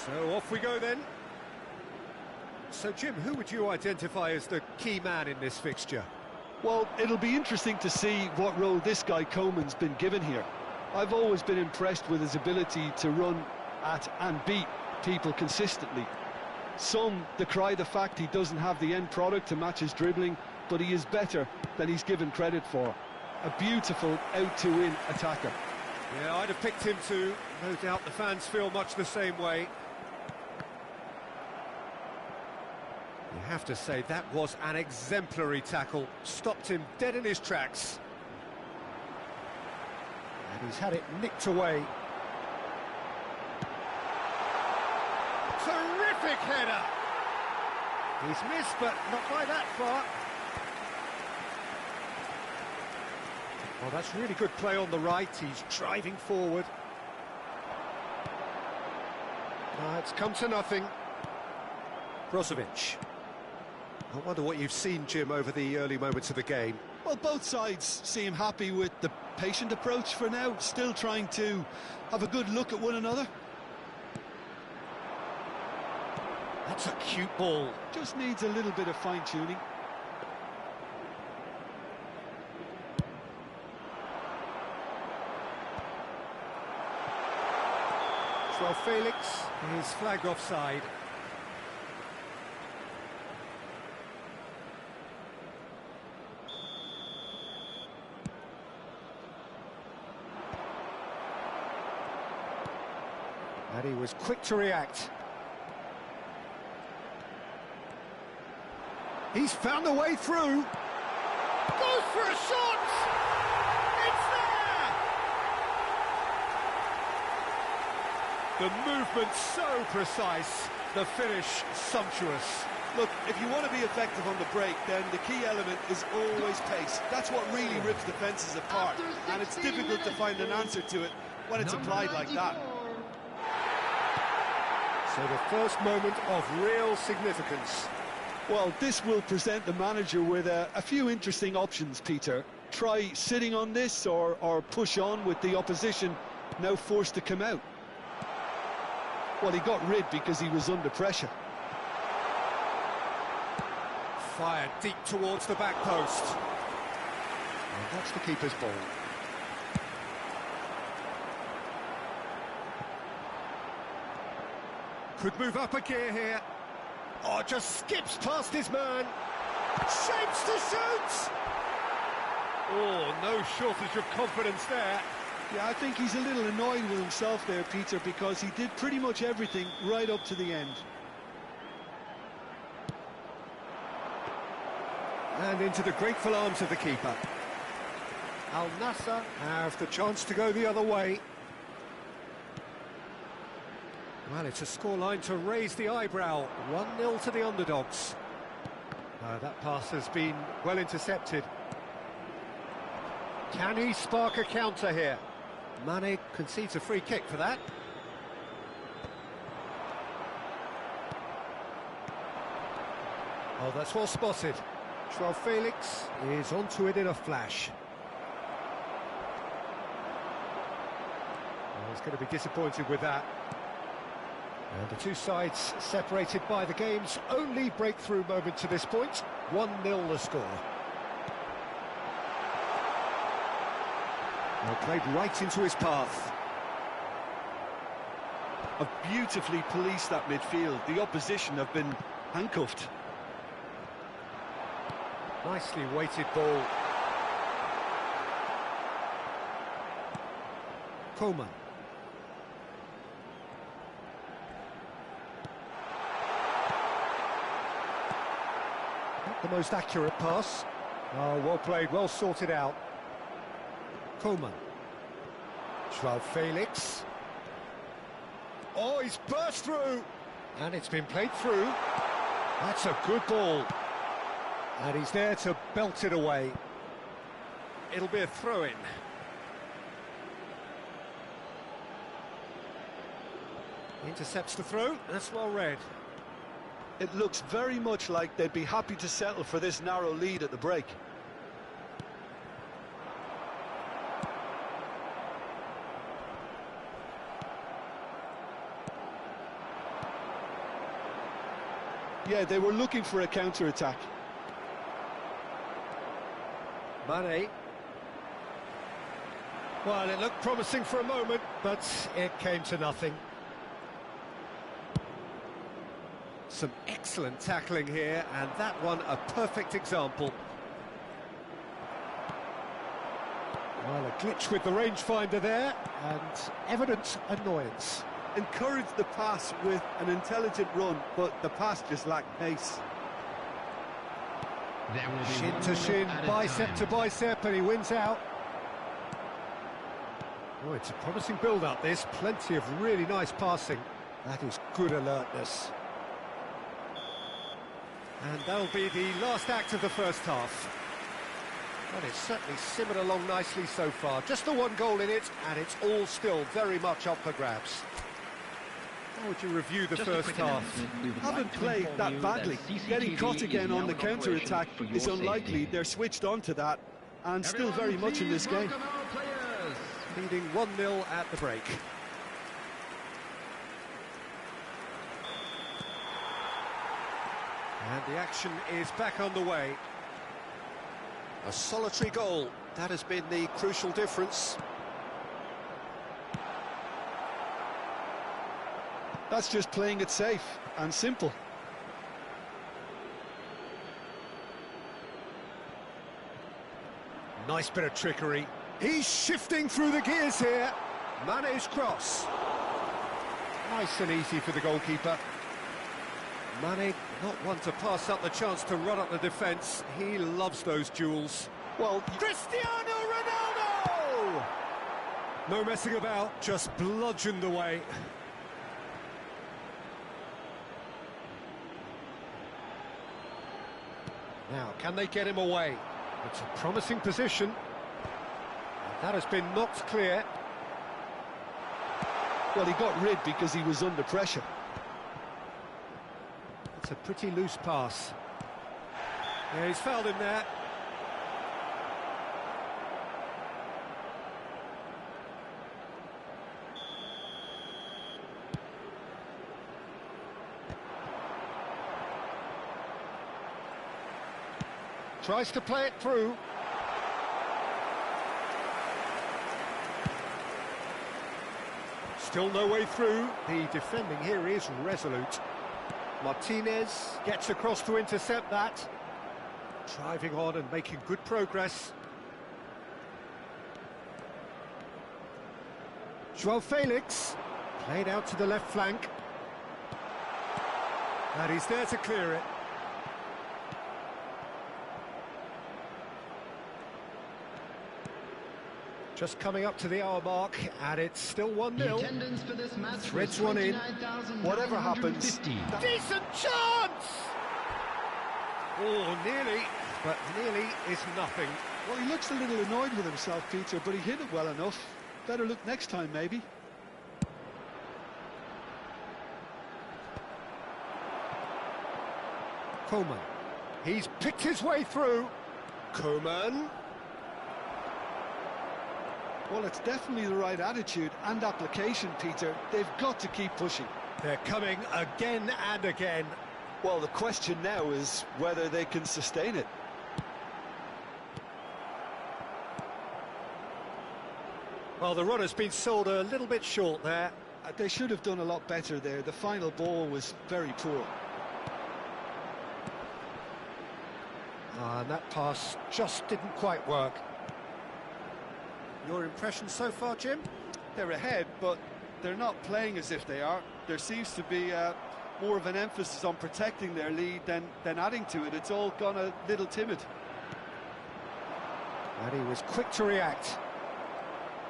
So off we go then. So Jim, who would you identify as the key man in this fixture? Well, it'll be interesting to see what role this guy Coman's been given here. I've always been impressed with his ability to run at and beat people consistently. Some decry the fact he doesn't have the end product to match his dribbling, but he is better than he's given credit for. A beautiful out-to-in attacker. Yeah, I'd have picked him too. No doubt the fans feel much the same way. You have to say that was an exemplary tackle. Stopped him dead in his tracks. And he's had it nicked away. Terrific header! He's missed, but not by that far. Well, that's really good play on the right. He's driving forward. It's come to nothing. Brozovic. I wonder what you've seen, Jim, over the early moments of the game. Well, both sides seem happy with the patient approach for now, still trying to have a good look at one another. That's a cute ball. Just needs a little bit of fine-tuning. Well, Felix is flagged offside. And he was quick to react. He's found a way through. Goes for a shot! It's there! The movement so precise, the finish sumptuous. Look, if you want to be effective on the break, then the key element is always pace. That's what really rips defences apart, and it's difficult to find an answer to it when it's applied like that. So the first moment of real significance. Well, this will present the manager with a few interesting options, Peter. Try sitting on this or push on with the opposition now forced to come out. Well, he got rid because he was under pressure. Fired deep towards the back post. And that's the keeper's ball. Could move up a gear here. Oh, just skips past his man. Shapes to shoot! Oh, no shortage of confidence there. Yeah, I think he's a little annoyed with himself there, Peter, because he did pretty much everything right up to the end. And into the grateful arms of the keeper. Al-Nassr have the chance to go the other way. Well, it's a scoreline to raise the eyebrow. 1-0 to the underdogs. That pass has been well intercepted. Can he spark a counter here? Mane concedes a free kick for that. Oh, that's well spotted. Joao Felix is onto it in a flash. Well, he's going to be disappointed with that. And the two sides separated by the game's only breakthrough moment to this point. 1-0 the score. Well, played right into his path. Have beautifully policed that midfield. The opposition have been handcuffed. Nicely weighted ball. Coman. Not the most accurate pass. Oh, well played, well sorted out. Coman. Joao Felix. Oh, he's burst through. And it's been played through. That's a good ball. And he's there to belt it away. It'll be a throw-in. Intercepts the throw. That's well read. It looks very much like they'd be happy to settle for this narrow lead at the break. Yeah, they were looking for a counter-attack. Mane. Well, it looked promising for a moment, but it came to nothing. Some excellent tackling here, and that one a perfect example. Well, a glitch with the rangefinder there, and evident annoyance. Encouraged the pass with an intelligent run, but the pass just lacked pace. Shin to shin, bicep to bicep, and he wins out. Oh, it's a promising build-up, this. Plenty of really nice passing. That is good alertness. And that'll be the last act of the first half. Well, it's certainly simmered along nicely so far. Just the one goal in it, and it's all still very much up for grabs. How would you review the first half? Haven't played that badly. Getting caught again on the counter-attack is unlikely. They're switched on to that, and still very much in this game. Leading 1-0 at the break. And the action is back underway. A solitary goal. That has been the crucial difference. That's just playing it safe and simple. Nice bit of trickery. He's shifting through the gears here. Mane's cross. Nice and easy for the goalkeeper. Mane, not one to pass up the chance to run up the defence. He loves those duels. Well, Cristiano Ronaldo! No messing about, just bludgeoned away. Now, can they get him away? It's a promising position. That has been knocked clear. Well, he got rid because he was under pressure. It's a pretty loose pass. Yeah, he's fouled him there. Tries to play it through. Still no way through. The defending here is resolute. Martinez gets across to intercept that. Driving on and making good progress. Joao Felix played out to the left flank. And he's there to clear it. Just coming up to the hour mark, and it's still 1-0. Threads one in. Whatever happens. Decent chance! Oh, nearly, but nearly is nothing. Well, he looks a little annoyed with himself, Peter, but he hit it well enough. Better look next time, maybe. Coman. He's picked his way through. Coman. Well, it's definitely the right attitude and application, Peter. They've got to keep pushing. They're coming again and again. Well, the question now is whether they can sustain it. Well, the run has been sold a little bit short there. They should have done a lot better there. The final ball was very poor. And that pass just didn't quite work. Your impression so far, Jim? They're ahead, but they're not playing as if they are. There seems to be more of an emphasis on protecting their lead than adding to it. It's all gone a little timid. And he was quick to react.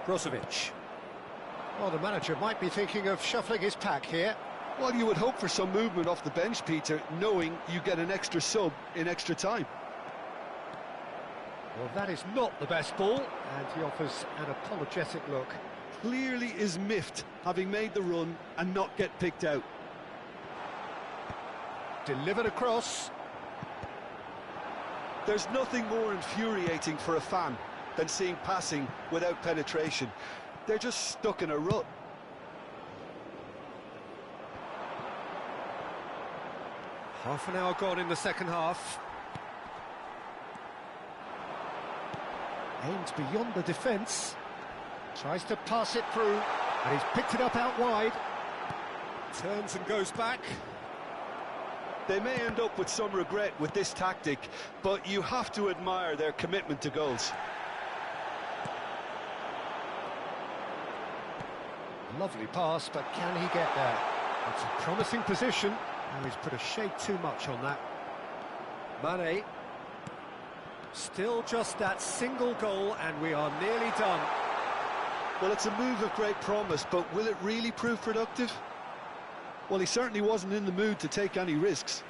Brozovic. Well, the manager might be thinking of shuffling his pack here. Well, you would hope for some movement off the bench, Peter, knowing you get an extra sub in extra time. Well, that is not the best ball, and he offers an apologetic look. Clearly is miffed, having made the run and not get picked out. Delivered across. There's nothing more infuriating for a fan than seeing passing without penetration. They're just stuck in a rut. Half an hour gone in the second half. Aims beyond the defence. Tries to pass it through, and he's picked it up out wide. Turns and goes back. They may end up with some regret with this tactic, but you have to admire their commitment to goals. Lovely pass, but can he get there? It's a promising position. Now he's put a shade too much on that. Mane. Still just that single goal, and we are nearly done. Well, it's a move of great promise, but will it really prove productive? Well, he certainly wasn't in the mood to take any risks.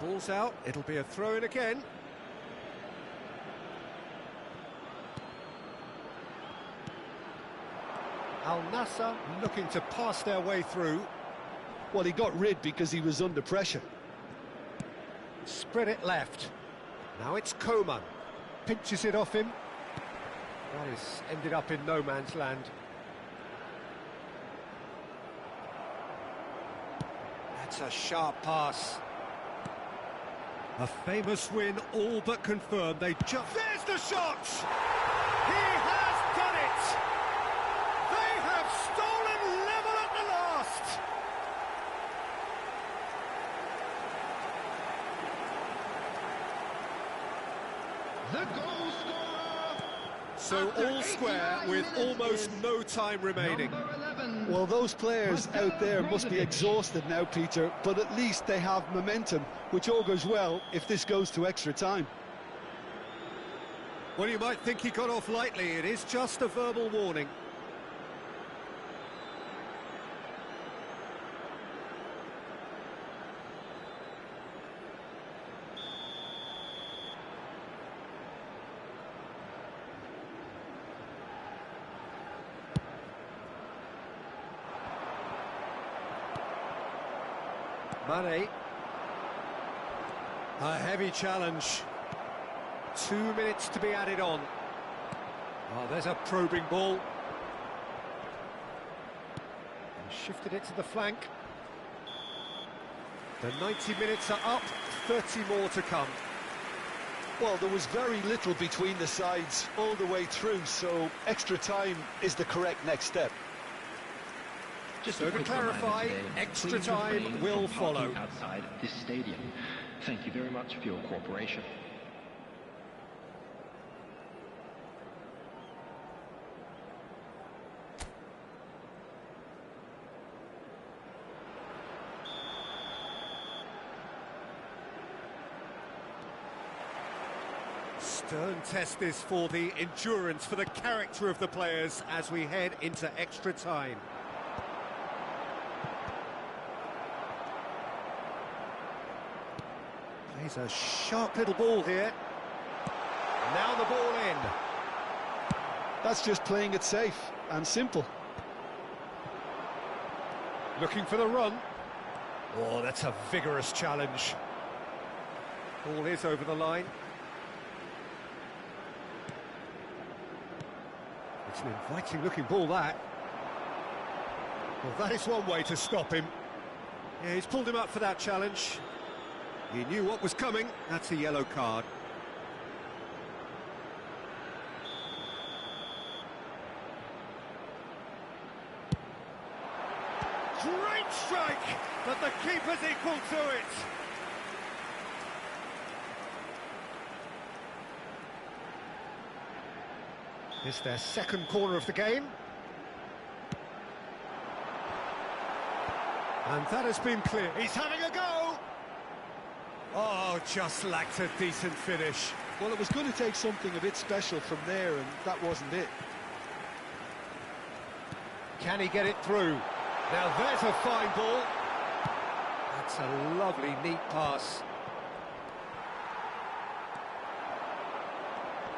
Ball's out, it'll be a throw-in again. Al-Nassr looking to pass their way through. Well, he got rid because he was under pressure. Spread it left. Now it's Coman. Pinches it off him. That is ended up in no man's land. That's a sharp pass. A famous win, all but confirmed. They just... There's the shot! He has done it! They have stolen level at the last! The goal scorer! So all square with almost no time remaining. Well, those players out there must be exhausted now, Peter, but at least they have momentum, which augurs well if this goes to extra time. Well, you might think he got off lightly. It is just a verbal warning. Mane. A heavy challenge. 2 minutes to be added on. Oh, there's a probing ball. And shifted it to the flank. The 90 minutes are up, 30 more to come. Well, there was very little between the sides all the way through, so extra time is the correct next step. Just so to clarify, extra time will follow. Outside this stadium. Thank you very much for your cooperation. Stern test this for the endurance, for the character of the players as we head into extra time. Plays a sharp little ball here. Now the ball in. That's just playing it safe and simple. Looking for the run. Oh, that's a vigorous challenge. Ball is over the line. It's an inviting looking ball, that. Well, that is one way to stop him. Yeah, he's pulled him up for that challenge. He knew what was coming. That's a yellow card. Great strike, but the keeper's equal to it. It's their second corner of the game. And that has been clear. He's having a go! Oh, just lacked a decent finish. Well, it was going to take something a bit special from there, and that wasn't it. Can he get it through? Now there's a fine ball. That's a lovely, neat pass.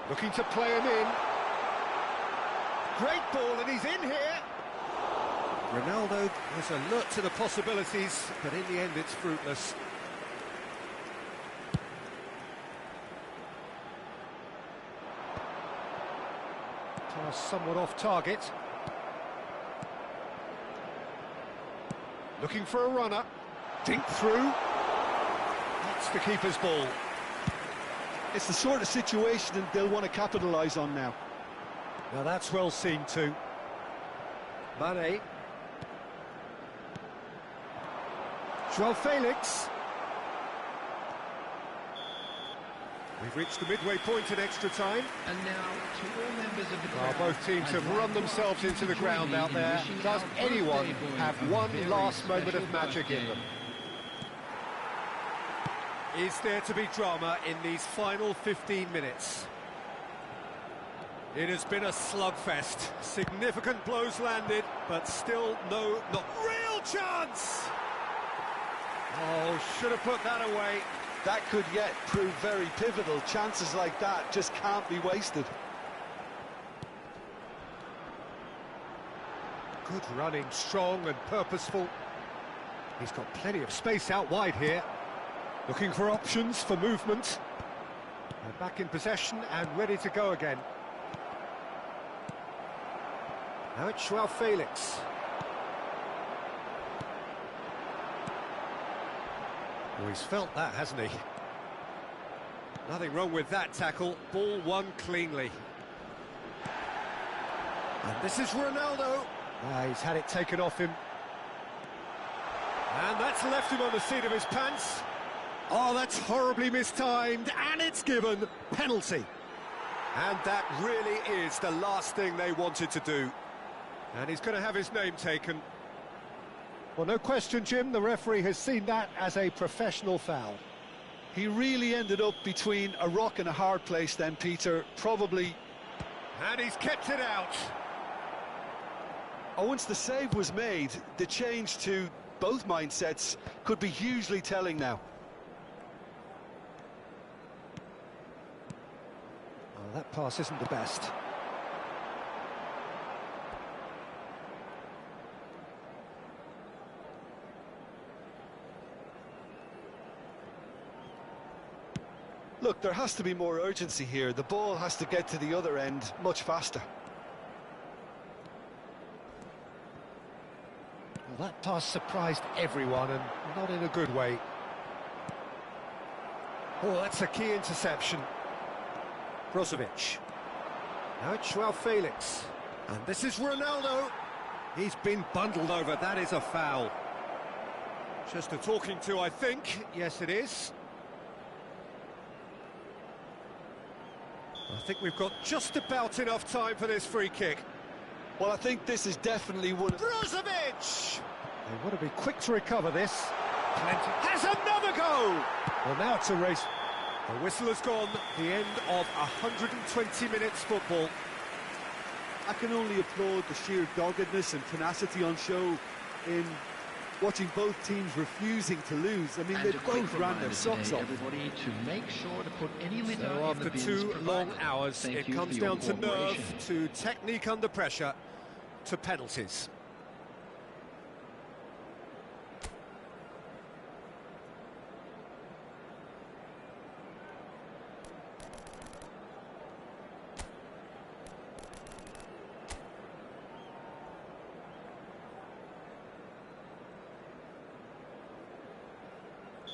Looking to play him in. Great ball, and he's in here. Ronaldo was alert to the possibilities, but in the end it's fruitless. Pass somewhat off target. Looking for a runner. Dink through. That's the keeper's ball. It's the sort of situation they'll want to capitalise on now. Now that's well seen too. Mane. João Felix. We've reached the midway point in extra time. And now, to all members of the crowd, Both teams have run themselves into the ground out there. Does anyone have one last moment of magic in them? Is there to be drama in these final 15 minutes? It has been a slugfest. Significant blows landed, but still not real chance! Oh, should have put that away. That could yet prove very pivotal. Chances like that just can't be wasted. Good running, strong and purposeful. He's got plenty of space out wide here. Looking for options for movement. They're back in possession and ready to go again. Now it's João Felix. Well, he's felt that, hasn't he? Nothing wrong with that tackle. Ball won cleanly. And this is Ronaldo. He's had it taken off him. And that's left him on the seat of his pants. Oh, that's horribly mistimed, and it's given penalty. And that really is the last thing they wanted to do. And he's going to have his name taken. Well, no question, Jim, the referee has seen that as a professional foul. He really ended up between a rock and a hard place then, Peter, probably. And he's kept it out. Oh, once the save was made, the change to both mindsets could be hugely telling now. Well, that pass isn't the best. Look, there has to be more urgency here. The ball has to get to the other end much faster. Well, that pass surprised everyone, and not in a good way. Oh, that's a key interception. Brozovic. Now it's João Felix. And this is Ronaldo. He's been bundled over. That is a foul. Just a talking to, I think. Yes, it is. I think we've got just about enough time for this free kick. Well, I think this is definitely one of... Brozovic! They want to be quick to recover this. Plenty. Has another go! Well, now it's a race. The whistle has gone. The end of 120 minutes football. I can only applaud the sheer doggedness and tenacity on show in watching both teams refusing to lose. I mean, they both ran their socks off. Everybody, to make sure to put any litter So after 2 long hours, it comes down to nerve, to technique under pressure, to penalties.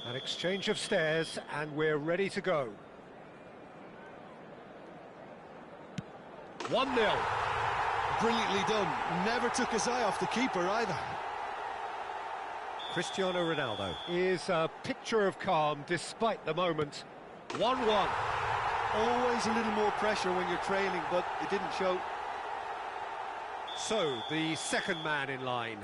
An exchange of stares, and we're ready to go. 1-0. Brilliantly done. Never took his eye off the keeper either. Cristiano Ronaldo is a picture of calm despite the moment. 1-1. Always a little more pressure when you're trailing, but it didn't show. So, the second man in line.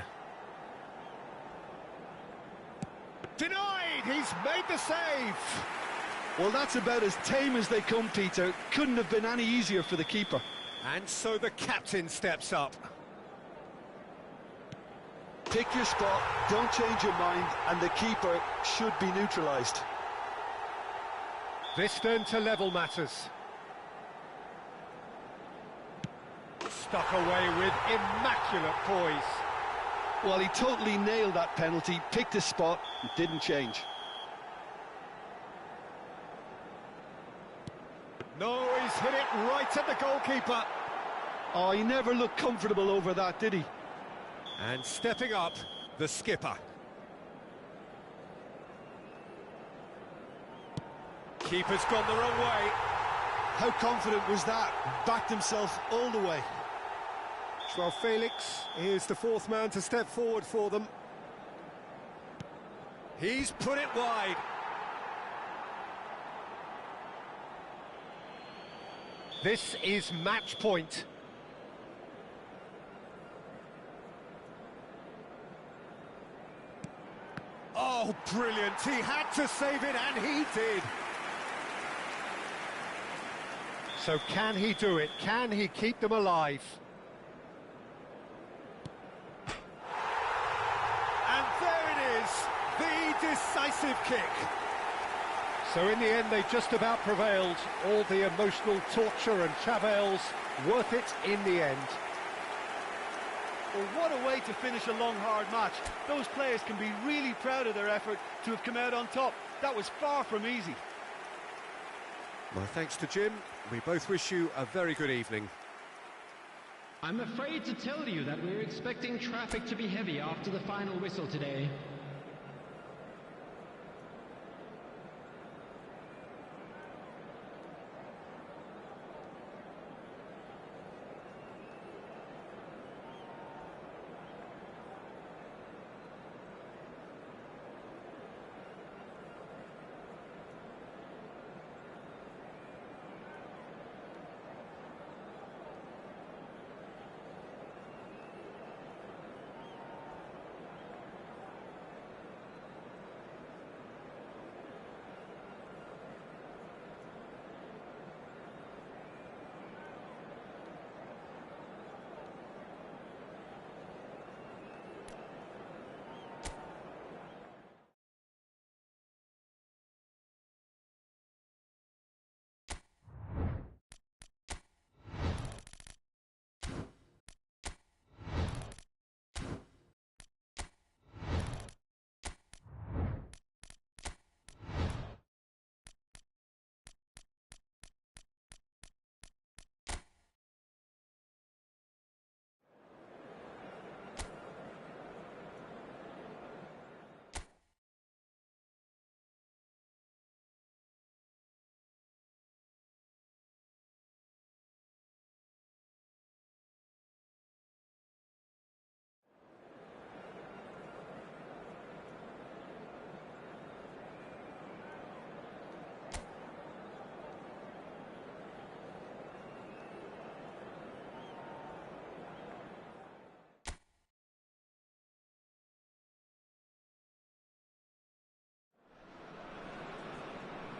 Denied! He's made the save! Well, that's about as tame as they come, Peter. Couldn't have been any easier for the keeper. And so the captain steps up. Pick your spot, don't change your mind, and the keeper should be neutralised. This then to level matters. Stuck away with immaculate poise. Well, he totally nailed that penalty, picked his spot, and didn't change. No, he's hit it right at the goalkeeper. Oh, he never looked comfortable over that, did he? And stepping up, the skipper. Keeper's gone the wrong way. How confident was that? Backed himself all the way. Joao Felix is the fourth man to step forward for them. He's put it wide. This is match point. Oh, brilliant. He had to save it, and he did. So can he do it? Can he keep them alive? And there it is, the decisive kick. So in the end, they just about prevailed. All the emotional torture and travails, worth it in the end. Well, what a way to finish a long, hard match. Those players can be really proud of their effort to have come out on top. That was far from easy. My thanks to Jim. We both wish you a very good evening. I'm afraid to tell you that we're expecting traffic to be heavy after the final whistle today.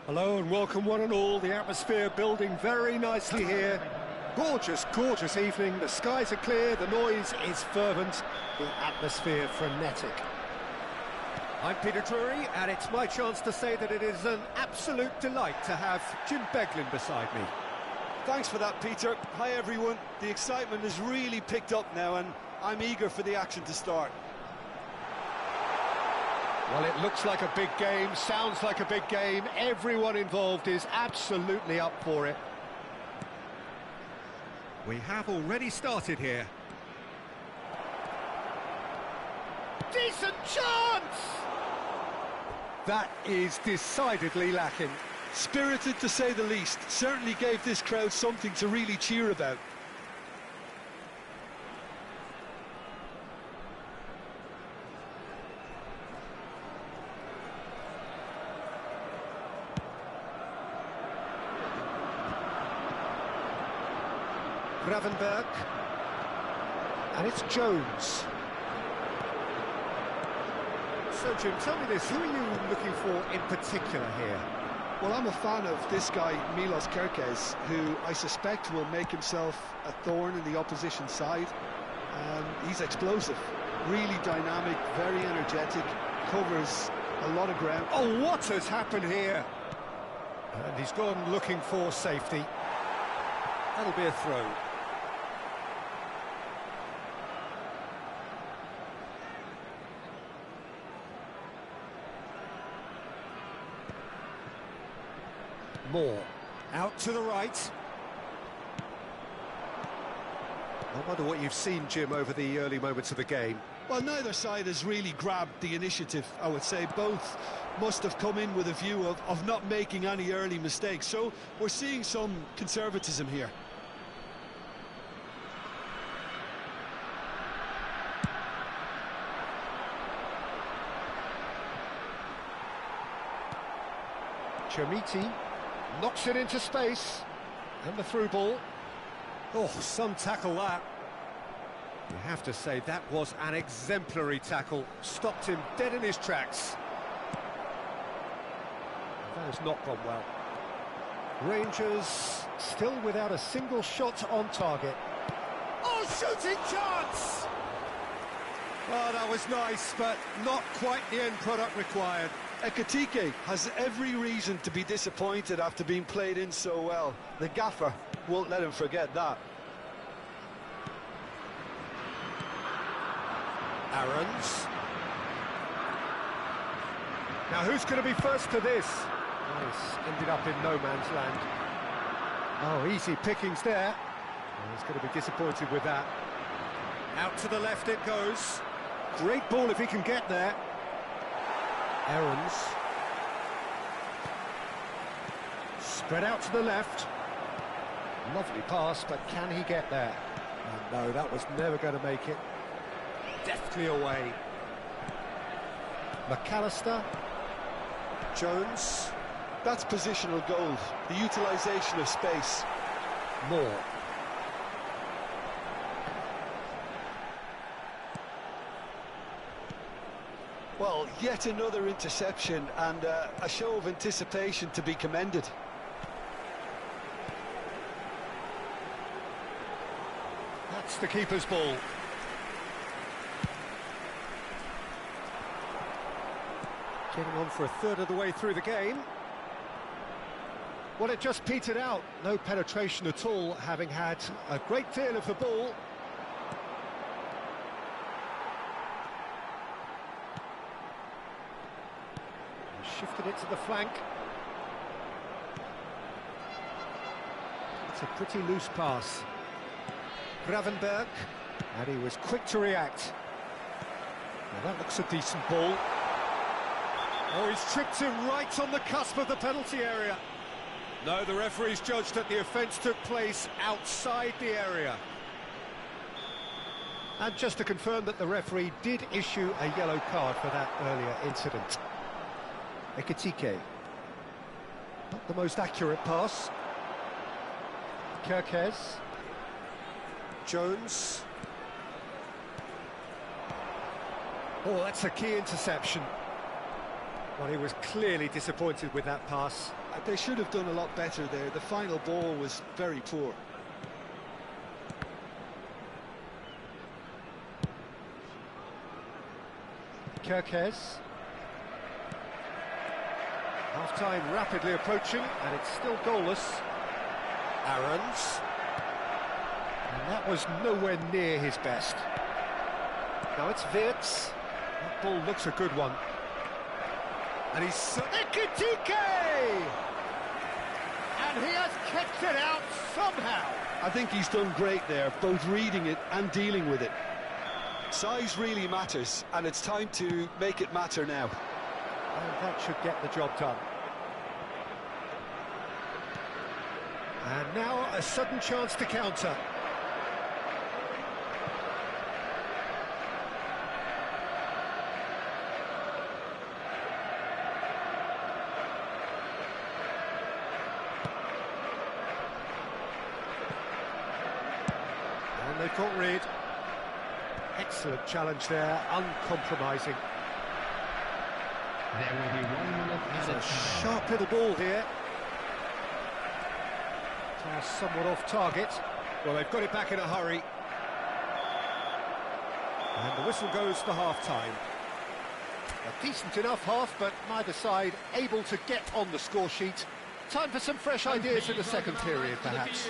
Hello and welcome one and all. The atmosphere building very nicely here. Gorgeous, gorgeous evening. The skies are clear, the noise is fervent, the atmosphere frenetic. I'm Peter Drury, and it's my chance to say that it is an absolute delight to have Jim Beglin beside me. Thanks for that, Peter. Hi, everyone. The excitement has really picked up now, and I'm eager for the action to start. Well, it looks like a big game, sounds like a big game. Everyone involved is absolutely up for it. We have already started here. Decent chance! That is decidedly lacking. Spirited, to say the least. Certainly gave this crowd something to really cheer about. Gravenberg, and it's Jones. So Jim, tell me this, who are you looking for in particular here? Well, I'm a fan of this guy, Milos Kerkez, who I suspect will make himself a thorn in the opposition side. He's explosive, really dynamic, very energetic, covers a lot of ground. Oh, what has happened here? And he's gone looking for safety. That'll be a throw. Moore, out to the right. I wonder what you've seen, Jim, over the early moments of the game. Well, neither side has really grabbed the initiative, I would say. Both must have come in with a view of not making any early mistakes. So we're seeing some conservatism here. Chermiti knocks it into space, and the through ball. Oh, some tackle that. You have to say that was an exemplary tackle. Stopped him dead in his tracks. That has not gone well. Rangers still without a single shot on target. Oh, shooting chance! Oh, that was nice, but not quite the end product required. Ekitike has every reason to be disappointed after being played in so well. The gaffer won't let him forget that. Aarons. Now who's going to be first to this? Nice, ended up in no man's land. Oh, easy pickings there. Oh, he's going to be disappointed with that. Out to the left it goes. Great ball if he can get there. Aarons. Spread out to the left. Lovely pass, but can he get there? Oh, no, that was never going to make it. Deftly away. McAllister. Jones. That's positional goal, the utilisation of space. Moore. Well, yet another interception and a show of anticipation to be commended. That's the keeper's ball. Getting on for a third of the way through the game. Well, it just petered out. No penetration at all, having had a great deal of the ball. Shifted it to the flank. It's a pretty loose pass. Gravenberg, and he was quick to react. Now that looks a decent ball. Oh, he's tripped him right on the cusp of the penalty area. No, the referee's judged that the offence took place outside the area. And just to confirm that the referee did issue a yellow card for that earlier incident. Ekitike. Not the most accurate pass. Kirkes. Jones. Oh, that's a key interception. Well, he was clearly disappointed with that pass. They should have done a lot better there. The final ball was very poor. Kirkes. Half-time rapidly approaching, and it's still goalless. Aarons. And that was nowhere near his best. Now it's Wirtz. That ball looks a good one. And he's... Ekitike! And he has kept it out somehow. I think he's done great there, both reading it and dealing with it. Size really matters, and it's time to make it matter now. And that should get the job done. And now a sudden chance to counter. And they've got rid. Excellent challenge there, uncompromising. There will be 1 minute added A time. sharp little ball here. Somewhat off target. Well, they've got it back in a hurry. And the whistle goes for half-time. A decent enough half, but neither side able to get on the score sheet. Time for some fresh ideas in the second period, perhaps.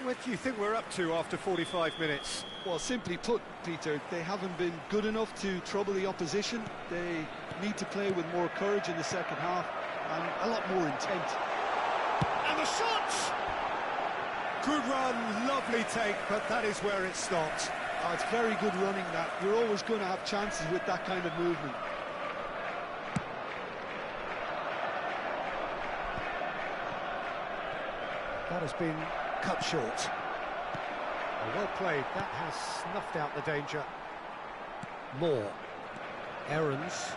What do you think we're up to after 45 minutes? Well, simply put, Peter, they haven't been good enough to trouble the opposition. They need to play with more courage in the second half and a lot more intent. And the shot! Good run, lovely take, but that is where it stopped. Oh, it's very good running that. You're always going to have chances with that kind of movement. That has been cut short. Well played, that has snuffed out the danger. Moore. Aarons.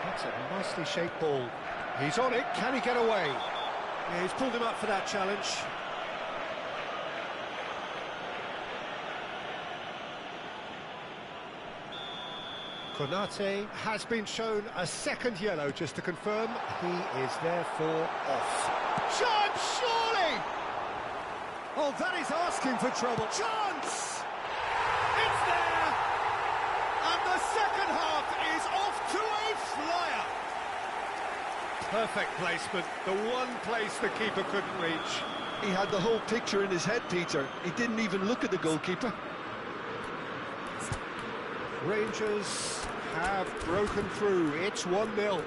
That's a nicely shaped ball. He's on it, can he get away? Yeah, he's pulled him up for that challenge. Konate has been shown a second yellow, just to confirm he is therefore off. Chance, surely! Oh, that is asking for trouble. Chance! It's there! And the second half is off to a flyer. Perfect placement, the one place the keeper couldn't reach. He had the whole picture in his head, Peter. He didn't even look at the goalkeeper. Rangers have broken through. It's 1-0.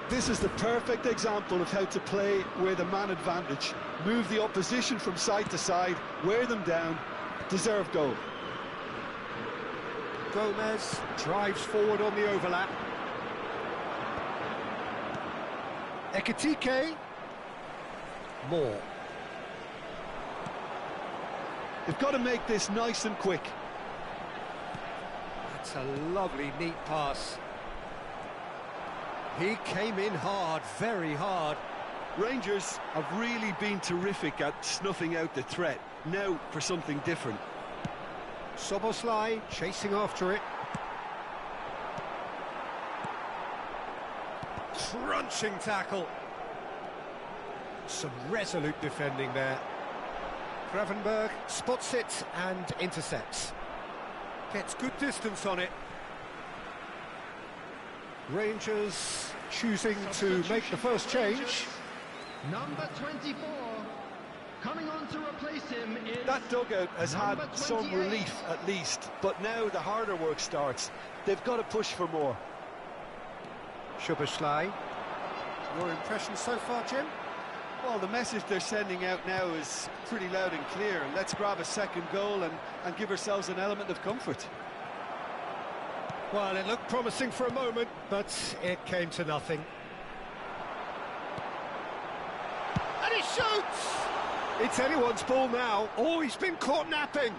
This is the perfect example of how to play with a man advantage. Move the opposition from side to side, wear them down, deserve goal. Gomez drives forward on the overlap. Ekitike. Moore. They've got to make this nice and quick. That's a lovely, neat pass. He came in hard, very hard. Rangers have really been terrific at snuffing out the threat. Now for something different. Soboslai chasing after it. Crunching tackle. Some resolute defending there. Gravenberg spots it and intercepts. Gets good distance on it. Rangers choosing to make the first change. Number 24, coming on to replace him is... That dugout has had number some 28. relief at least, but now the harder work starts. They've got to push for more. Soboslai. Your impressions so far, Jim? Well, the message they're sending out now is pretty loud and clear. Let's grab a second goal and give ourselves an element of comfort. Well, it looked promising for a moment, but it came to nothing. And he shoots! It's anyone's ball now. Oh, he's been caught napping.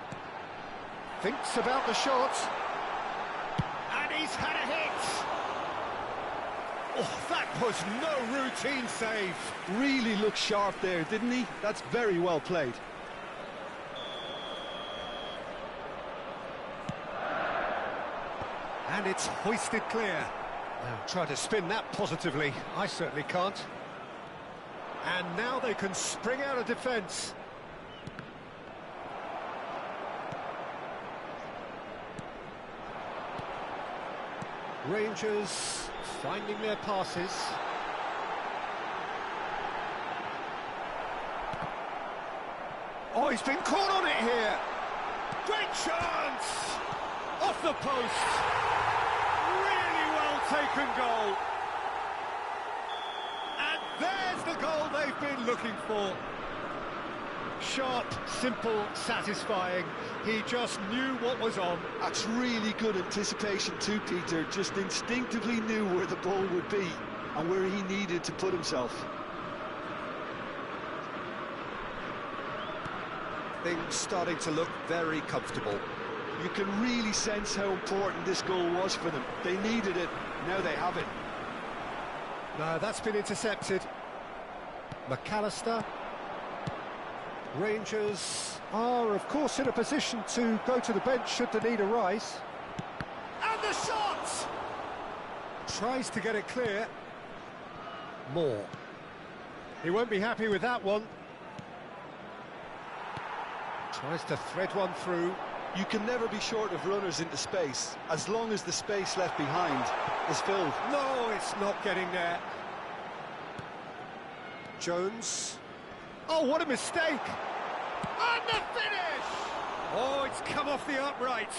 Thinks about the shot. And he's had a hit. Oh, that was no routine save. Really looked sharp there, didn't he? That's very well played. And it's hoisted clear. Now try to spin that positively. I certainly can't. And now they can spring out of defence. Rangers finding their passes. Oh, he's been caught on it here. Great chance! Off the post. Really well taken goal. And there's the goal they've been looking for. Sharp, simple, satisfying. He just knew what was on. That's really good anticipation too, Peter. Just instinctively knew where the ball would be and where he needed to put himself. Things starting to look very comfortable. You can really sense how important this goal was for them. They needed it, now they have it. No, that's been intercepted. McAllister. Rangers are, of course, in a position to go to the bench should the need arise. And the shot! Tries to get it clear. Moore. He won't be happy with that one. Tries to thread one through. You can never be short of runners into space, as long as the space left behind is filled. No, it's not getting there. Jones. Oh, what a mistake! And the finish! Oh, it's come off the upright.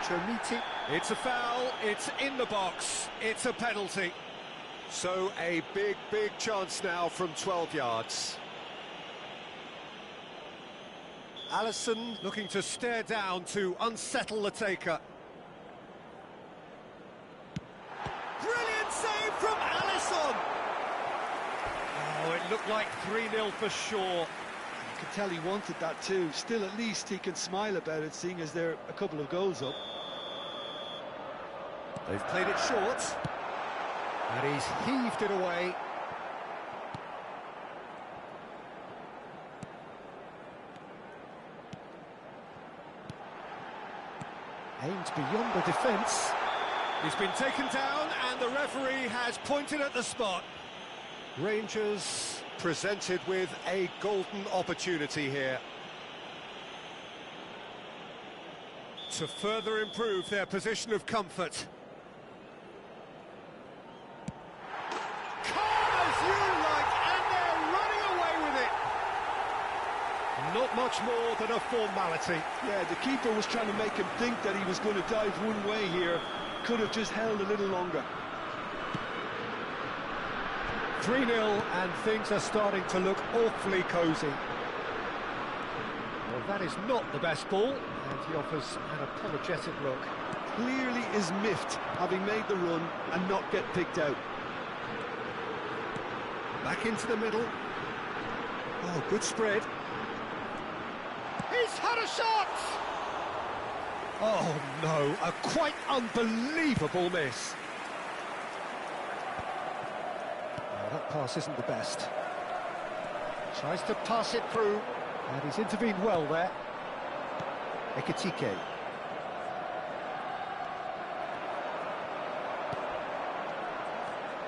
Chomiti. It's a foul, it's in the box, it's a penalty. So a big chance now from 12 yards. Alisson looking to stare down to unsettle the taker. Brilliant save from Alisson! Oh, it looked like 3-0 for sure. You can tell he wanted that too. Still, at least he can smile about it, seeing as they're a couple of goals up. They've played it short. And he's heaved it away. Aimed beyond the defence. He's been taken down and the referee has pointed at the spot. Rangers presented with a golden opportunity here to further improve their position of comfort. Not much more than a formality. Yeah, the keeper was trying to make him think that he was going to dive one way here. Could have just held a little longer. 3-0 and things are starting to look awfully cosy. Well, that is not the best ball, and he offers an apologetic look. Clearly is miffed, having made the run and not get picked out. Back into the middle. Oh, good spread. He's had a shot! Oh no, a quite unbelievable miss. Oh, that pass isn't the best. Tries to pass it through, and he's intervened well there. Ekitike.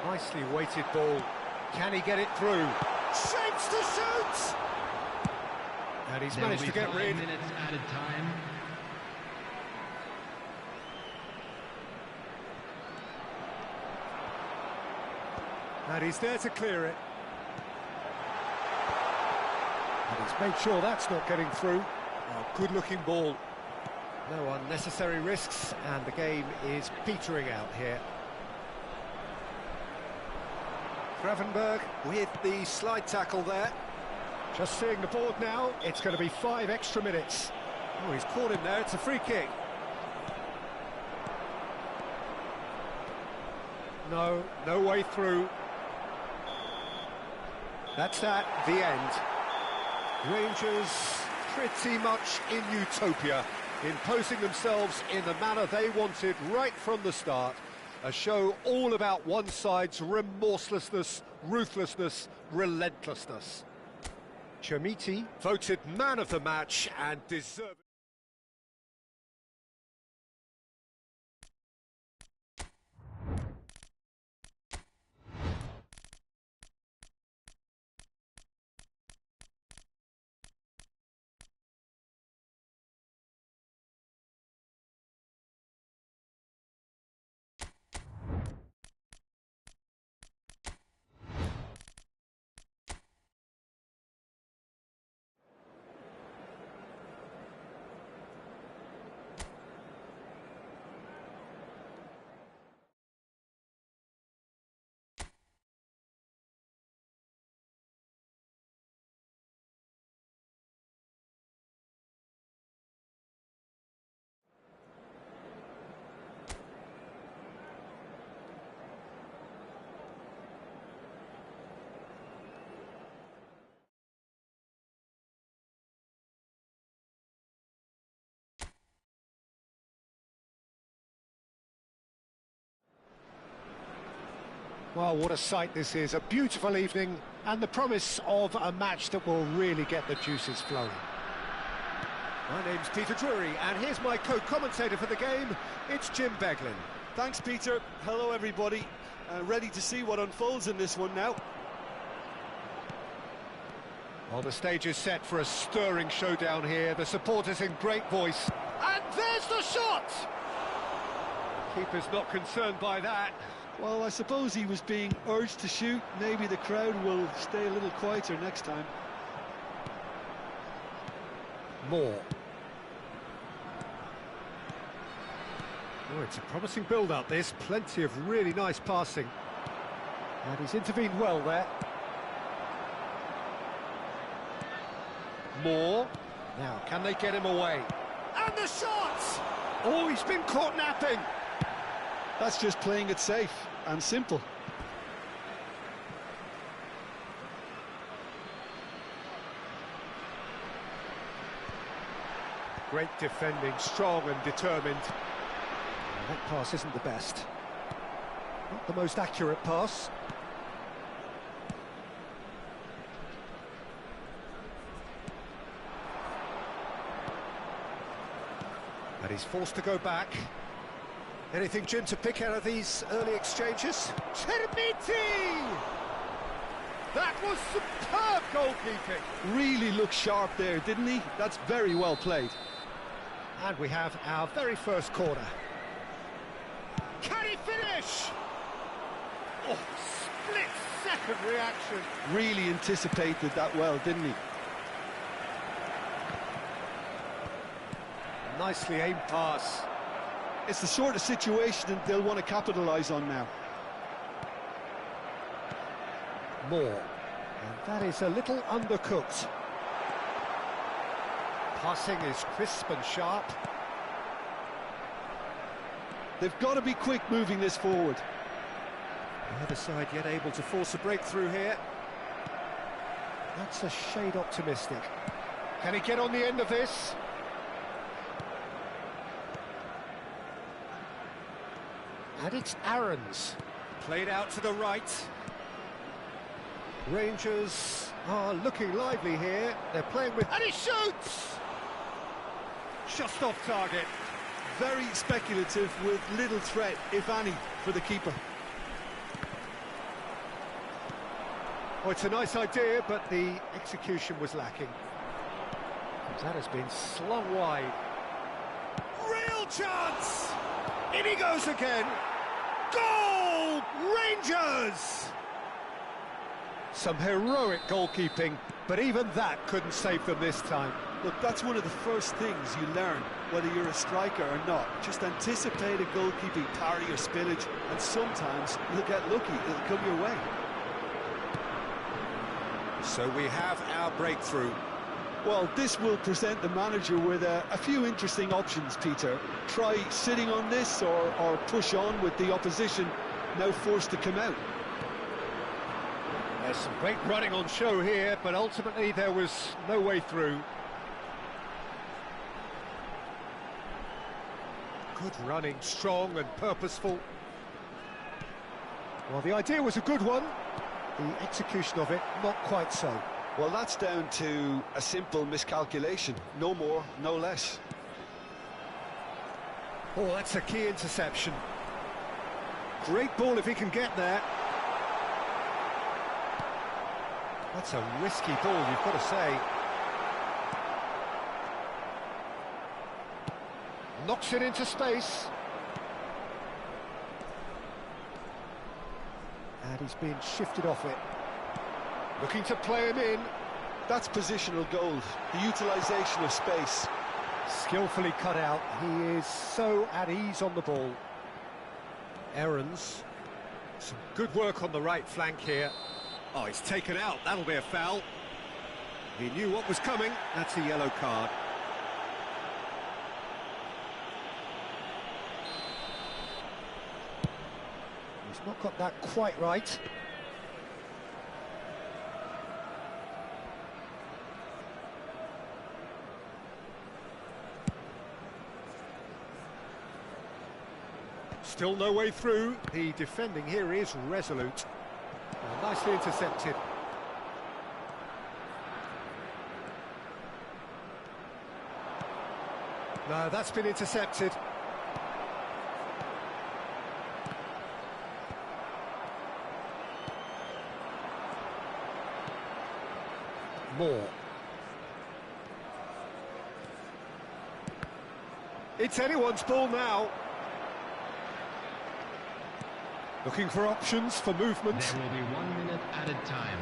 Nicely weighted ball. Can he get it through? Shapes to shoot! And he's managed to get rid. 5 minutes added time. And he's there to clear it. And he's made sure that's not getting through. Oh, good-looking ball. No unnecessary risks, and the game is petering out here. Gravenberg with the slide tackle there. Just seeing the board now, it's going to be 5 extra minutes. Oh, he's caught him there, it's a free kick. No way through. That's that, the end. Rangers pretty much in utopia, imposing themselves in the manner they wanted right from the start. A show all about one side's remorselessness, ruthlessness, relentlessness. Chermiti voted man of the match and deserved. Well, what a sight this is, a beautiful evening and the promise of a match that will really get the juices flowing. My name's Peter Drury and here's my co-commentator for the game, it's Jim Beglin. Thanks, Peter. Hello, everybody. Ready to see what unfolds in this one now. Well, the stage is set for a stirring showdown here, the supporters in great voice. And there's the shot! Keeper's not concerned by that. Well, I suppose he was being urged to shoot. Maybe the crowd will stay a little quieter next time. Moore. Oh, it's a promising build-up, this. Plenty of really nice passing. And he's intervened well there. Moore. Now, can they get him away? And the shot! Oh, he's been caught napping. That's just playing it safe and simple. Great defending, strong and determined. Well, that pass isn't the best. Not the most accurate pass. And he's forced to go back. Anything, Jim, to pick out of these early exchanges? Chermiti! That was superb goalkeeping. Really looked sharp there, didn't he? That's very well played. And we have our very first corner. Can he finish? Oh, split-second reaction. Really anticipated that well, didn't he? Nicely aimed pass. It's the sort of situation that they'll want to capitalise on now. Moore. And that is a little undercooked. Passing is crisp and sharp. They've got to be quick moving this forward. The other side yet able to force a breakthrough here. That's a shade optimistic. Can he get on the end of this? And it's Aaron's. Played out to the right. Rangers are looking lively here. They're playing with... And he shoots! Just off target. Very speculative with little threat, if any, for the keeper. Oh, it's a nice idea, but the execution was lacking. That has been slung wide. Real chance! In he goes again. Goal! Rangers! Some heroic goalkeeping, but even that couldn't save them this time. Look, that's one of the first things you learn, whether you're a striker or not. Just anticipate a goalkeeping parry or spillage, and sometimes you'll get lucky, it'll come your way. So we have our breakthrough. Well, this will present the manager with a few interesting options, Peter. Try sitting on this or push on with the opposition now forced to come out. There's some great running on show here, but ultimately there was no way through. Good running, strong and purposeful. Well, the idea was a good one. The execution of it, not quite so. Well, that's down to a simple miscalculation. No more, no less. Oh, that's a key interception. Great ball if he can get there. That's a risky ball, you've got to say. Knocks it into space. And he's been shifted off it. Looking to play him in. That's positional gold, the utilisation of space. Skillfully cut out. He is so at ease on the ball. Aaron's. Some good work on the right flank here. Oh, he's taken out. That'll be a foul. He knew what was coming. That's a yellow card. He's not got that quite right. Still no way through. The defending here is resolute. Well, nicely intercepted. No, that's been intercepted. Moore. It's anyone's ball now. Looking for options for movement. There will be 1 minute added time.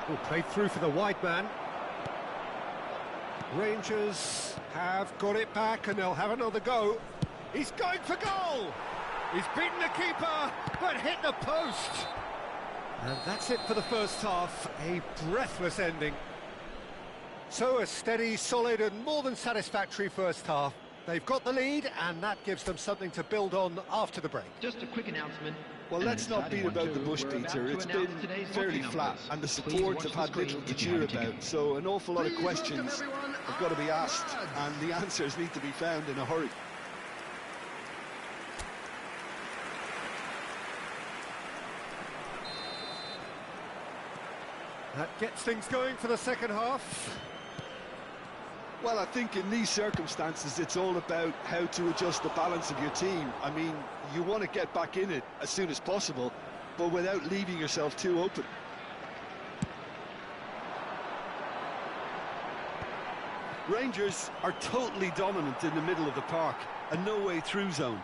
Oh, played through for the wide man. Rangers have got it back and they'll have another go. He's going for goal! He's beaten the keeper, but hit the post. And that's it for the first half, a breathless ending. So a steady, solid and more than satisfactory first half. They've got the lead and that gives them something to build on after the break. Just a quick announcement. Well, let's not beat about the bush, Peter. It's been fairly flat and the supports have had little to cheer about, so an awful lot of questions have got to be asked and the answers need to be found in a hurry. That gets things going for the second half. Well, I think in these circumstances, it's all about how to adjust the balance of your team. I mean, you want to get back in it as soon as possible, but without leaving yourself too open. Rangers are totally dominant in the middle of the park, a no-way through zone.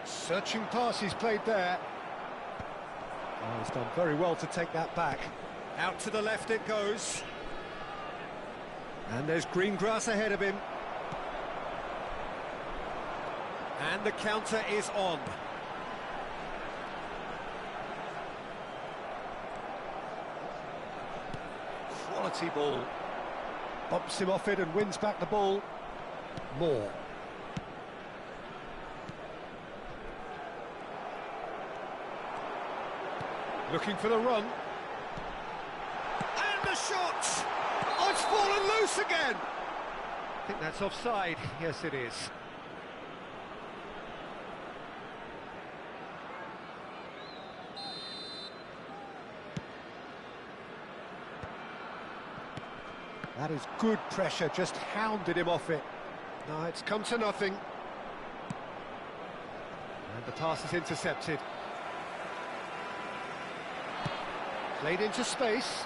Searching pass he's played there. Oh, he's done very well to take that back. Out to the left it goes. And there's green grass ahead of him. And the counter is on. Quality ball. Bumps him off it and wins back the ball. Moore. Looking for the run. And the shot! Oh, it's fallen loose again! I think that's offside. Yes, it is. That is good pressure, just hounded him off it. No, it's come to nothing. And the pass is intercepted. Played into space.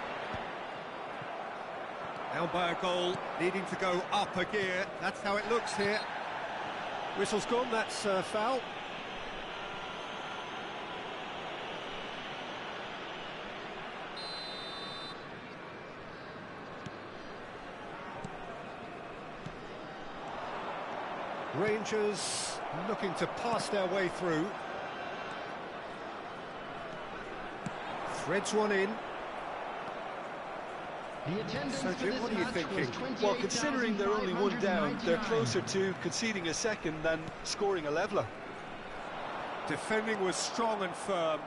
Down by a goal, needing to go up a gear. That's how it looks here. Whistle's gone, that's foul. Rangers looking to pass their way through. Threads one in. So Jim, what are you thinking? Well, considering they're only one down, they're closer to conceding a second than scoring a leveller. Defending was strong and firm.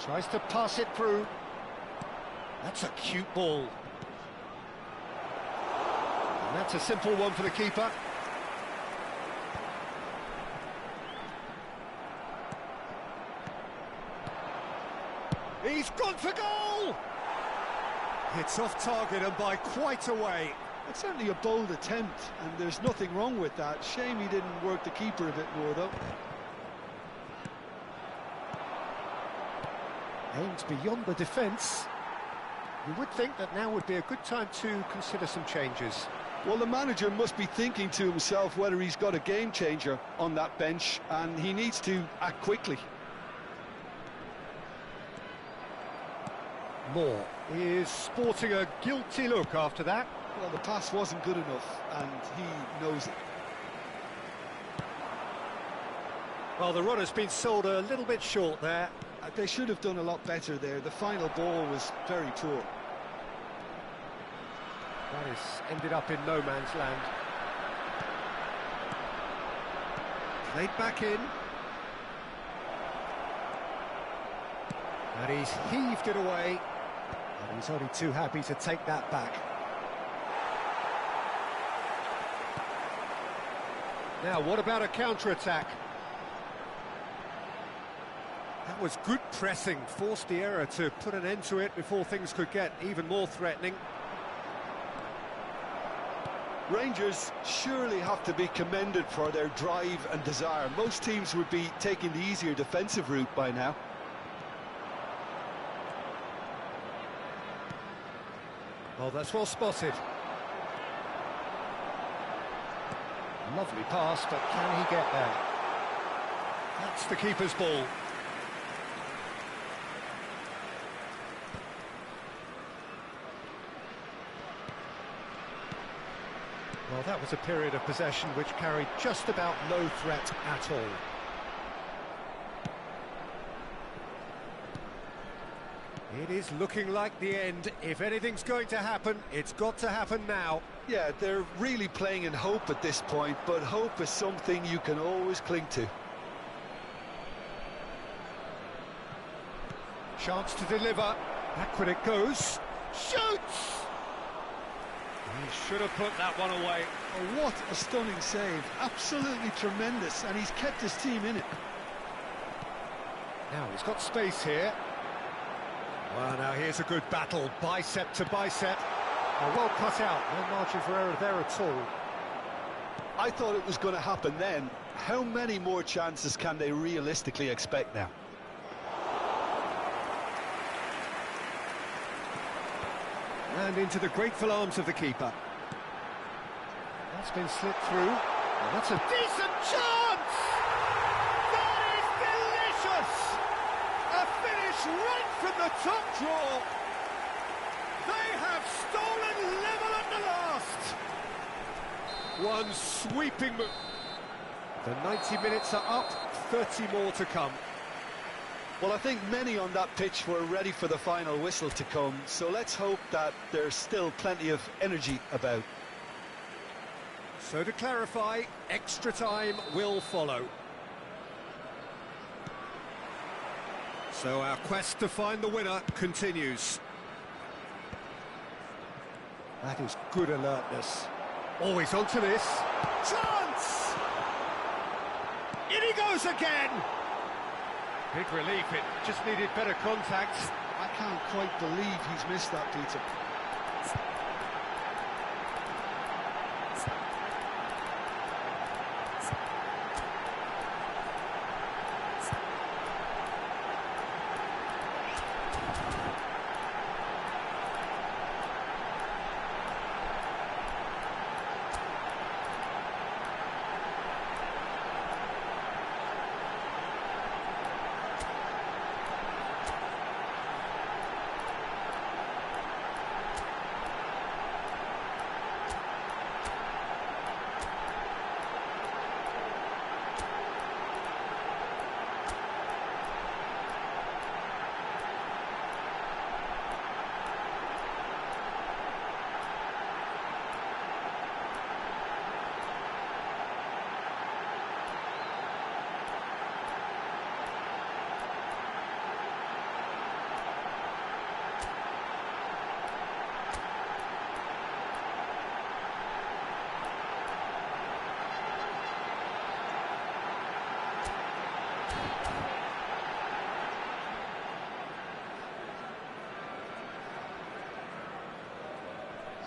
Tries to pass it through. That's a cute ball. And that's a simple one for the keeper. He's gone for goal! It's off target and by quite a way. It's certainly a bold attempt, and there's nothing wrong with that. Shame he didn't work the keeper a bit more, though. Aims beyond the defence. You would think that now would be a good time to consider some changes. Well, the manager must be thinking to himself whether he's got a game changer on that bench, and he needs to act quickly. Moore is sporting a guilty look after that. Well, the pass wasn't good enough, and he knows it. Well, the run has been sold a little bit short there. They should have done a lot better there. The final ball was very poor. That has ended up in no man's land. Played back in. And he's heaved it away. And he's only too happy to take that back. Now, what about a counter-attack? That was good pressing, forced the error to put an end to it before things could get even more threatening. Rangers surely have to be commended for their drive and desire. Most teams would be taking the easier defensive route by now. Oh, that's well spotted. Lovely pass, but can he get there? That's the keeper's ball. Well, that was a period of possession which carried just about no threat at all. It is looking like the end. If anything's going to happen, it's got to happen now. Yeah, they're really playing in hope at this point, but hope is something you can always cling to. Chance to deliver. Back when it goes. Shoots! He should have put that one away. Oh, what a stunning save. Absolutely tremendous, and he's kept his team in it. Now he's got space here. Well, now here's a good battle, bicep to bicep. Oh, well cut out, no margin for error there at all. I thought it was going to happen then. How many more chances can they realistically expect now? And into the grateful arms of the keeper. That's been slipped through. And that's a decent chance! That is delicious! A finish right from the top draw. They have stolen level at the last. One sweeping move. The 90 minutes are up, 30 more to come. Well, I think many on that pitch were ready for the final whistle to come, so let's hope that there's still plenty of energy about. So to clarify, extra time will follow. So our quest to find the winner continues. That is good alertness. Always onto this. Chance! In he goes again! Big relief, it just needed better contact. I can't quite believe he's missed that, Peter.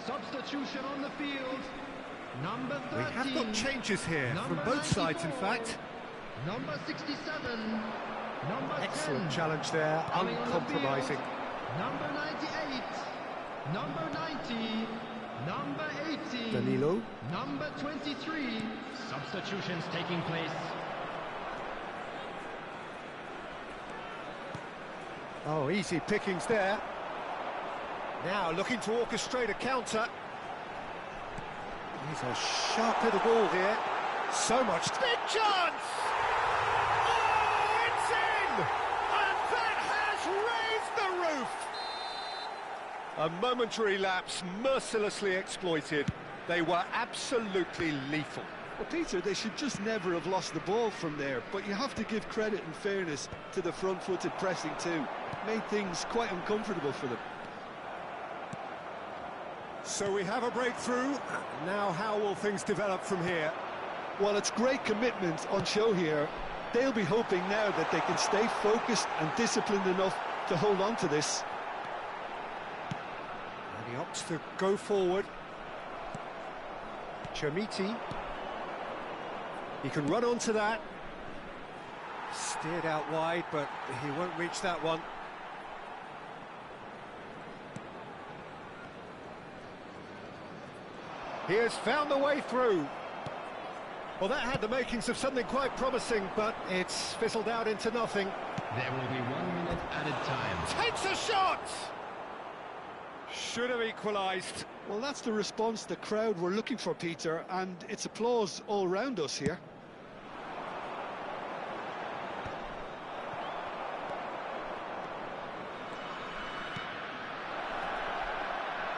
Substitution on the field. Number 13. We have got changes here from both sides, in fact. Number 67. Number Excellent 10. challenge there, Coming on the uncompromising. field. Number 98. Number 90. Number 18. Danilo. Number 23. Substitutions taking place. Oh, easy pickings there. Now looking to orchestrate a counter. He's a sharp hit of ball here. So much. Big chance! Oh, it's in! And that has raised the roof! A momentary lapse, mercilessly exploited. They were absolutely lethal. Well, Peter, they should just never have lost the ball from there, but you have to give credit and fairness to the front-footed pressing too. Made things quite uncomfortable for them. So we have a breakthrough. Now how will things develop from here? Well, it's great commitment on show here. They'll be hoping now that they can stay focused and disciplined enough to hold on to this. And he opts to go forward. Chermiti. He can run onto that. Steered out wide, but he won't reach that one. He has found the way through. Well, that had the makings of something quite promising, but it's fizzled out into nothing. There will be 1 minute added time. Takes a shot! should have equalised. Well, that's the response the crowd were looking for, Peter, and it's applause all round us here.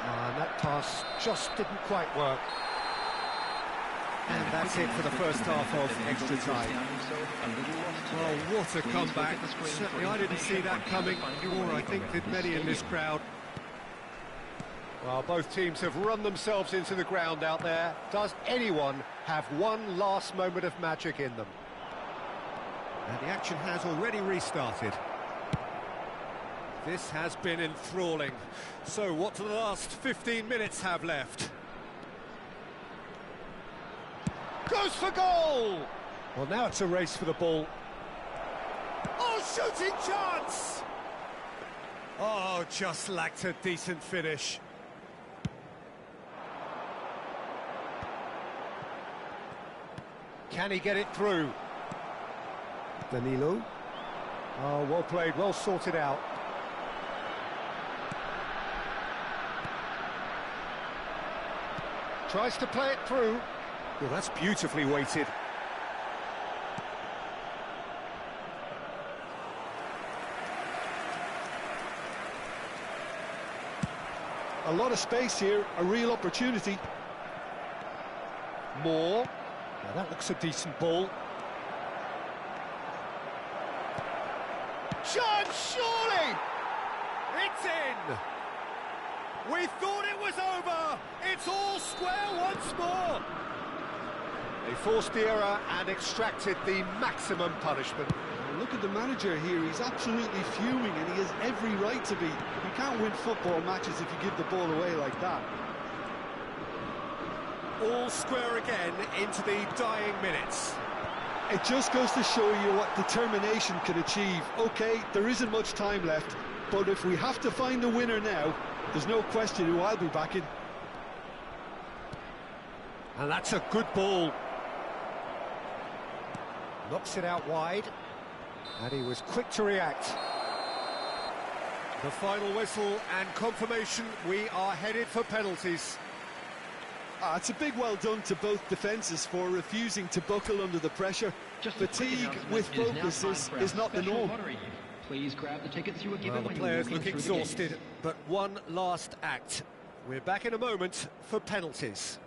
And that pass just didn't quite work. And that's it for the first half of extra time. Oh, what a comeback. Certainly I didn't see that coming, nor I think did many in this crowd. Well, both teams have run themselves into the ground out there. Does anyone have one last moment of magic in them? And the action has already restarted. This has been enthralling. So what do the last 15 minutes have left? Goes for goal! Well, now it's a race for the ball. Oh, shooting chance! Oh, just lacked a decent finish. Can he get it through? Danilo. Oh, well played, well sorted out. Tries to play it through. Well, that's beautifully weighted. A lot of space here, a real opportunity. More. Now that looks a decent ball. Chance, surely! It's in! We thought it was over! It's all square once more! They forced the error and extracted the maximum punishment. Look at the manager here, he's absolutely fuming and he has every right to be. You can't win football matches if you give the ball away like that. All square again into the dying minutes. It just goes to show you what determination can achieve. OK, there isn't much time left, but if we have to find the winner now, there's no question who I'll be backing. And that's a good ball. Knocks it out wide. And he was quick to react. The final whistle and confirmation, we are headed for penalties. It's a big well done to both defences for refusing to buckle under the pressure. Fatigue with focus is not the norm. Please grab the tickets you were given. Well, the players look exhausted, but one last act. We're back in a moment for penalties.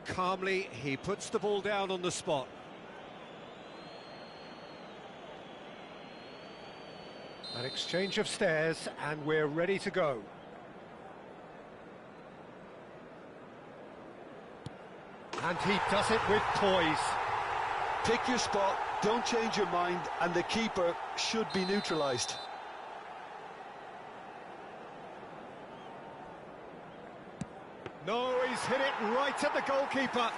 Calmly, he puts the ball down on the spot. An exchange of stares, and we're ready to go. And he does it with poise. Pick your spot, don't change your mind, and the keeper should be neutralised. No, he's hit it right at the goalkeeper.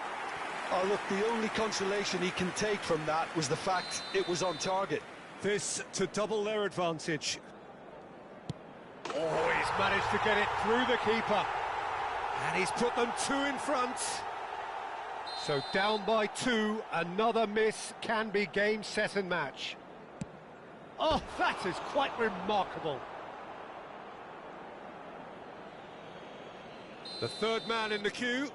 Oh, look, the only consolation he can take from that was the fact it was on target. This to double their advantage. Oh, he's managed to get it through the keeper. And he's put them two in front. So down by two, another miss can be game, set and match. Oh, that is quite remarkable. The third man in the queue.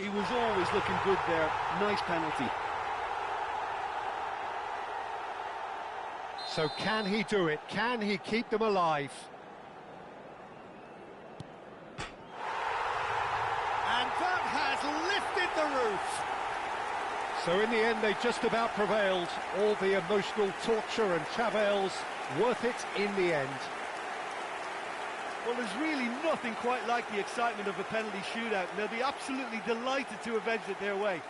He was always looking good there. Nice penalty. So can he do it? Can he keep them alive? And that has lifted the roof. So in the end, they just about prevailed. All the emotional torture and travails, worth it in the end. Well, there's really nothing quite like the excitement of a penalty shootout, and they'll be absolutely delighted to have edged it their way.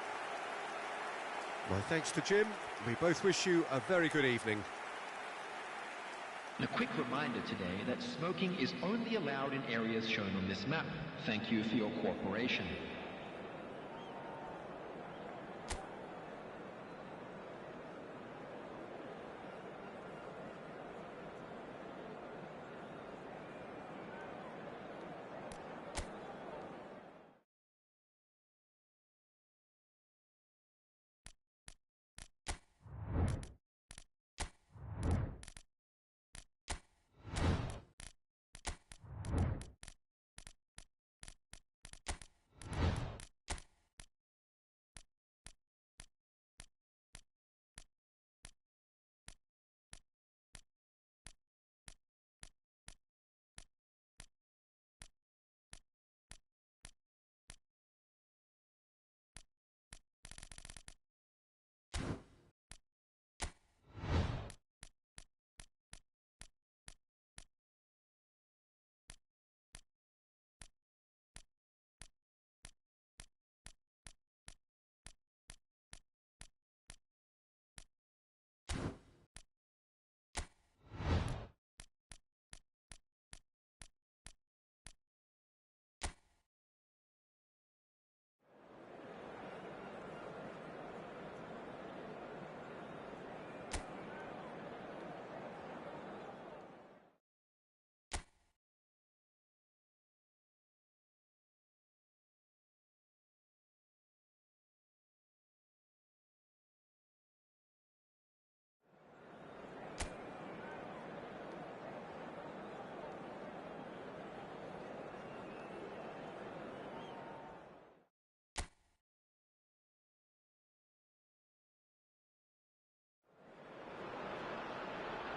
My thanks to Jim. We both wish you a very good evening. A quick reminder today that smoking is only allowed in areas shown on this map. Thank you for your cooperation.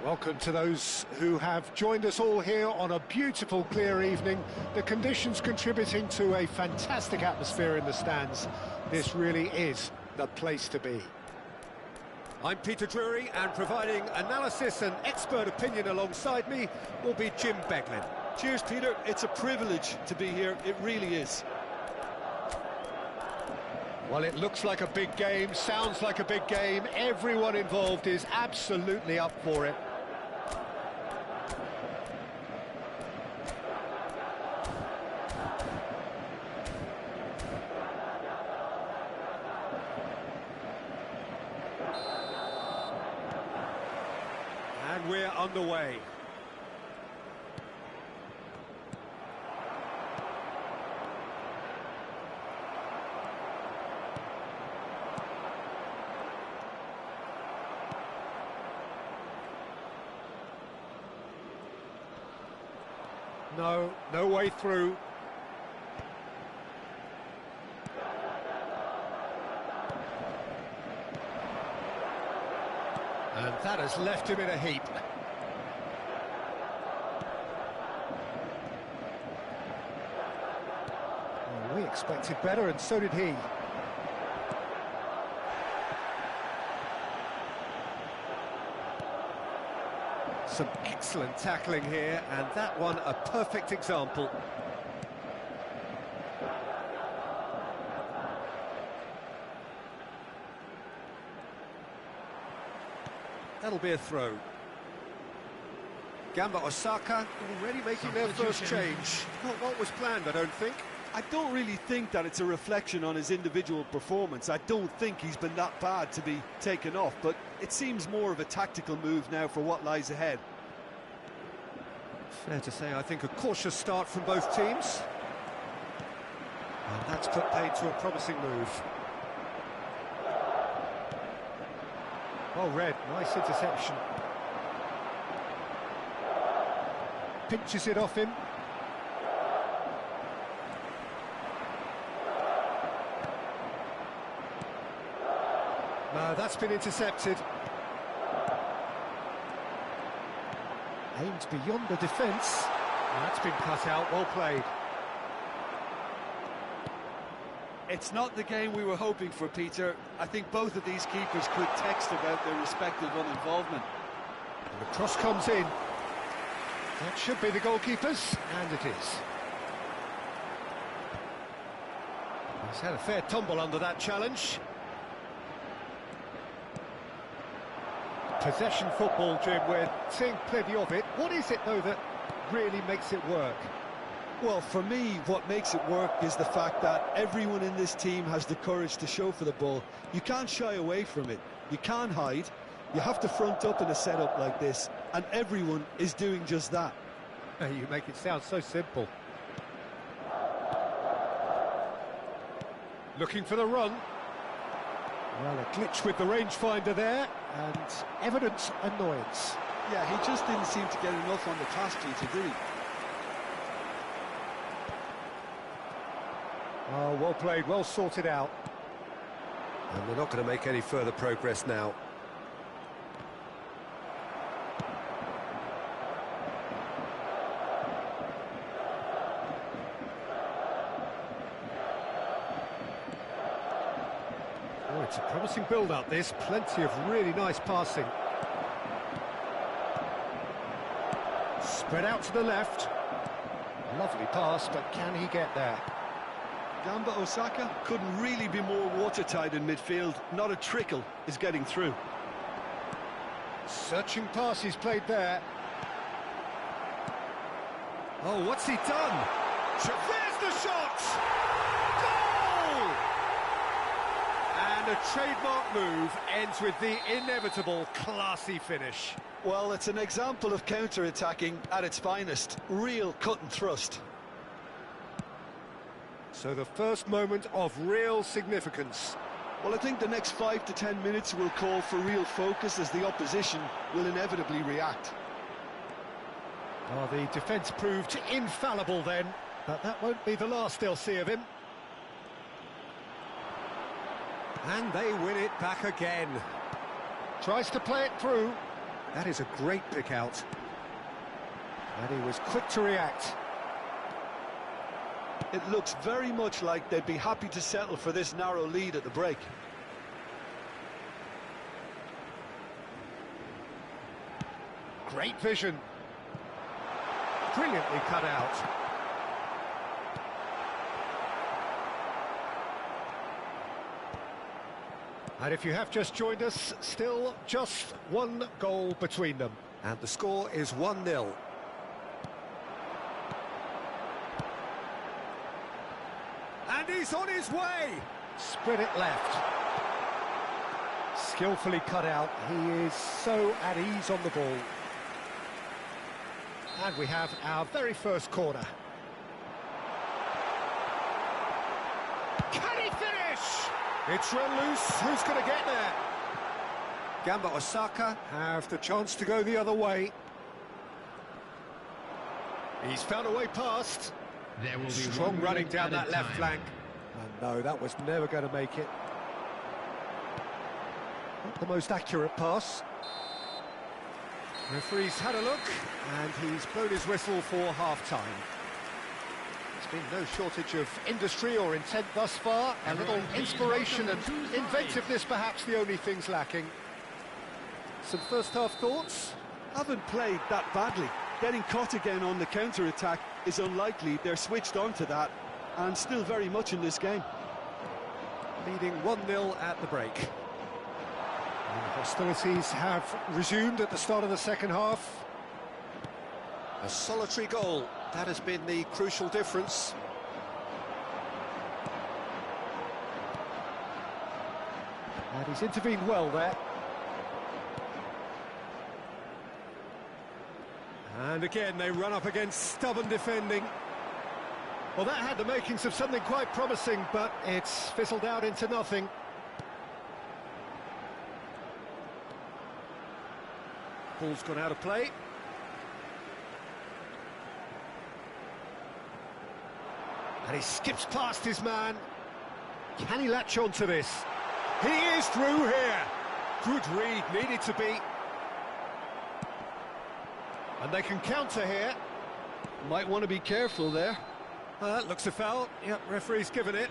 Welcome to those who have joined us all here on a beautiful, clear evening. The conditions contributing to a fantastic atmosphere in the stands. This really is the place to be. I'm Peter Drury, and providing analysis and expert opinion alongside me will be Jim Beglin. Cheers, Peter. It's a privilege to be here. It really is. Well, it looks like a big game, sounds like a big game. Everyone involved is absolutely up for it. And we're underway. No way through. And that has left him in a heap. Well, we expected better, and so did he. Some excellent tackling here, and that one a perfect example. That'll be a throw. Gamba Osaka already making their first change. Not what was planned, I don't think. I don't really think that it's a reflection on his individual performance. I don't think he's been that bad to be taken off, but it seems more of a tactical move now for what lies ahead. Fair to say, I think a cautious start from both teams. And that's put paid to a promising move. Well read, nice interception. Pinches it off him. No, that's been intercepted. Aimed beyond the defence. That's been cut out, well played. It's not the game we were hoping for, Peter. I think both of these keepers could text about their respective uninvolvement. And the cross comes in. That should be the goalkeeper's, and it is. He's had a fair tumble under that challenge. Possession football, Jim, we're seeing plenty of it. What is it, though, that really makes it work? Well, for me, what makes it work is the fact that everyone in this team has the courage to show for the ball. You can't shy away from it. You can't hide. You have to front up in a setup like this, and everyone is doing just that. You make it sound so simple. Looking for the run. Well, a glitch with the rangefinder there, and evident annoyance. Yeah, he just didn't seem to get enough on the pass, Peter, did he? Oh, well played, well sorted out. And they're not going to make any further progress now. Oh, it's a promising build-up, this. Plenty of really nice passing. Spread out to the left. Lovely pass, but can he get there? Gamba Osaka couldn't really be more watertight in midfield. Not a trickle is getting through. Searching pass he's played there. Oh, what's he done? There's the shot! Goal! And a trademark move ends with the inevitable classy finish. Well, it's an example of counter-attacking at its finest. Real cut and thrust. So the first moment of real significance. Well, I think the next 5 to 10 minutes will call for real focus as the opposition will inevitably react. Oh, the defence proved infallible then, but that won't be the last they'll see of him. And they win it back again. Tries to play it through. That is a great pick out. And he was quick to react. It looks very much like they'd be happy to settle for this narrow lead at the break. Great vision. Brilliantly cut out. And if you have just joined us, still just one goal between them. And the score is 1-0. And he's on his way! Spread it left. Skillfully cut out. He is so at ease on the ball. And we have our very first corner. Can he finish? It's run loose. Who's going to get there? Gamba Osaka have the chance to go the other way. He's found a way past. There will be Strong one running minute down at that a left time. flank. And no, that was never going to make it. Not the most accurate pass. Referee's had a look, and he's blown his whistle for half-time. There's been no shortage of industry or intent thus far. A little inspiration and inventiveness, perhaps the only things lacking. Some first-half thoughts? Haven't played that badly. Getting caught again on the counter-attack is unlikely. They're switched on to that, and still very much in this game. Leading 1-0 at the break. And hostilities have resumed at the start of the second half. A solitary goal, that has been the crucial difference. And he's intervened well there. And again, they run up against stubborn defending. Well, that had the makings of something quite promising, but it's fizzled out into nothing. Ball's gone out of play. And he skips past his man. Can he latch on to this? He is through here. Good read, needed to be. And they can counter here. Might want to be careful there. That looks a foul. Yep, referee's given it.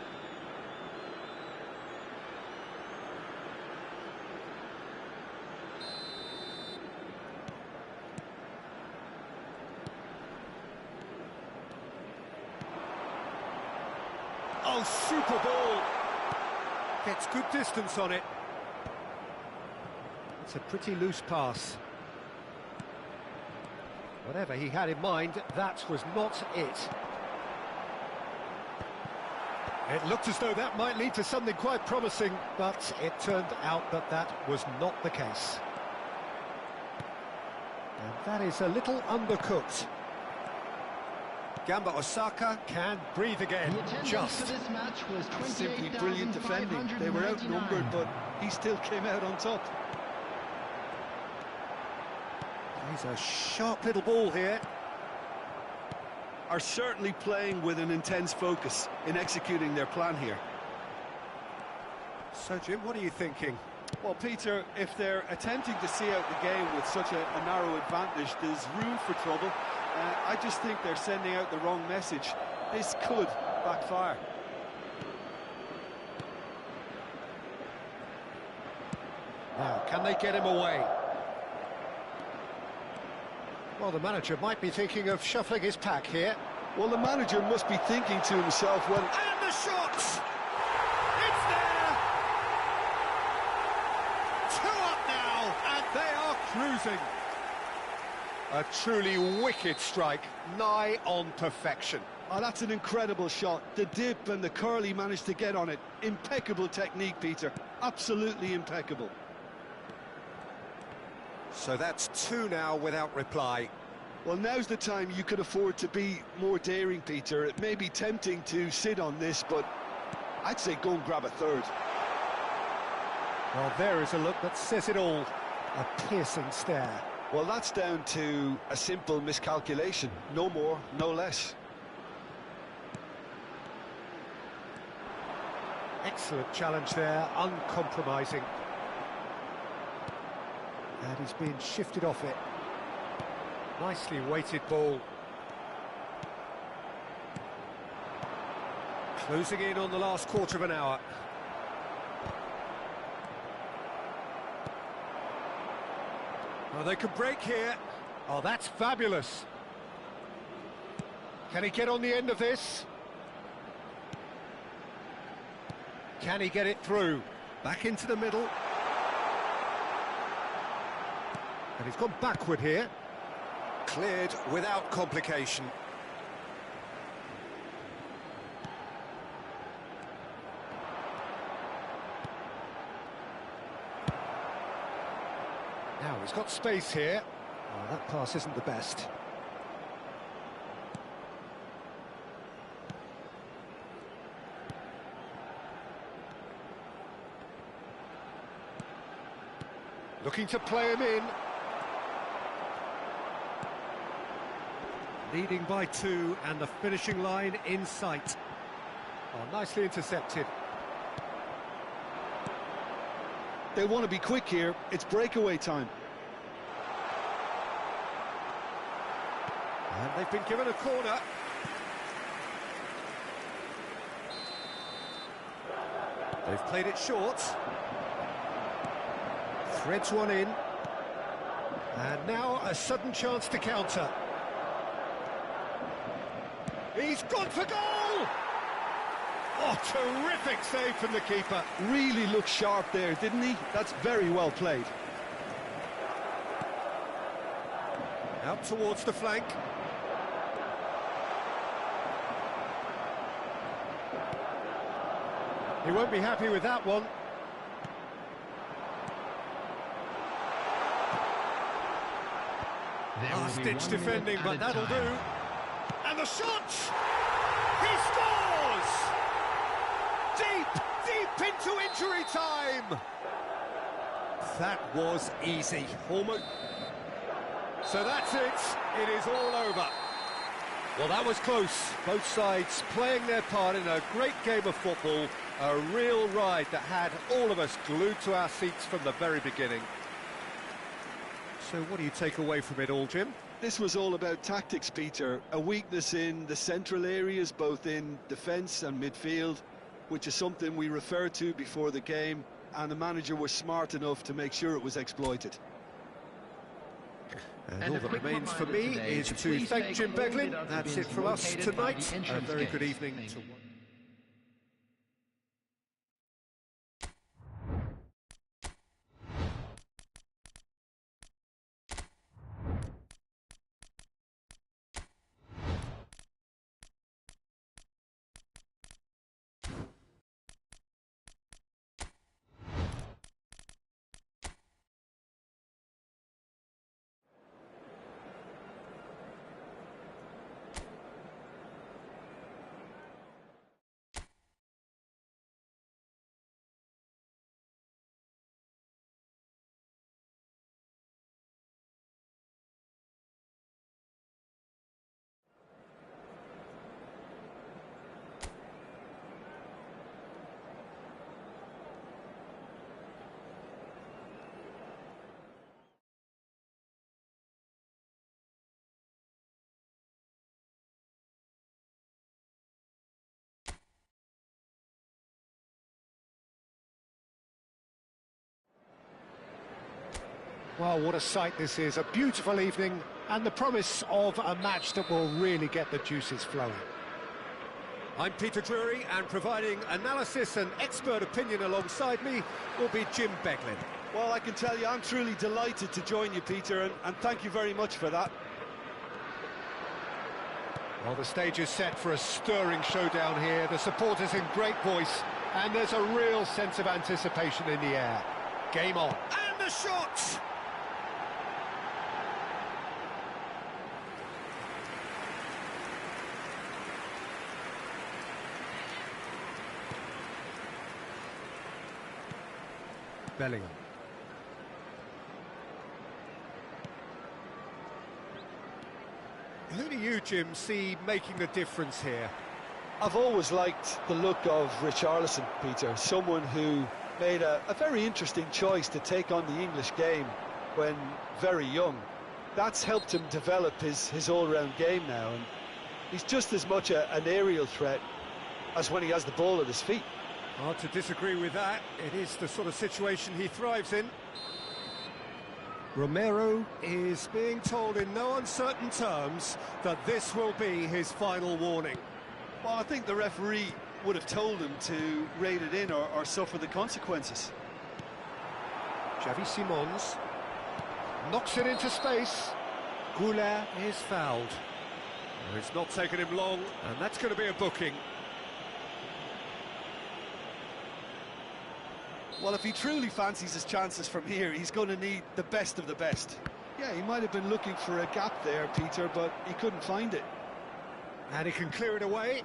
Oh, super ball. Gets good distance on it. It's a pretty loose pass. Whatever he had in mind, that was not it. It looked as though that might lead to something quite promising, but it turned out that that was not the case. And that is a little undercooked. Gamba Osaka can breathe again, just. For this match was Simply brilliant defending. They were outnumbered, but he still came out on top. He's a sharp little ball here. Are certainly playing with an intense focus in executing their plan here. So, Jim, what are you thinking? Well, Peter, if they're attempting to see out the game with such a narrow advantage, there's room for trouble. I just think they're sending out the wrong message. This could backfire. Now, can they get him away? Well, the manager might be thinking of shuffling his pack here. Well, the manager must be thinking to himself, well... And the shot! It's there! 2 up now, and they are cruising. A truly wicked strike, nigh on perfection. Oh, that's an incredible shot. The dip and the curl he managed to get on it. Impeccable technique, Peter. Absolutely impeccable. So that's 2 now without reply. Well, now's the time you could afford to be more daring, Peter. It may be tempting to sit on this, but I'd say go and grab a third. Well, there is a look that says it all. A piercing stare. Well, that's down to a simple miscalculation. No more, no less. Excellent challenge there, uncompromising. And he's being shifted off it. Nicely weighted ball. Closing in on the last quarter of an hour. Oh, they can break here. Oh, that's fabulous. Can he get on the end of this? Can he get it through? Back into the middle. And he's gone backward here. Cleared without complication. Now he's got space here. Oh, that pass isn't the best. Looking to play him in. Leading by 2 and the finishing line in sight. Oh, nicely intercepted. They want to be quick here. It's breakaway time. And they've been given a corner. They've played it short. Threads one in. And now a sudden chance to counter. He's gone for goal! Oh, terrific save from the keeper. Really looked sharp there, didn't he? That's very well played. Out towards the flank. He won't be happy with that one. Last-ditch defending, but that'll do. And the shot! He scores! Deep into injury time! That was easy. Almost. So that's it. It is all over. Well, that was close. Both sides playing their part in a great game of football. A real ride that had all of us glued to our seats from the very beginning. So what do you take away from it all, Jim? This was all about tactics, Peter. A weakness in the central areas, both in defence and midfield, which is something we referred to before the game, and the manager was smart enough to make sure it was exploited. And all that remains for me is to thank Jim Beglin. That's it from us tonight. A very good evening to one. Well, what a sight this is. A beautiful evening and the promise of a match that will really get the juices flowing. I'm Peter Drury, and providing analysis and expert opinion alongside me will be Jim Beglin. Well, I can tell you, I'm truly delighted to join you, Peter, and thank you very much for that. Well, the stage is set for a stirring showdown here. The supporters in great voice, and there's a real sense of anticipation in the air. Game on. And the shot! Bellingham. Who do you, Jim, see making the difference here? I've always liked the look of Richarlison, Peter, someone who made a very interesting choice to take on the English game. when very young. That's helped him develop his all-round game now, and he's just as much an aerial threat as when he has the ball at his feet. Hard to disagree with that. It is the sort of situation he thrives in. Romero is being told in no uncertain terms that this will be his final warning. Well, I think the referee would have told him to rate it in or suffer the consequences. Xavi Simons knocks it into space. Goulart is fouled. It's not taken him long, and that's going to be a booking. Well, if he truly fancies his chances from here, he's going to need the best of the best. Yeah, he might have been looking for a gap there, Peter, but he couldn't find it. And he can clear it away.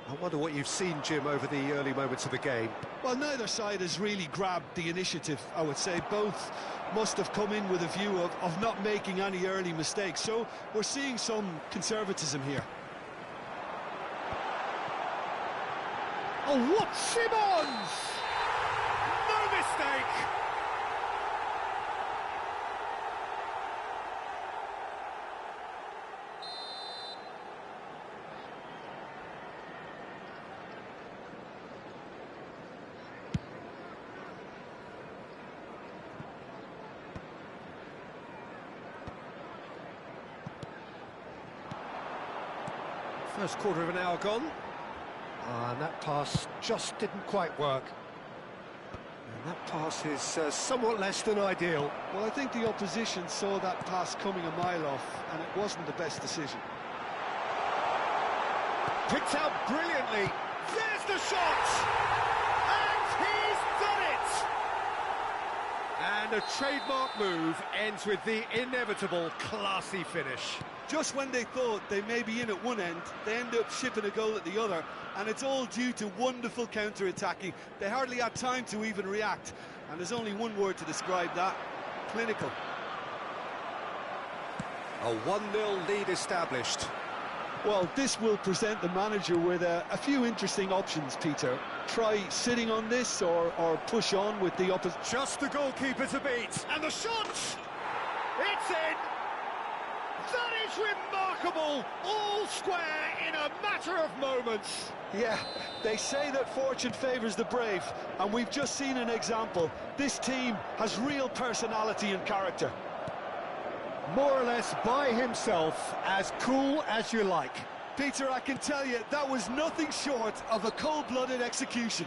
I wonder what you've seen, Jim, over the early moments of the game. Well, neither side has really grabbed the initiative, I would say. Both must have come in with a view of not making any early mistakes. So we're seeing some conservatism here. Oh, what? Simons! No mistake! First quarter of an hour gone, and that pass just didn't quite work. And that pass is somewhat less than ideal. Well, I think the opposition saw that pass coming a mile off, and it wasn't the best decision. Picked out brilliantly. There's the shot! And he's done it! And a trademark move ends with the inevitable classy finish. Just when they thought they may be in at one end, they end up shipping a goal at the other, and it's all due to wonderful counter-attacking. They hardly had time to even react, and there's only one word to describe that: clinical. A 1-0 lead established. Well, this will present the manager with a few interesting options, Peter. Try sitting on this or push on with the opposite. Just the goalkeeper to beat. And the shot! It's in! That is remarkable! All square in a matter of moments. Yeah, they say that fortune favours the brave, and we've just seen an example. This team has real personality and character. More or less by himself, as cool as you like. Peter, I can tell you, that was nothing short of a cold-blooded execution.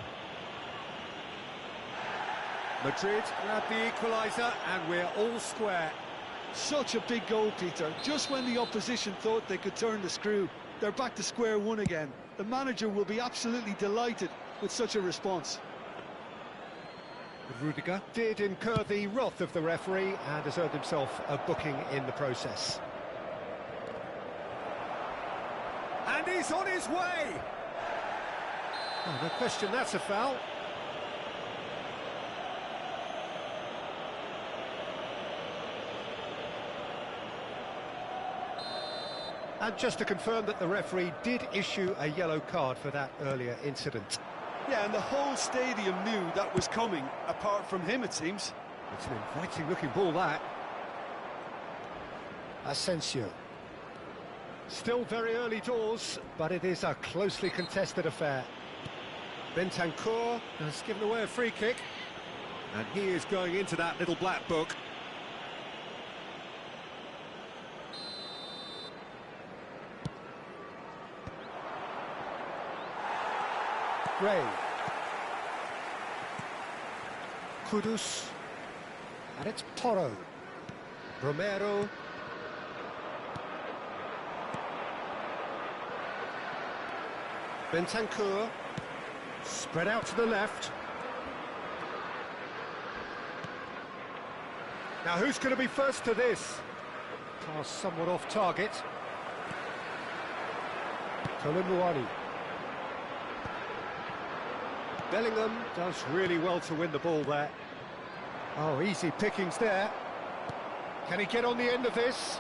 Madrid grabbed the equaliser, and we're all square. Such a big goal, Peter. Just when the opposition thought they could turn the screw, they're back to square one again. The manager will be absolutely delighted with such a response. Rudiger did incur the wrath of the referee and has earned himself a booking in the process. And he's on his way! Oh, no question, that's a foul. And just to confirm that the referee did issue a yellow card for that earlier incident. Yeah, and the whole stadium knew that was coming, apart from him, it seems. It's an inviting-looking ball, that. Asensio. Still very early doors, but it is a closely contested affair. Bentancur has given away a free kick, and he is going into that little black book. Gray. Kudus. And it's Porro. Romero. Bentancur. Spread out to the left. Now who's going to be first to this? Pass somewhat off target. Colomboani. Bellingham does really well to win the ball there. Oh, easy pickings there. Can he get on the end of this?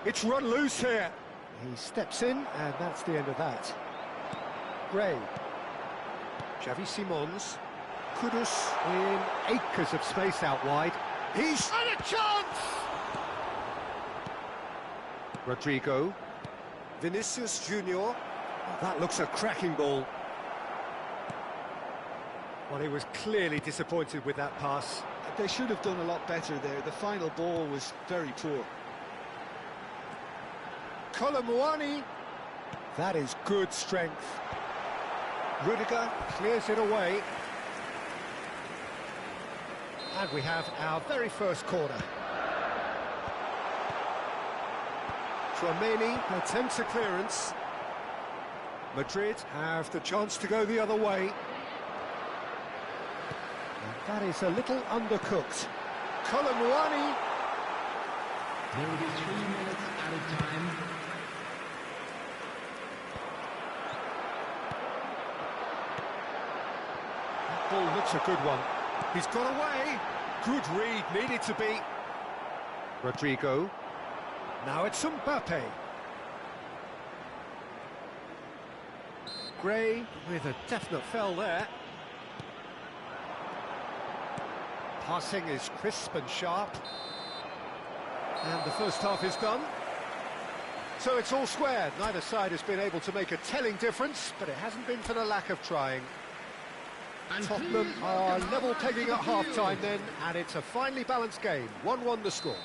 It's run loose here. He steps in, and that's the end of that. Gray. Xavi Simons. Kudus in acres of space out wide. He's... And a chance! Rodrigo. Vinicius Junior. Oh, that looks a cracking ball. Well, he was clearly disappointed with that pass. They should have done a lot better there. The final ball was very poor. Kolomuani. That is good strength. Rudiger clears it away. And we have our very first corner. Tchouaméni attempts a clearance. Madrid have the chance to go the other way. And that is a little undercooked. Kolomuani. There will be 3 minutes out of time. That ball looks a good one. He's got away. Good read, needed to be. Rodrigo. Now it's Mbappe. Gray with a definite fell there. Passing is crisp and sharp. And the first half is done. So it's all square. Neither side has been able to make a telling difference, but it hasn't been for the lack of trying. Tottenham are level pegging at half-time then, and it's a finely balanced game. 1-1 the score.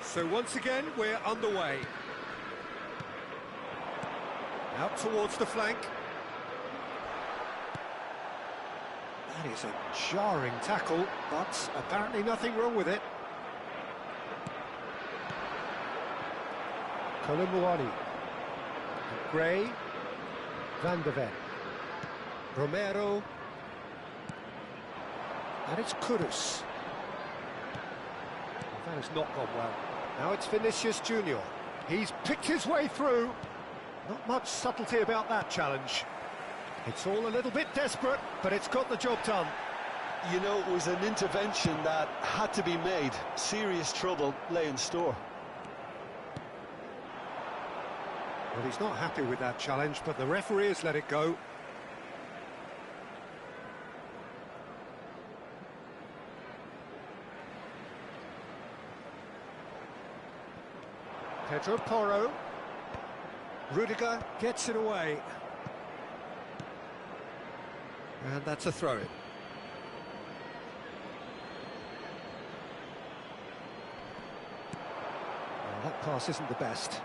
So once again, we're underway. Out towards the flank. That is a jarring tackle, but apparently nothing wrong with it. Kolomuani. Gray. Van de Ven. Romero. And it's Kudus. That has not gone well. Now it's Vinicius Junior. He's picked his way through. Not much subtlety about that challenge. It's all a little bit desperate, but it's got the job done. You know, it was an intervention that had to be made. Serious trouble lay in store. Well, he's not happy with that challenge, but the referee has let it go. Pedro Porro. Rudiger gets it away. And that's a throw-in. Well, that pass isn't the best.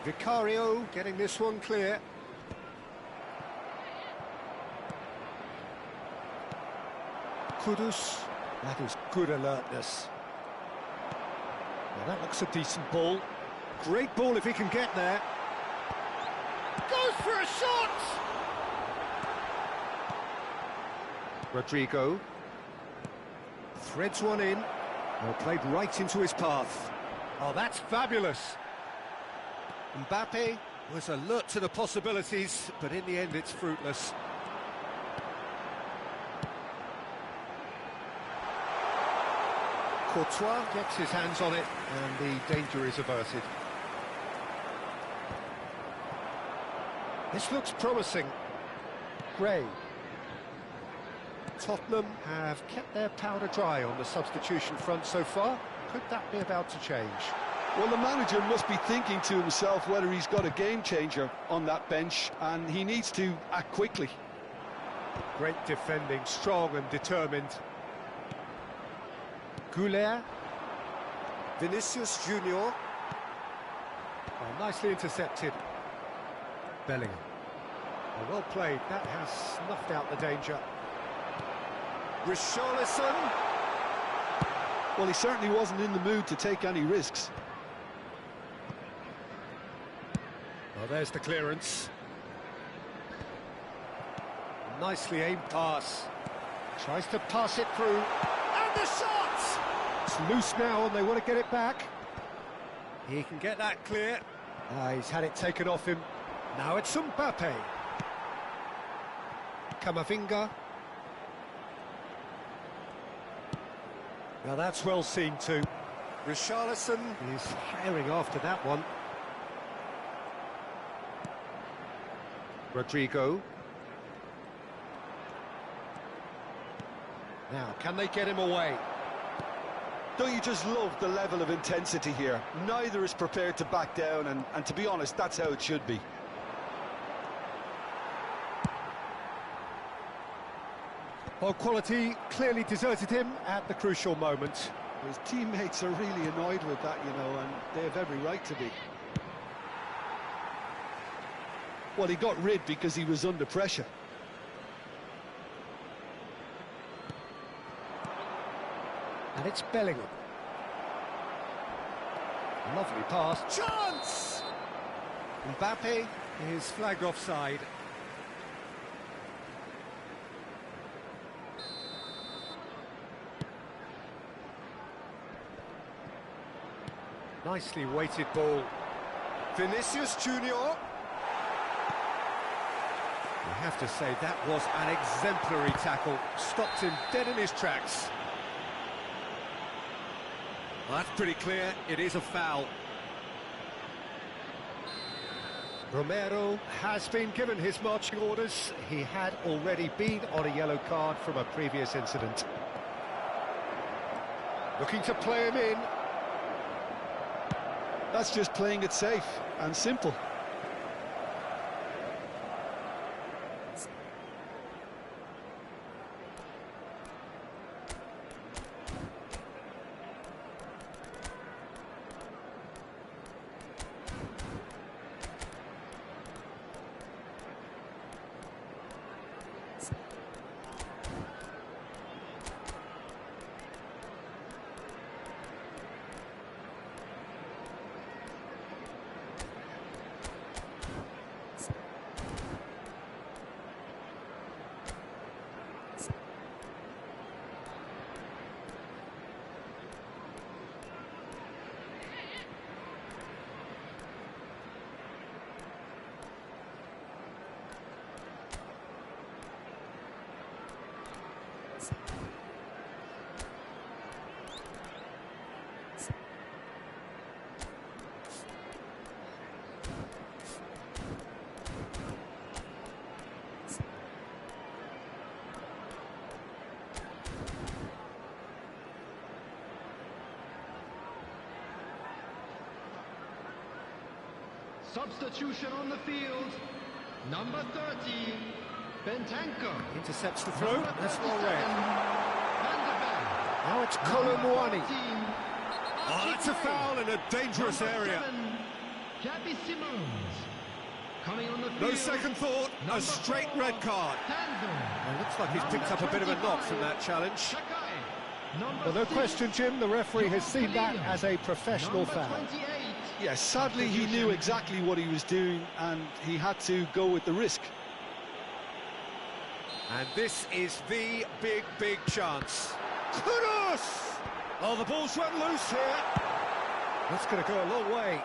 Vicario getting this one clear. Kudus. That is good alertness. Well, that looks a decent ball. Great ball if he can get there. Goes for a shot! Rodrigo. Threads one in. Well, played right into his path. Oh, that's fabulous. Mbappe was alert to the possibilities, but in the end it's fruitless. Courtois gets his hands on it, and the danger is averted. This looks promising. Gray. Tottenham have kept their powder dry on the substitution front so far. Could that be about to change? Well, the manager must be thinking to himself whether he's got a game changer on that bench, and he needs to act quickly. Great defending, strong and determined. Goulet. Vinicius Junior. Oh, nicely intercepted. Bellingham. Oh, well played. That has snuffed out the danger. Richarlison. Well, he certainly wasn't in the mood to take any risks. Well, there's the clearance. Nicely aimed pass. Tries to pass it through. And the shot! It's loose now and they want to get it back. He can get that clear. He's had it taken off him. Now it's Mbappe. Camavinga. Now that's well seen too. Richarlison is firing after that one. Rodrigo. Now, can they get him away? Don't you just love the level of intensity here? Neither is prepared to back down, and to be honest, that's how it should be. Well, quality clearly deserted him at the crucial moment. His teammates are really annoyed with that, you know, and they have every right to be. Well, he got rid because he was under pressure. And it's Bellingham. Lovely pass. Chance! Mbappe is flagged offside. Nicely weighted ball. Vinicius Junior. You have to say that was an exemplary tackle. Stopped him dead in his tracks. Well, that's pretty clear. It is a foul. Romero has been given his marching orders. He had already been on a yellow card from a previous incident. Looking to play him in. That's just playing it safe and simple. Substitution on the field. Number 30, Bentancur. Intercepts the throw. That's well read. Vanderberg. Now it's Colomwani. Oh, that's a foul in a dangerous area. Gabby Simons. Coming on the field. No second thought, a straight red card. Well, looks like he's picked up a bit of a knock from that challenge. Well, no question, Jim, the referee has seen that as a professional foul. Yes, sadly he knew exactly what he was doing and he had to go with the risk. And this is the big chance. Kudos! Oh, the ball's run loose here. That's going to go a long way.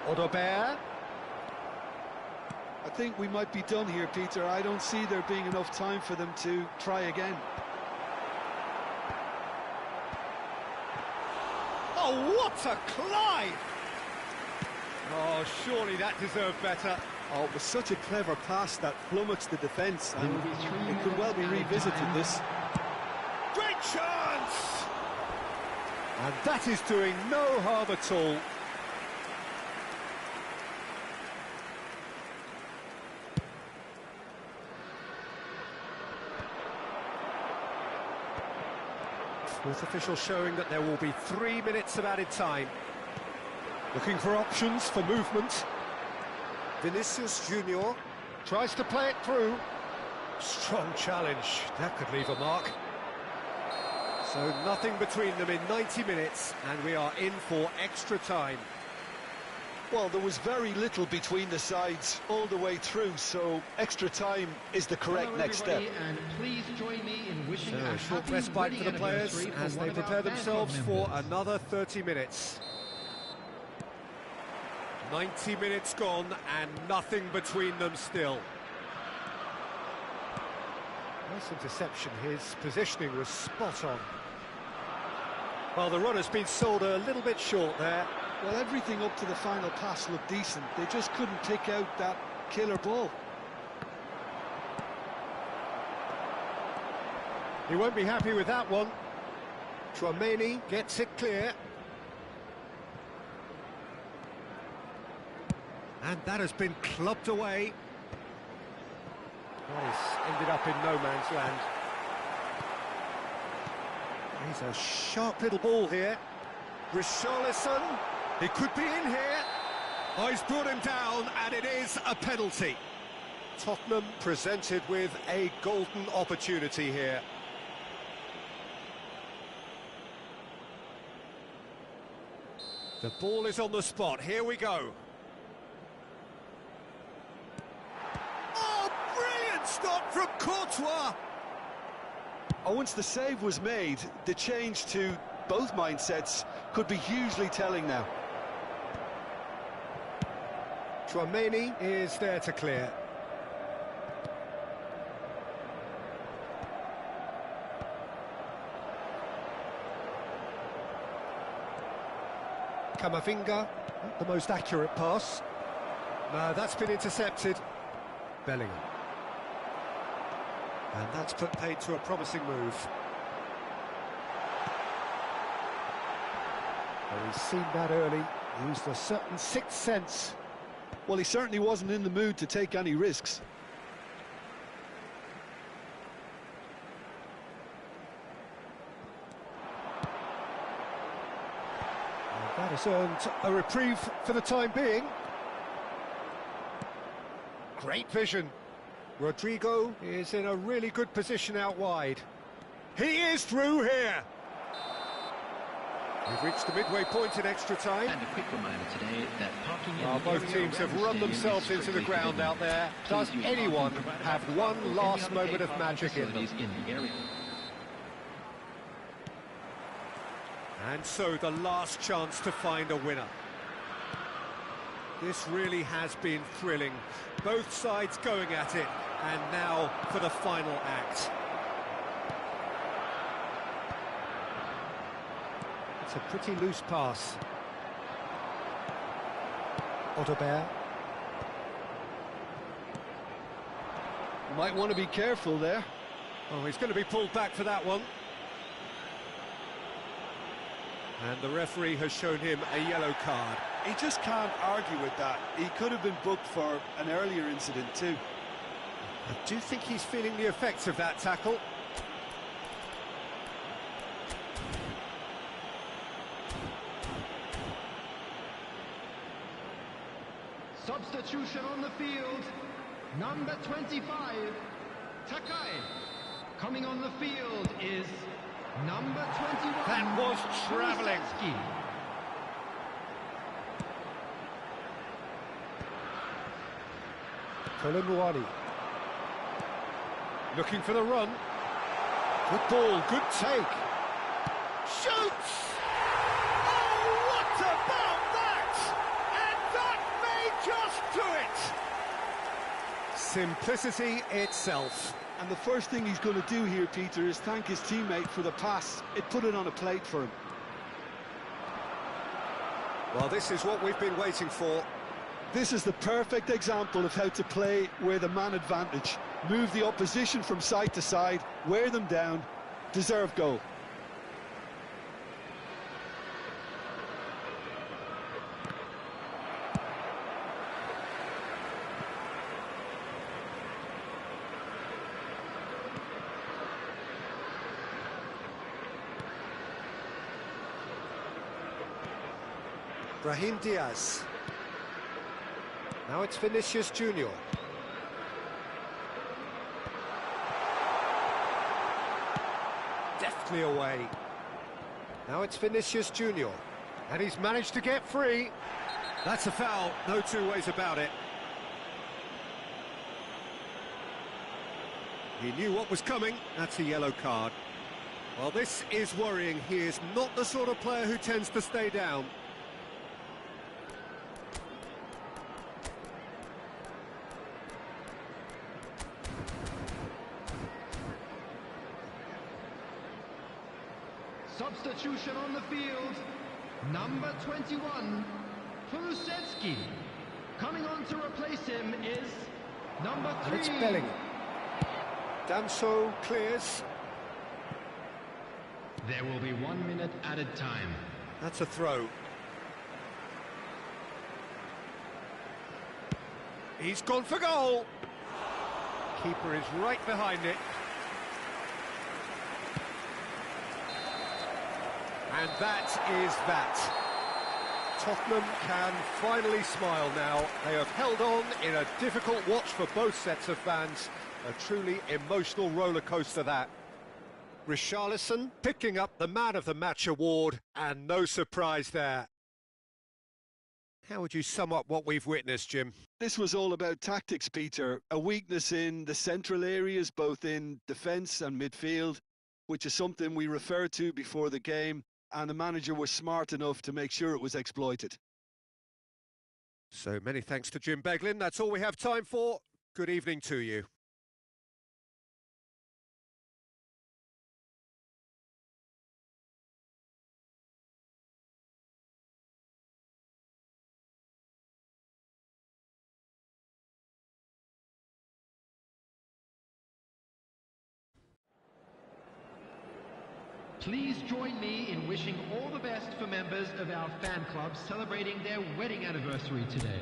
Odobert. I think we might be done here, Peter. I don't see there being enough time for them to try again. Oh, what a climb! Oh, surely that deserved better. Oh, it was such a clever pass that flummoxed the defence, and it could well be revisited, this. Great chance! And that is doing no harm at all. With officials showing that there will be 3 minutes of added time. Looking for options for movement. Vinicius Junior tries to play it through. Strong challenge, that could leave a mark. So nothing between them in 90 minutes, and we are in for extra time. Well, there was very little between the sides all the way through, so extra time is the correct next step. And please join me in wishing So a short respite for the players as they prepare themselves for another 30 minutes. 90 minutes gone and nothing between them still. Nice interception, his positioning was spot on. Well, the run has been sold a little bit short there. Well, everything up to the final pass looked decent. They just couldn't pick out that killer ball. He won't be happy with that one. Chouameni gets it clear. And that has been clubbed away. That has ended up in no man's land. He's a sharp little ball here. Richarlison, he could be in here. Oh, he's brought him down, and it is a penalty. Tottenham presented with a golden opportunity here. The ball is on the spot, here we go. Oh, brilliant stop from Courtois! Oh, once the save was made, the change to both mindsets could be hugely telling now. Chouameni is there to clear. Camavinga, not the most accurate pass. No, that's been intercepted. Bellingham. And that's put paid to a promising move. Well, he's seen that early, used a certain sixth sense. Well, he certainly wasn't in the mood to take any risks. And that has earned a reprieve for the time being. Great vision. Rodrigo is in a really good position out wide. He is through here. We've reached the midway point in extra time. And a quick reminder today that parking in Both teams have run themselves into the ground out there. Does anyone have one last moment of magic in them? the area. And so the last chance to find a winner. This really has been thrilling. Both sides going at it. And now for the final act. It's a pretty loose pass. Odobert. Might want to be careful there. Oh, he's going to be pulled back for that one. And the referee has shown him a yellow card. He just can't argue with that. He could have been booked for an earlier incident too. I do think he's feeling the effects of that tackle. Substitution on the field. Number 25, Takai. Coming on the field is number 21. That was travelling. Colin looking for the run. Good ball, good take. Shoots! Oh, what about that? And that may just do it! Simplicity itself. And the first thing he's going to do here, Peter, is thank his teammate for the pass. It put it on a plate for him. Well, this is what we've been waiting for. This is the perfect example of how to play with a man advantage. Move the opposition from side to side, wear them down, deserve goal. Brahim Diaz. Now it's Vinicius Junior. Deftly away. Now it's Vinicius Junior. And he's managed to get free. That's a foul, no two ways about it. He knew what was coming, that's a yellow card. Well, this is worrying. He is not the sort of player who tends to stay down. Substitution on the field. Number 21, Kulusevski. Coming on to replace him is number 3. And it's Bellingham. Danso clears. There will be 1 minute added time. That's a throw. He's gone for goal. Keeper is right behind it. And that is that. Tottenham can finally smile now. They have held on in a difficult watch for both sets of fans. A truly emotional roller coaster, that. Richarlison picking up the Man of the Match award, and no surprise there. How would you sum up what we've witnessed, Jim? This was all about tactics, Peter. A weakness in the central areas, both in defence and midfield, which is something we referred to before the game, and the manager was smart enough to make sure it was exploited. So many thanks to Jim Beglin. That's all we have time for. Good evening to you. Please join me in wishing all the best for members of our fan club celebrating their wedding anniversary today.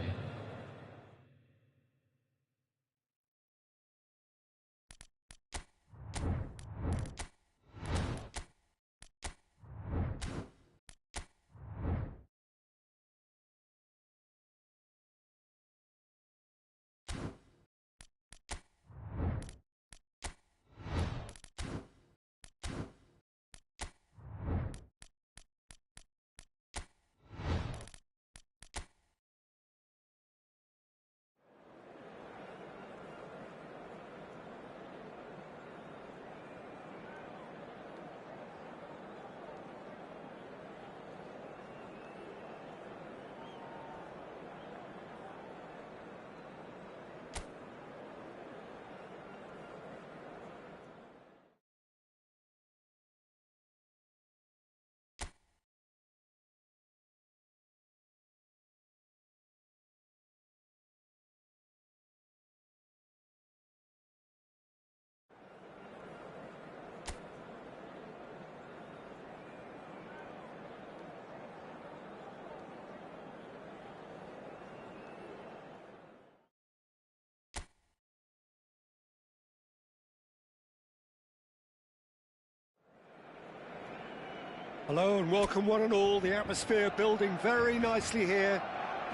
Hello and welcome one and all. The atmosphere building very nicely here.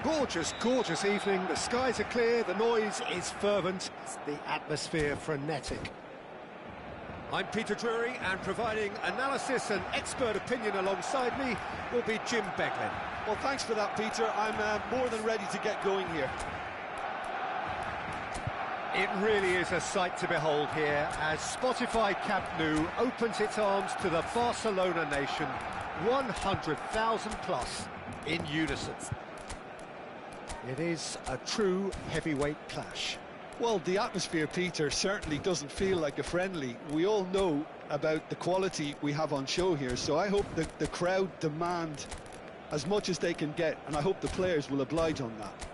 Gorgeous, gorgeous evening. The skies are clear, the noise is fervent, the atmosphere frenetic. I'm Peter Drury, and providing analysis and expert opinion alongside me will be Jim Beglin. Well, thanks for that, Peter. I'm more than ready to get going here. It really is a sight to behold here as Spotify Camp Nou opens its arms to the Barcelona nation, 100,000 plus in unison. It is a true heavyweight clash. Well, the atmosphere, Peter, certainly doesn't feel like a friendly. We all know about the quality we have on show here, so I hope that the crowd demand as much as they can get, and I hope the players will oblige on that.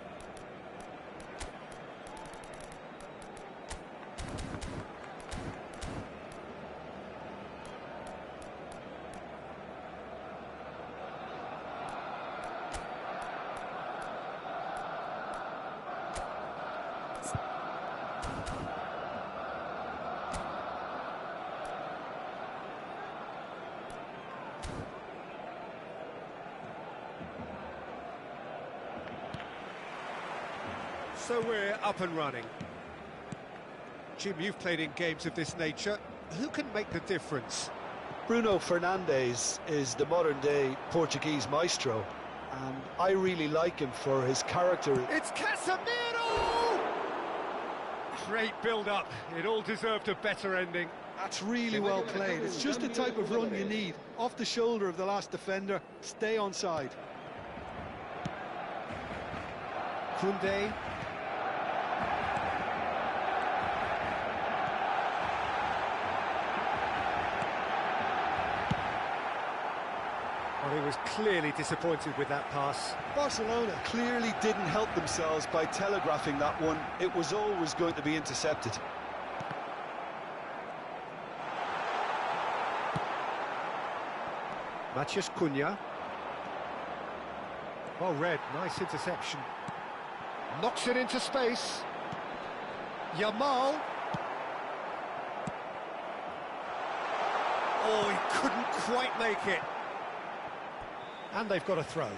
So we're up and running. Jim, you've played in games of this nature. Who can make the difference? Bruno Fernandes is the modern-day Portuguese maestro, and I really like him for his character. It's Casemiro! Great build-up. It all deserved a better ending. That's really well played. It's just the type of run you need. Off the shoulder of the last defender, stay onside. Koundé. Well, he was clearly disappointed with that pass. Barcelona clearly didn't help themselves by telegraphing that one. It was always going to be intercepted. Matheus Cunha. Well read, nice interception. Knocks it into space. Yamal. Oh, he couldn't quite make it. And they've got a throw.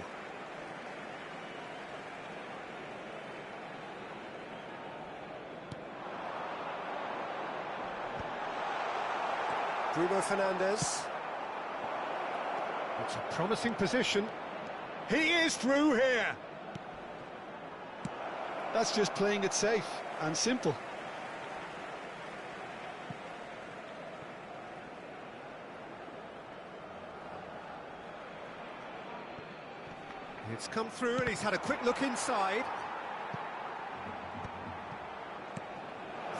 Bruno Fernandes. It's a promising position. He is through here. That's just playing it safe and simple. It's come through and he's had a quick look inside.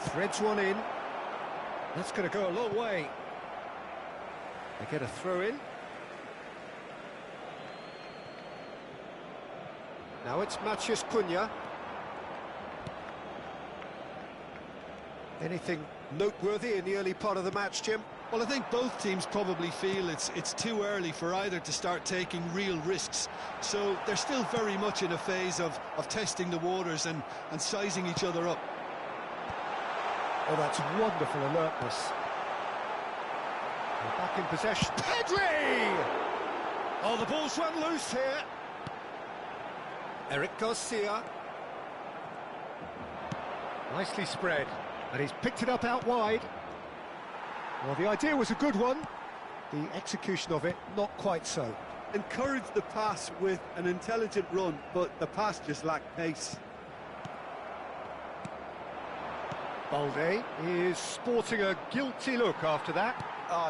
Threads one in. That's going to go a long way. They get a throw in. Now it's Matheus Cunha. Anything noteworthy in the early part of the match, Jim? Well, I think both teams probably feel it's too early for either to start taking real risks. So they're still very much in a phase of testing the waters and sizing each other up. Oh, that's wonderful alertness. They're back in possession. Pedri! Oh, the ball's run loose here. Eric Garcia. Nicely spread. And he's picked it up out wide. Well, the idea was a good one. The execution of it, not quite so. Encouraged the pass with an intelligent run, but the pass just lacked pace. Balde is sporting a guilty look after that.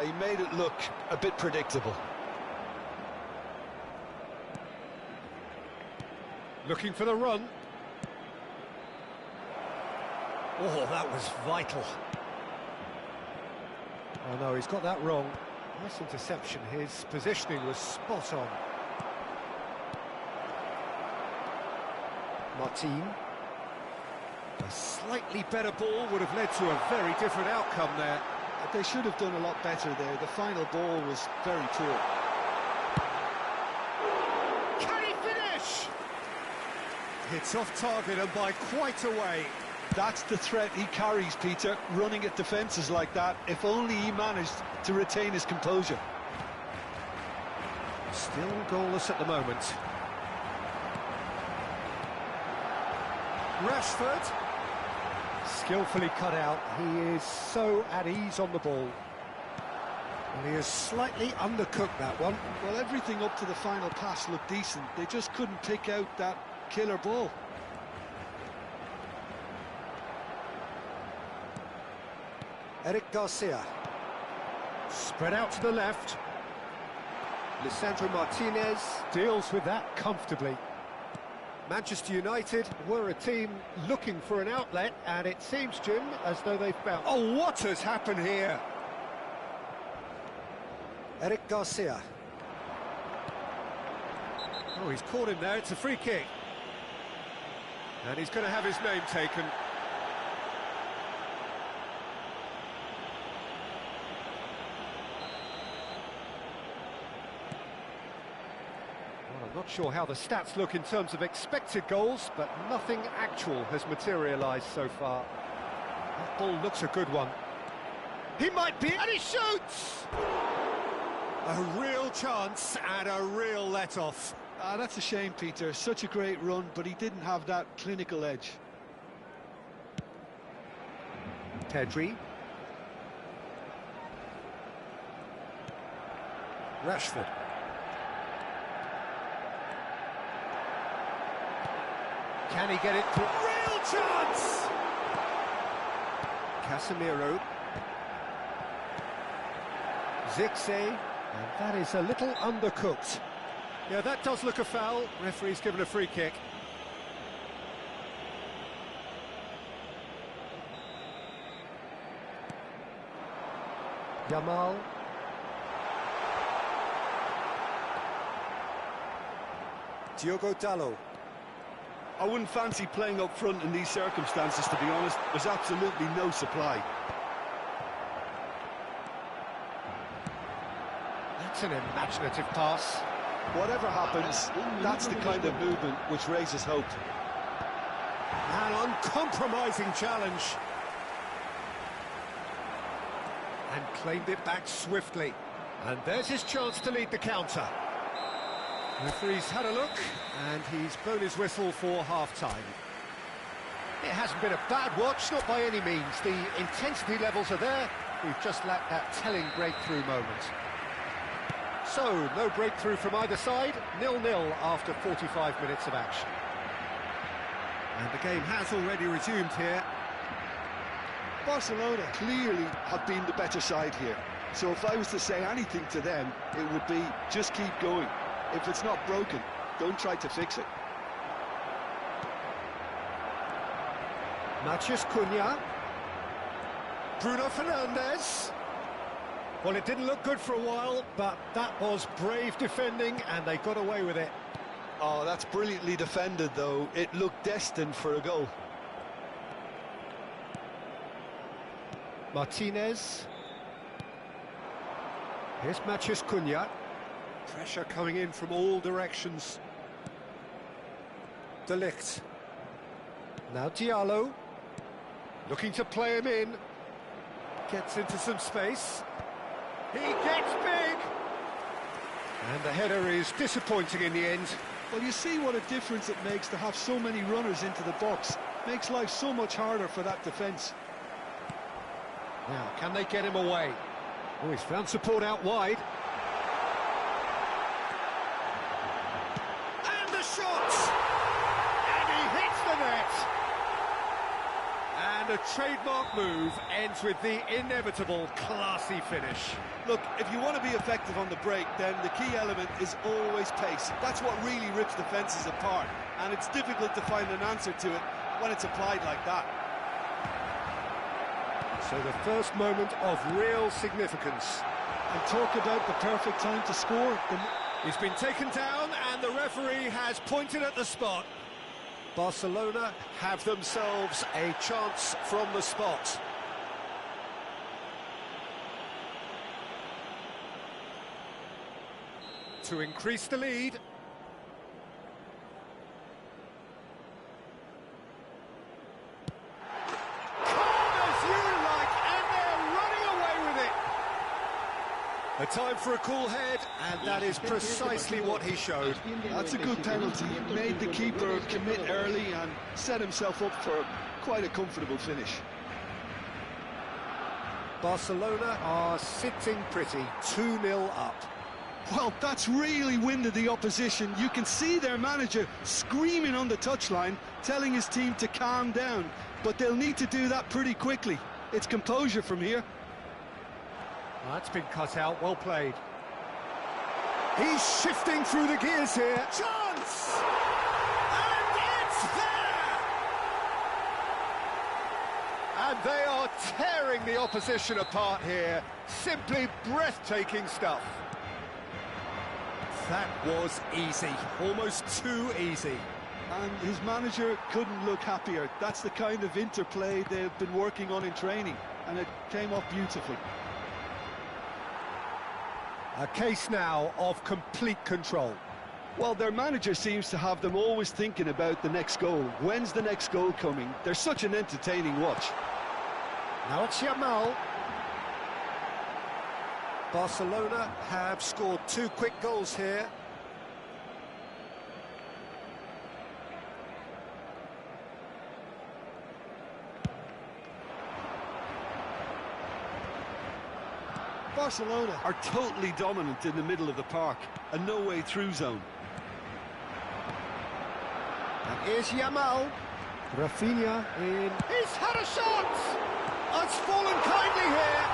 He made it look a bit predictable. Looking for the run. Oh, that was vital. Oh no, he's got that wrong. Nice interception. His positioning was spot on. Martin. A slightly better ball would have led to a very different outcome there. They should have done a lot better there. The final ball was very poor. Can he finish? It's off target and by quite a way. That's the threat he carries, Peter, running at defences like that. If only he managed to retain his composure. Still goalless at the moment. Rashford. Skillfully cut out. He is so at ease on the ball. And he has slightly undercooked that one. Well, everything up to the final pass looked decent. They just couldn't pick out that killer ball. Eric Garcia. Spread out to the left. Lisandro Martinez deals with that comfortably. Manchester United were a team looking for an outlet, and it seems, Jim, as though they've found... Oh, what has happened here? Eric Garcia. Oh, he's caught him there. It's a free kick. And he's going to have his name taken. Not sure how the stats look in terms of expected goals, but nothing actual has materialised so far. That ball looks a good one. He might be, and he shoots! A real chance and a real let-off. That's a shame, Peter. Such a great run, but he didn't have that clinical edge. Pedri. Rashford. Can he get it? Real chance! Casemiro. Zirkzee. And that is a little undercooked. Yeah, that does look a foul. Referee's given a free kick. Yamal. Diogo Dalot. I wouldn't fancy playing up front in these circumstances, to be honest. There's absolutely no supply. That's an imaginative pass. Whatever happens, that's the kind of movement which raises hope. An uncompromising challenge. And claimed it back swiftly. And there's his chance to lead the counter. Referee's had a look, and he's blown his whistle for half-time. It hasn't been a bad watch, not by any means. The intensity levels are there. We've just lacked that telling breakthrough moment. So, no breakthrough from either side. 0-0 after 45 minutes of action. And the game has already resumed here. Barcelona clearly have been the better side here. So if I was to say anything to them, it would be just keep going. If it's not broken, don't try to fix it. Matheus Cunha. Bruno Fernandes. Well, it didn't look good for a while, but that was brave defending, and they got away with it. Oh, that's brilliantly defended, though. It looked destined for a goal. Martinez. Here's Matheus Cunha. Pressure coming in from all directions. De Ligt. Now Diallo. Looking to play him in. Gets into some space. He gets big! And the header is disappointing in the end. Well, you see what a difference it makes to have so many runners into the box. Makes life so much harder for that defence. Now, can they get him away? Oh, he's found support out wide. And the shot! And he hits the net! And a trademark move ends with the inevitable classy finish. Look, if you want to be effective on the break, then the key element is always pace. That's what really rips defences apart, and it's difficult to find an answer to it when it's applied like that. So the first moment of real significance. And talk about the perfect time to score. He's been taken down, and the referee has pointed at the spot. Barcelona have themselves a chance from the spot. To increase the lead. A time for a cool head, and that is precisely what he showed. That's a good penalty. Made the keeper commit early and set himself up for quite a comfortable finish. Barcelona are sitting pretty, 2-0 up. Well, that's really winded the opposition. You can see their manager screaming on the touchline, telling his team to calm down. But they'll need to do that pretty quickly. It's composure from here. That's been cut out, well played. He's shifting through the gears here. Chance! And it's there! And they are tearing the opposition apart here. Simply breathtaking stuff. That was easy, almost too easy. And his manager couldn't look happier. That's the kind of interplay they've been working on in training, and it came off beautifully. A case now of complete control. Well, their manager seems to have them always thinking about the next goal. When's the next goal coming? They're such an entertaining watch. Now it's Yamal. Barcelona have scored 2 quick goals here. Barcelona are totally dominant in the middle of the park, a no-way through zone. And here's Yamal. Rafinha in. He's had a shot! Oh, it's fallen kindly here.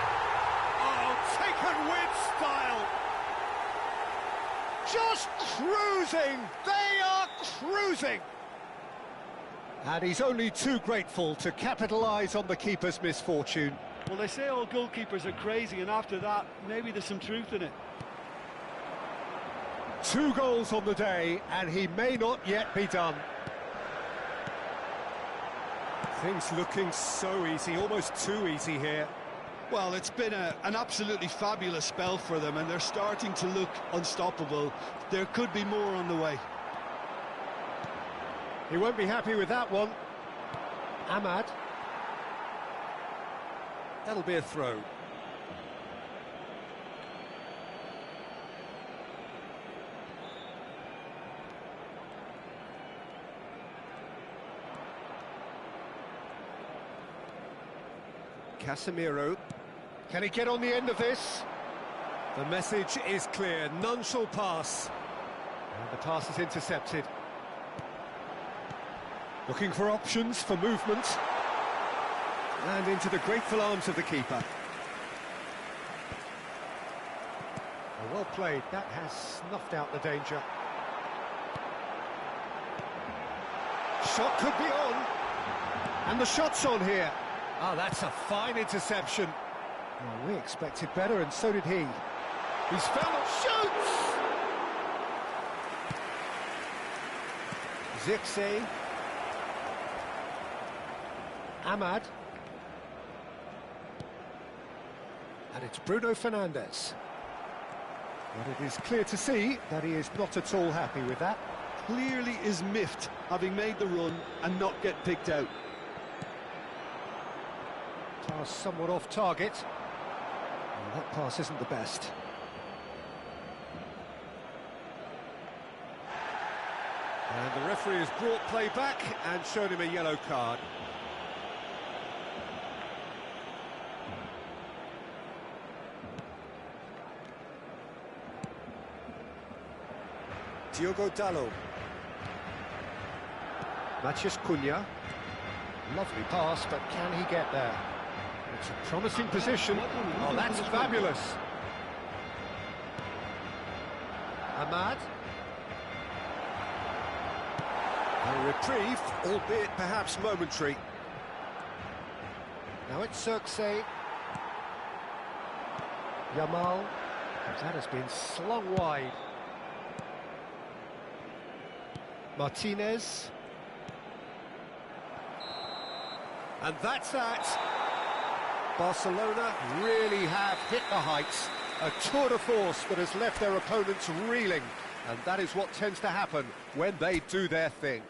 Oh, taken with style. Just cruising. They are cruising. And he's only too grateful to capitalise on the keeper's misfortune. Well, they say all goalkeepers are crazy, and after that, maybe there's some truth in it. 2 goals on the day, and he may not yet be done. Things looking so easy, almost too easy here. Well, it's been an absolutely fabulous spell for them, and they're starting to look unstoppable. There could be more on the way. He won't be happy with that one. Ahmad. That'll be a throw. Casemiro. Can he get on the end of this? The message is clear. None shall pass. And the pass is intercepted. Looking for options for movement. And into the grateful arms of the keeper. Oh, well played. That has snuffed out the danger. Shot could be on. And the shot's on here. Oh, that's a fine interception. Well, we expected better, and so did he. He's found it. Shoots! Zirkzee. Ahmad. And it's Bruno Fernandes. But it is clear to see that he is not at all happy with that. Clearly is miffed, having made the run and not get picked out. Pass somewhat off target. Well, that pass isn't the best. And the referee has brought play back and shown him a yellow card. Diogo Dalot. Matheus Cunha. Lovely pass, but can he get there? It's a promising position. Oh, that's fabulous. Ahmad. A reprieve, albeit perhaps momentary. Now it's Zirkzee. Yamal. That has been slung wide. Martinez. And that's that. Barcelona really have hit the heights. A tour de force that has left their opponents reeling. And that is what tends to happen when they do their thing.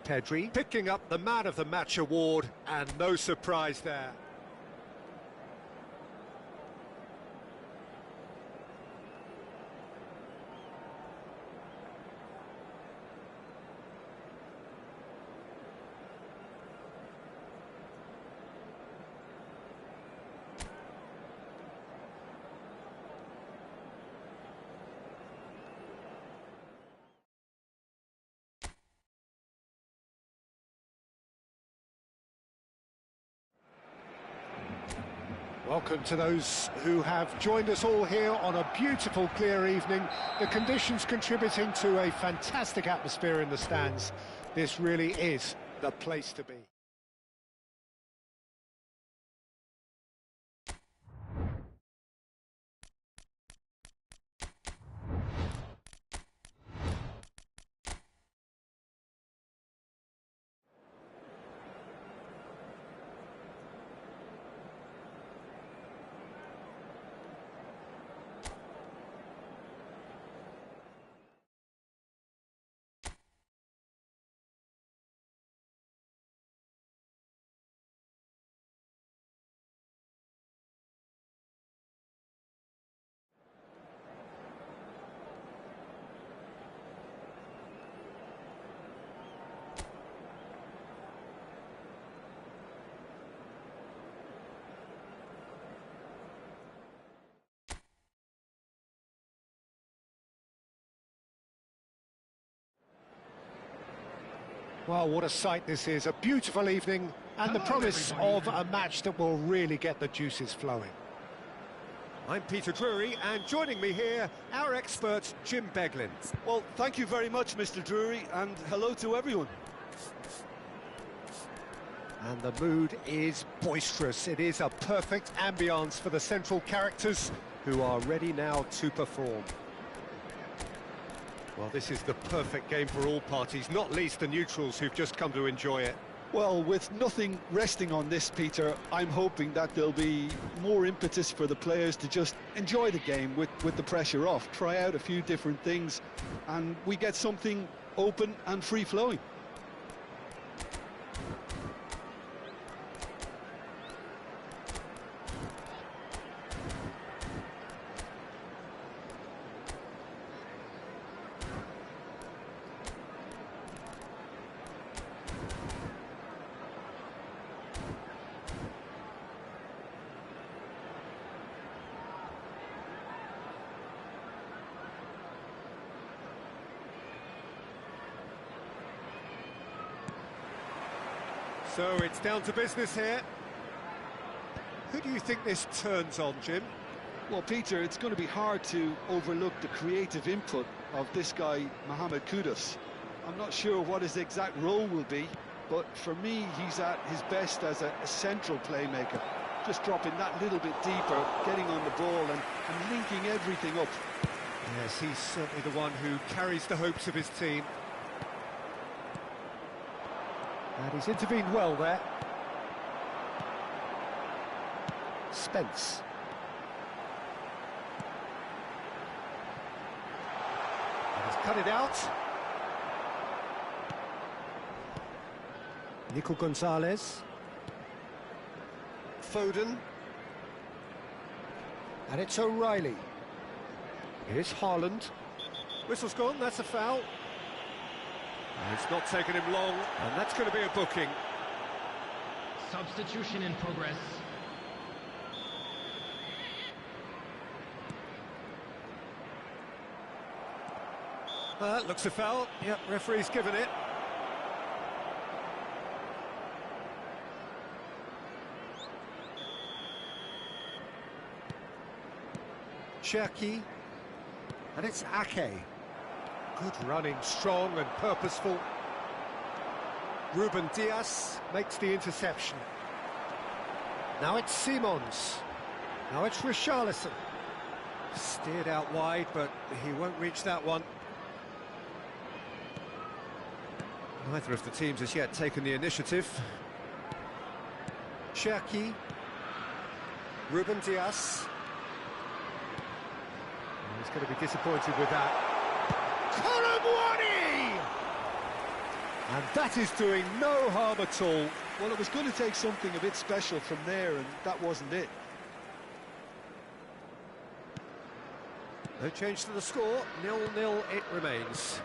Pedri picking up the Man of the Match award, and no surprise there. Welcome to those who have joined us all here on a beautiful, clear evening. The conditions contributing to a fantastic atmosphere in the stands. This really is the place to be. Well, what a sight this is. A beautiful evening and the promise of a match that will really get the juices flowing. I'm Peter Drury, and joining me here, our expert, Jim Beglin. Well, thank you very much, Mr. Drury, and hello to everyone. And the mood is boisterous. It is a perfect ambience for the central characters who are ready now to perform. Well, this is the perfect game for all parties, not least the neutrals who've just come to enjoy it. Well, with nothing resting on this, Peter, I'm hoping that there'll be more impetus for the players to just enjoy the game with the pressure off, try out a few different things, and we get something open and free-flowing. So it's down to business here. Who do you think this turns on, Jim? Well, Peter, it's going to be hard to overlook the creative input of this guy, Mohamed Kudus. I'm not sure what his exact role will be, but for me, he's at his best as a central playmaker. Just dropping that little bit deeper, getting on the ball and linking everything up. Yes, he's certainly the one who carries the hopes of his team. And he's intervened well there. Spence. And he's cut it out. Nico Gonzalez. Foden. And it's O'Reilly. Here's Haaland. Whistle's gone, that's a foul. And it's not taken him long, and that's going to be a booking. Substitution in progress. Looks a foul. Yep, referee's given it. Cherki. And it's Ake. Good running, strong and purposeful. Ruben Dias makes the interception. Now it's Simons. Now it's Richarlison. Steered out wide, but he won't reach that one. Neither of the teams has yet taken the initiative. Cherki. Ruben Dias. He's going to be disappointed with that. And that is doing no harm at all. Well, it was going to take something a bit special from there, and that wasn't it. No change to the score, 0-0 it remains.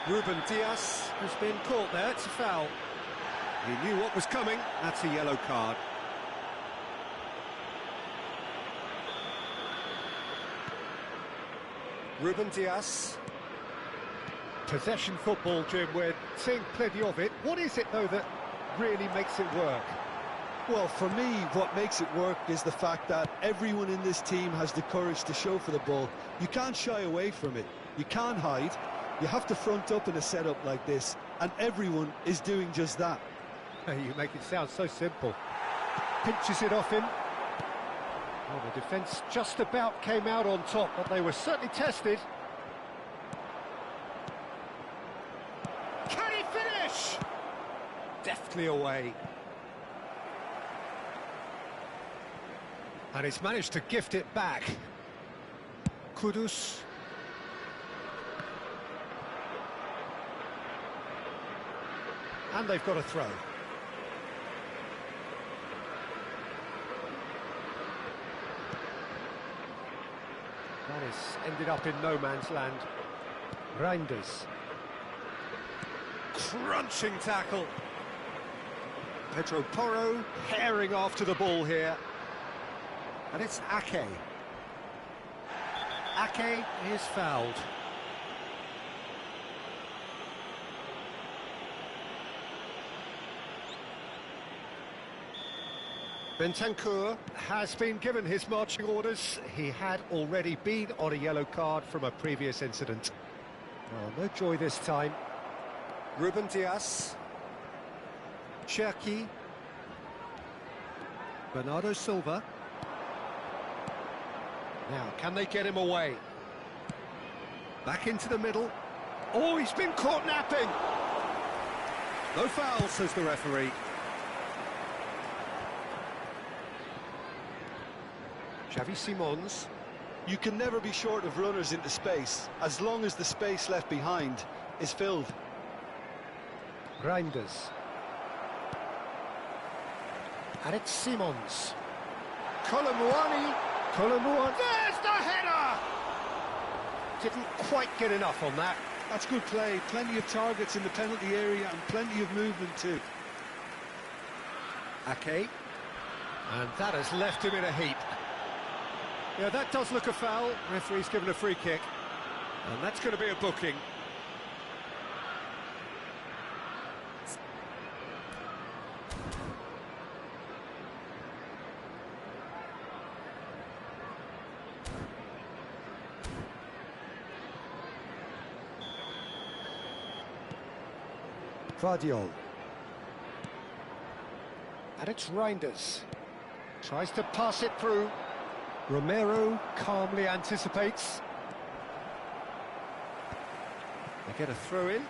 Ruben Dias has been caught there, it's a foul. He knew what was coming, that's a yellow card. Ruben Dias. Possession football, Jim, we're seeing plenty of it. What is it, though, that really makes it work? Well, for me, what makes it work is the fact that everyone in this team has the courage to show for the ball. You can't shy away from it. You can't hide. You have to front up in a setup like this, and everyone is doing just that. You make it sound so simple. Pinches it off him. Well, the defence just about came out on top, but they were certainly tested. Can he finish? Deftly away. And he's managed to gift it back. Kudus. And they've got a throw. That has ended up in no man's land. Reinders. Crunching tackle. Pedro Porro herring after the ball here. And it's Ake. Ake is fouled. Bentancur has been given his marching orders. He had already been on a yellow card from a previous incident. Oh, no joy this time. Ruben Dias. Cherki. Bernardo Silva. Now, can they get him away? Back into the middle. Oh, he's been caught napping! No foul, says the referee. Xavi Simons. You can never be short of runners into space, as long as the space left behind is filled. Reinders. And it's Simons. Kolomuani. There's the header! Didn't quite get enough on that. That's good play. Plenty of targets in the penalty area and plenty of movement too. Ake. And that has left him in a heap. Yeah, that does look a foul. Referee's given a free kick. And that's going to be a booking. Vardiol. And it's Reinders. Tries to pass it through. Romero calmly anticipates. They get a throw in.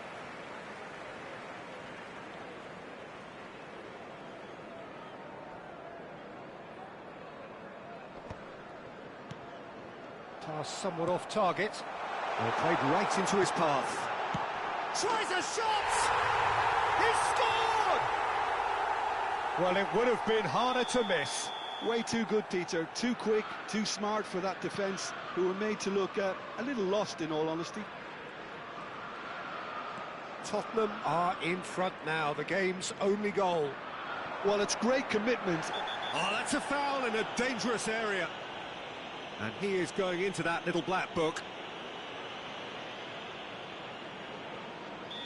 Pass somewhat off target. Well, played right into his path. Tries a shot! He scored! Well, it would have been harder to miss. Way too good, Peter. Too quick, too smart for that defence, who were made to look a little lost, in all honesty. Tottenham are in front now, the game's only goal. Well, it's great commitment. Oh, that's a foul in a dangerous area. And he is going into that little black book.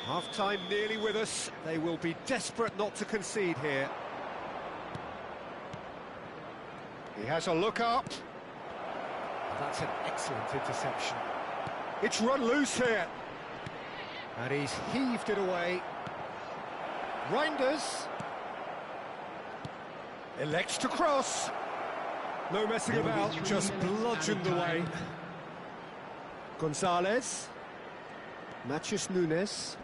Half-time nearly with us. They will be desperate not to concede here. He has a look up. That's an excellent interception. It's run loose here. And he's heaved it away. Reinders elects to cross. No messing about, just bludgeoned away. Gonzalez. Matheus Nunes.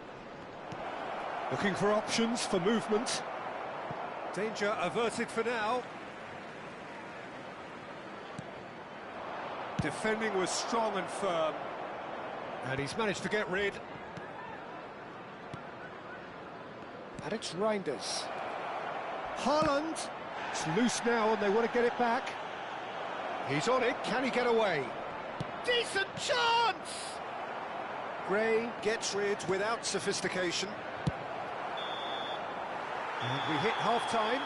Looking for options for movement. Danger averted for now. Defending was strong and firm. And he's managed to get rid. And it's Reinders. Haaland. It's loose now and they want to get it back. He's on it. Can he get away? Decent chance! Gray gets rid without sophistication. And we hit half-time.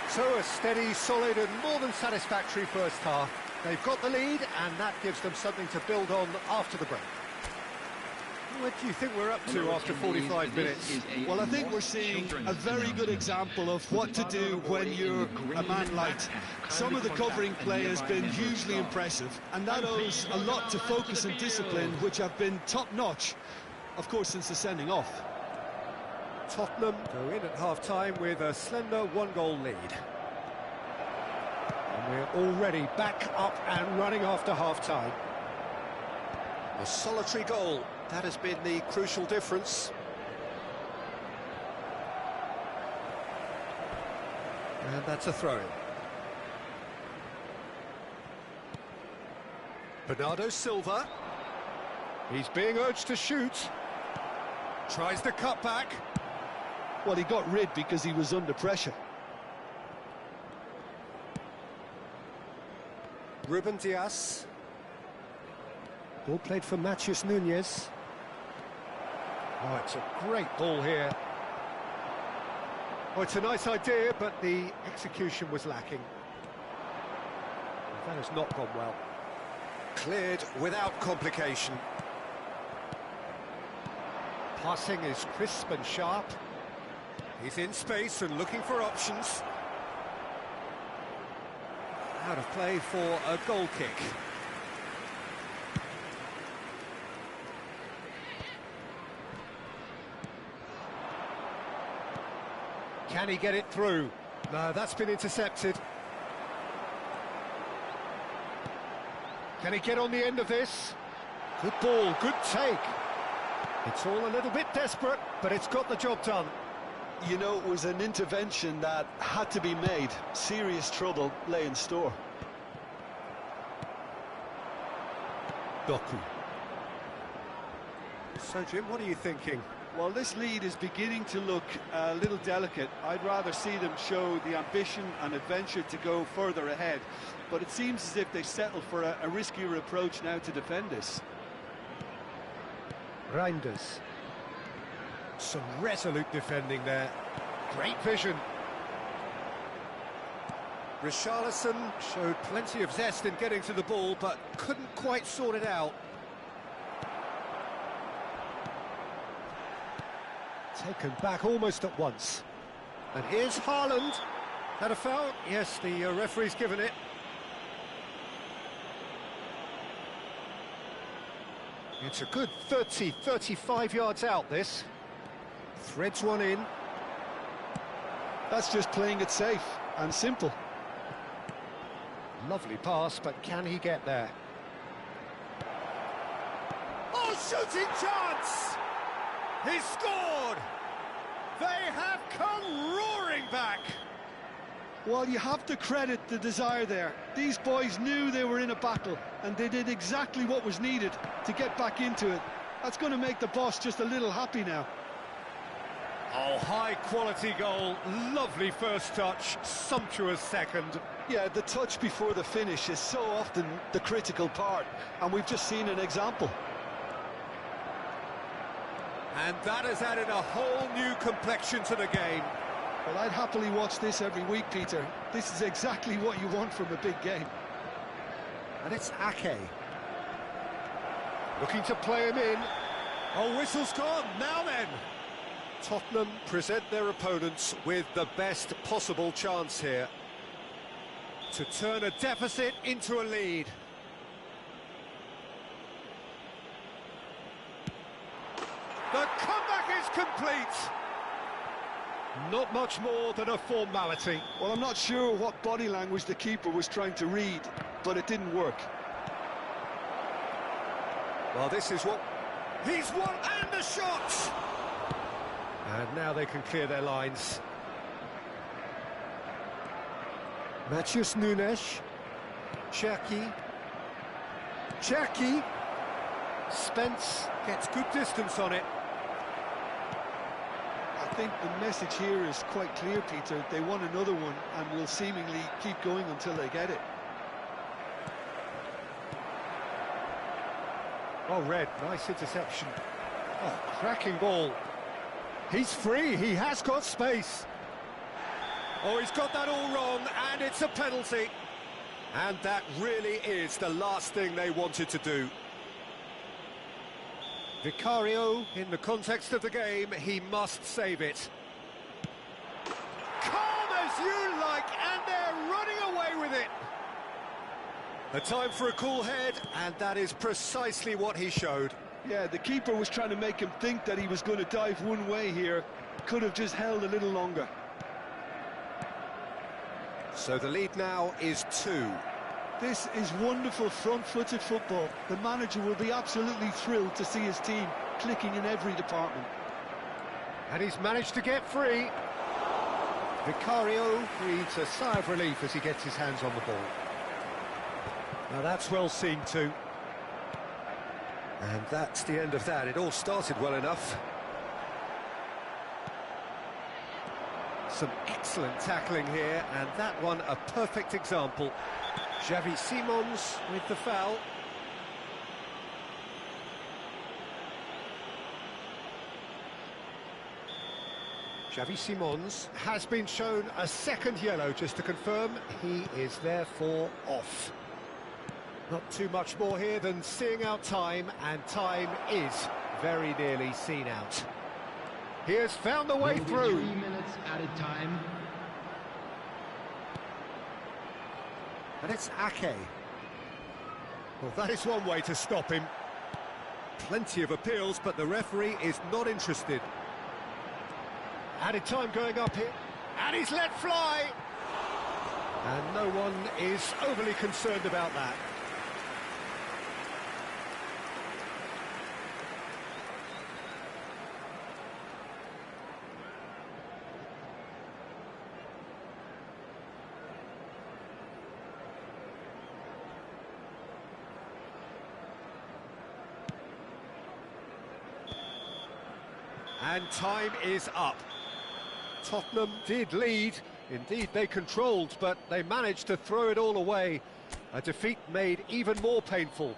So a steady, solid and more than satisfactory first half. They've got the lead and that gives them something to build on after the break. What do you think we're up to after 45 minutes? Well, I think we're seeing a very good example of what to do when you're a man light. Some of the covering play has been hugely impressive, and that owes a lot to focus and discipline, which have been top-notch, of course, since the sending off. Tottenham go in at half-time with a slender one-goal lead. And we're already back up and running after half-time. A solitary goal. That has been the crucial difference. And that's a throw-in. Bernardo Silva. He's being urged to shoot. Tries the cut back. Well, he got rid because he was under pressure. Ruben Dias. Ball played for Matheus Nunes. Oh, it's a great ball here. Oh, it's a nice idea, but the execution was lacking. That has not gone well. Cleared without complication. Passing is crisp and sharp. He's in space and looking for options. Out of play for a goal kick. Can he get it through? No, that's been intercepted. Can he get on the end of this? Good ball, good take. It's all a little bit desperate, but it's got the job done. You know, it was an intervention that had to be made. Serious trouble lay in store. Doku. So, Jim, what are you thinking? Well, this lead is beginning to look a little delicate. I'd rather see them show the ambition and adventure to go further ahead. But it seems as if they settle for a riskier approach now to defend this. Reinders. Some resolute defending there. Great vision. Richarlison showed plenty of zest in getting to the ball, but couldn't quite sort it out. Taken back almost at once. And here's Haaland. Had a foul? Yes, the referee's given it. It's a good 30, 35 yards out, this. Threads one in. That's just playing it safe and simple. Lovely pass, but can he get there? Oh, shooting chance! He scored! They have come roaring back! Well, you have to credit the desire there. These boys knew they were in a battle, and they did exactly what was needed to get back into it. That's going to make the boss just a little happy now. Oh, high-quality goal, lovely first touch, sumptuous second. Yeah, the touch before the finish is so often the critical part, and we've just seen an example. And that has added a whole new complexion to the game. Well, I'd happily watch this every week, Peter. This is exactly what you want from a big game. And it's Ake. Looking to play him in. Oh, whistle's gone, now then. Tottenham present their opponents with the best possible chance here to turn a deficit into a lead. The comeback is complete. Not much more than a formality. Well, I'm not sure what body language the keeper was trying to read, but it didn't work. Well, this is what... He's won, and the shot! And now they can clear their lines. Matheus Nunes. Cherki. Cherki. Spence gets good distance on it. I think the message here is quite clear, Peter. They want another one and will seemingly keep going until they get it. Oh, Red, nice interception. Oh, cracking ball. He's free, he has got space. Oh, he's got that all wrong, and it's a penalty. And that really is the last thing they wanted to do. Vicario, in the context of the game, he must save it. Calm as you like, and they're running away with it. A time for a cool head, and that is precisely what he showed. Yeah, the keeper was trying to make him think that he was going to dive one way here. Could have just held a little longer. So the lead now is 2. This is wonderful front-footed football. The manager will be absolutely thrilled to see his team clicking in every department. And he's managed to get free. Vicario breathes a sigh of relief as he gets his hands on the ball. Now that's well seen too. And that's the end of that. It all started well enough. Some excellent tackling here, and that one a perfect example. Xavi Simons with the foul. Xavi Simons has been shown a second yellow, just to confirm he is therefore off. Not too much more here than seeing out time, and time is very nearly seen out. He has found the way through. 3 minutes added time. And it's Ake. Well, that is one way to stop him. Plenty of appeals, but the referee is not interested. Added time going up here. And he's let fly! And no one is overly concerned about that. And time is up. Tottenham did lead, indeed they controlled, but they managed to throw it all away. A defeat made even more painful.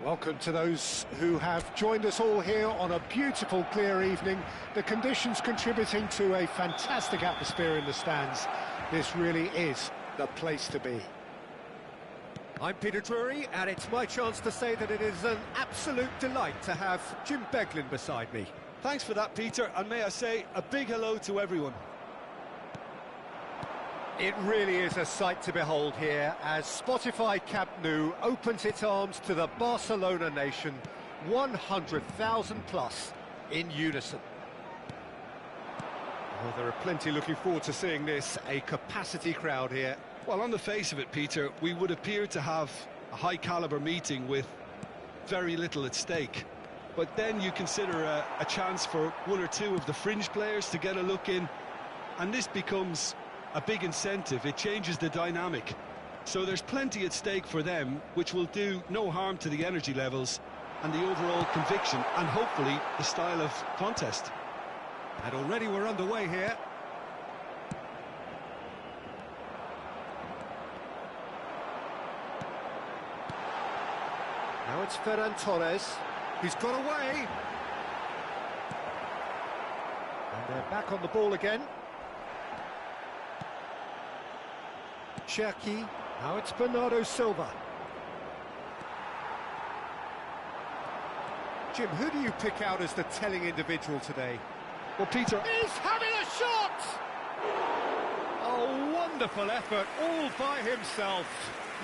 Welcome to those who have joined us all here on a beautiful, clear evening. The conditions contributing to a fantastic atmosphere in the stands. This really is the place to be. I'm Peter Drury, and it's my chance to say that it is an absolute delight to have Jim Beglin beside me. Thanks for that, Peter, and may I say a big hello to everyone. It really is a sight to behold here as Spotify Camp Nou opens its arms to the Barcelona nation, 100,000 plus in unison. Well, there are plenty looking forward to seeing this, a capacity crowd here. Well, on the face of it, Peter, we would appear to have a high-caliber meeting with very little at stake. But then you consider a chance for one or two of the fringe players to get a look in, and this becomes a big incentive. It changes the dynamic. So there's plenty at stake for them, which will do no harm to the energy levels and the overall conviction, and hopefully the style of contest. And already we're underway here. Now it's Ferran Torres. He's got away. And they're back on the ball again. Cherki. Now it's Bernardo Silva. Jim, who do you pick out as the telling individual today? Well, Peter... He's having a shot! Oh, wonderful effort, all by himself.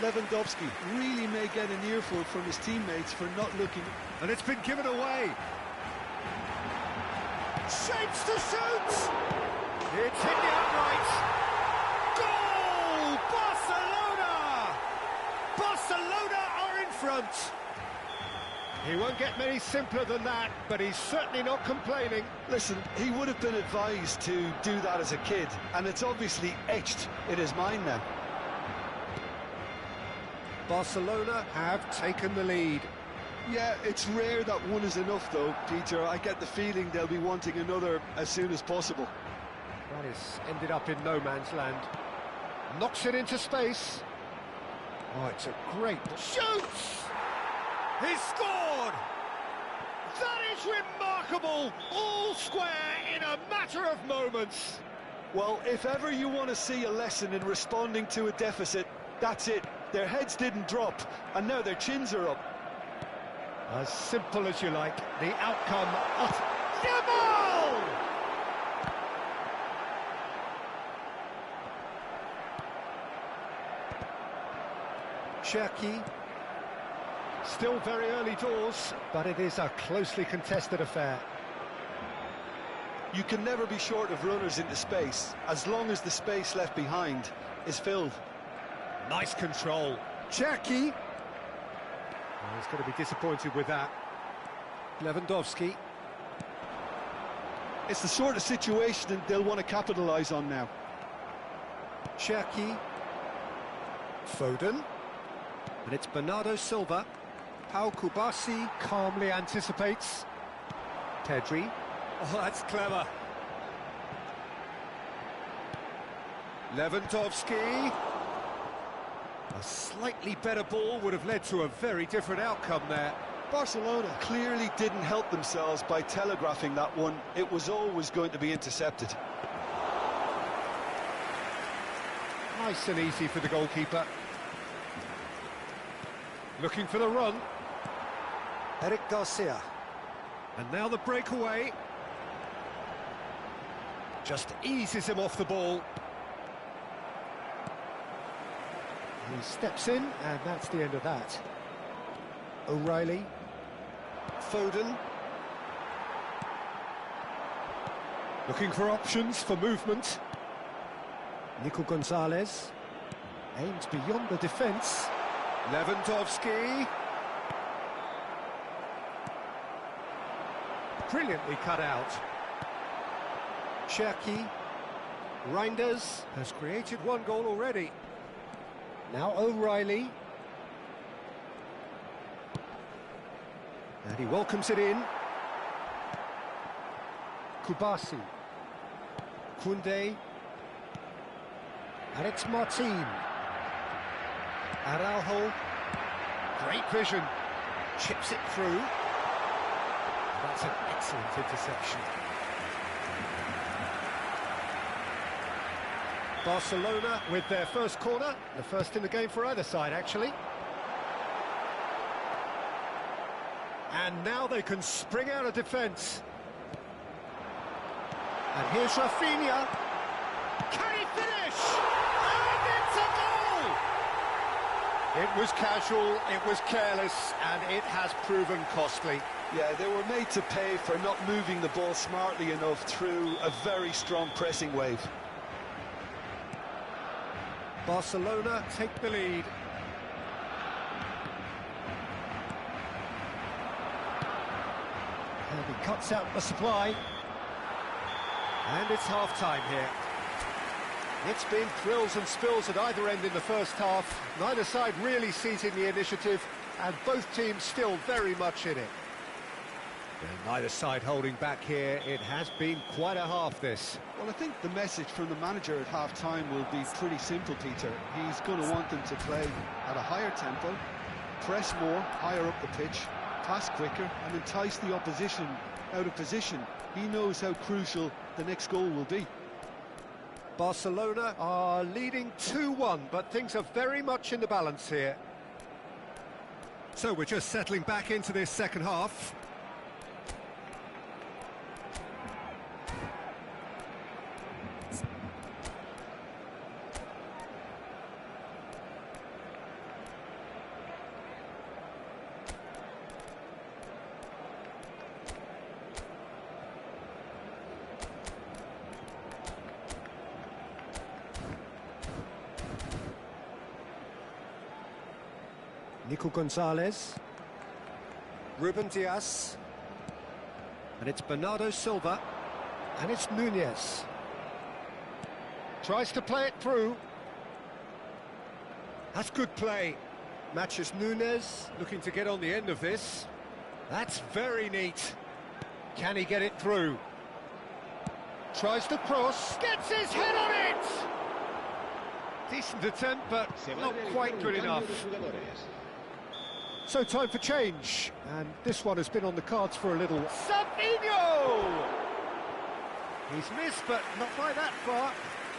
Lewandowski really may get an earful from his teammates for not looking... And it's been given away. Shapes to shoot! It's hit the upright. Goal! Barcelona! Barcelona are in front. He won't get many simpler than that, but he's certainly not complaining. Listen, he would have been advised to do that as a kid, and it's obviously etched in his mind now. Barcelona have taken the lead. Yeah, it's rare that one is enough, though, Peter. I get the feeling they'll be wanting another as soon as possible. That has ended up in no man's land. Knocks it into space. Oh, it's a great... Shoots! He's scored! That is remarkable! All square in a matter of moments. Well, if ever you want to see a lesson in responding to a deficit, that's it. Their heads didn't drop, and now their chins are up. As simple as you like, the outcome of Yamal! Cherki. Still very early doors, but it is a closely contested affair. You can never be short of runners into space, as long as the space left behind is filled. Nice control. Cherki. Oh, he's going to be disappointed with that. Lewandowski. It's the sort of situation that they'll want to capitalise on now. Cherki. Foden. And it's Bernardo Silva. Pau Kubasi calmly anticipates. Pedri. Oh, that's clever. Lewandowski. A slightly better ball would have led to a very different outcome there. Barcelona clearly didn't help themselves by telegraphing that one. It was always going to be intercepted. Nice and easy for the goalkeeper. Looking for the run. Eric Garcia. And now the breakaway. Just eases him off the ball. He steps in, and that's the end of that. O'Reilly. Foden. Looking for options for movement. Nico Gonzalez. Aims beyond the defence. Lewandowski. Brilliantly cut out. Cherki. Reinders has created one goal already. Now O'Reilly. And he welcomes it in. Kubasi. Koundé. And it's Martin. Araujo. Great vision. Chips it through. That's an excellent interception. Barcelona with their first corner, the first in the game for either side, actually. And now they can spring out of defence. And here's Rafinha. Can he finish? And it's a goal! It was casual, it was careless, and it has proven costly. Yeah, they were made to pay for not moving the ball smartly enough through a very strong pressing wave. Barcelona take the lead. And he cuts out the supply. And it's half-time here. It's been thrills and spills at either end in the first half. Neither side really seizing the initiative, and both teams still very much in it. And neither side holding back here. It has been quite a half, this. Well, I think the message from the manager at half-time will be pretty simple, Peter. He's going to want them to play at a higher tempo, press more, higher up the pitch, pass quicker, and entice the opposition out of position. He knows how crucial the next goal will be. Barcelona are leading 2-1, but things are very much in the balance here. So we're just settling back into this second half. Nico Gonzalez. Ruben Diaz. And it's Bernardo Silva. And it's Nunez. Tries to play it through. That's good play. Matches Nunez, looking to get on the end of this. That's very neat. Can he get it through? Tries to cross, gets his head on it! Decent attempt, but not quite good enough. So time for change, and this one has been on the cards for a little. Savinho! He's missed, but not by that far.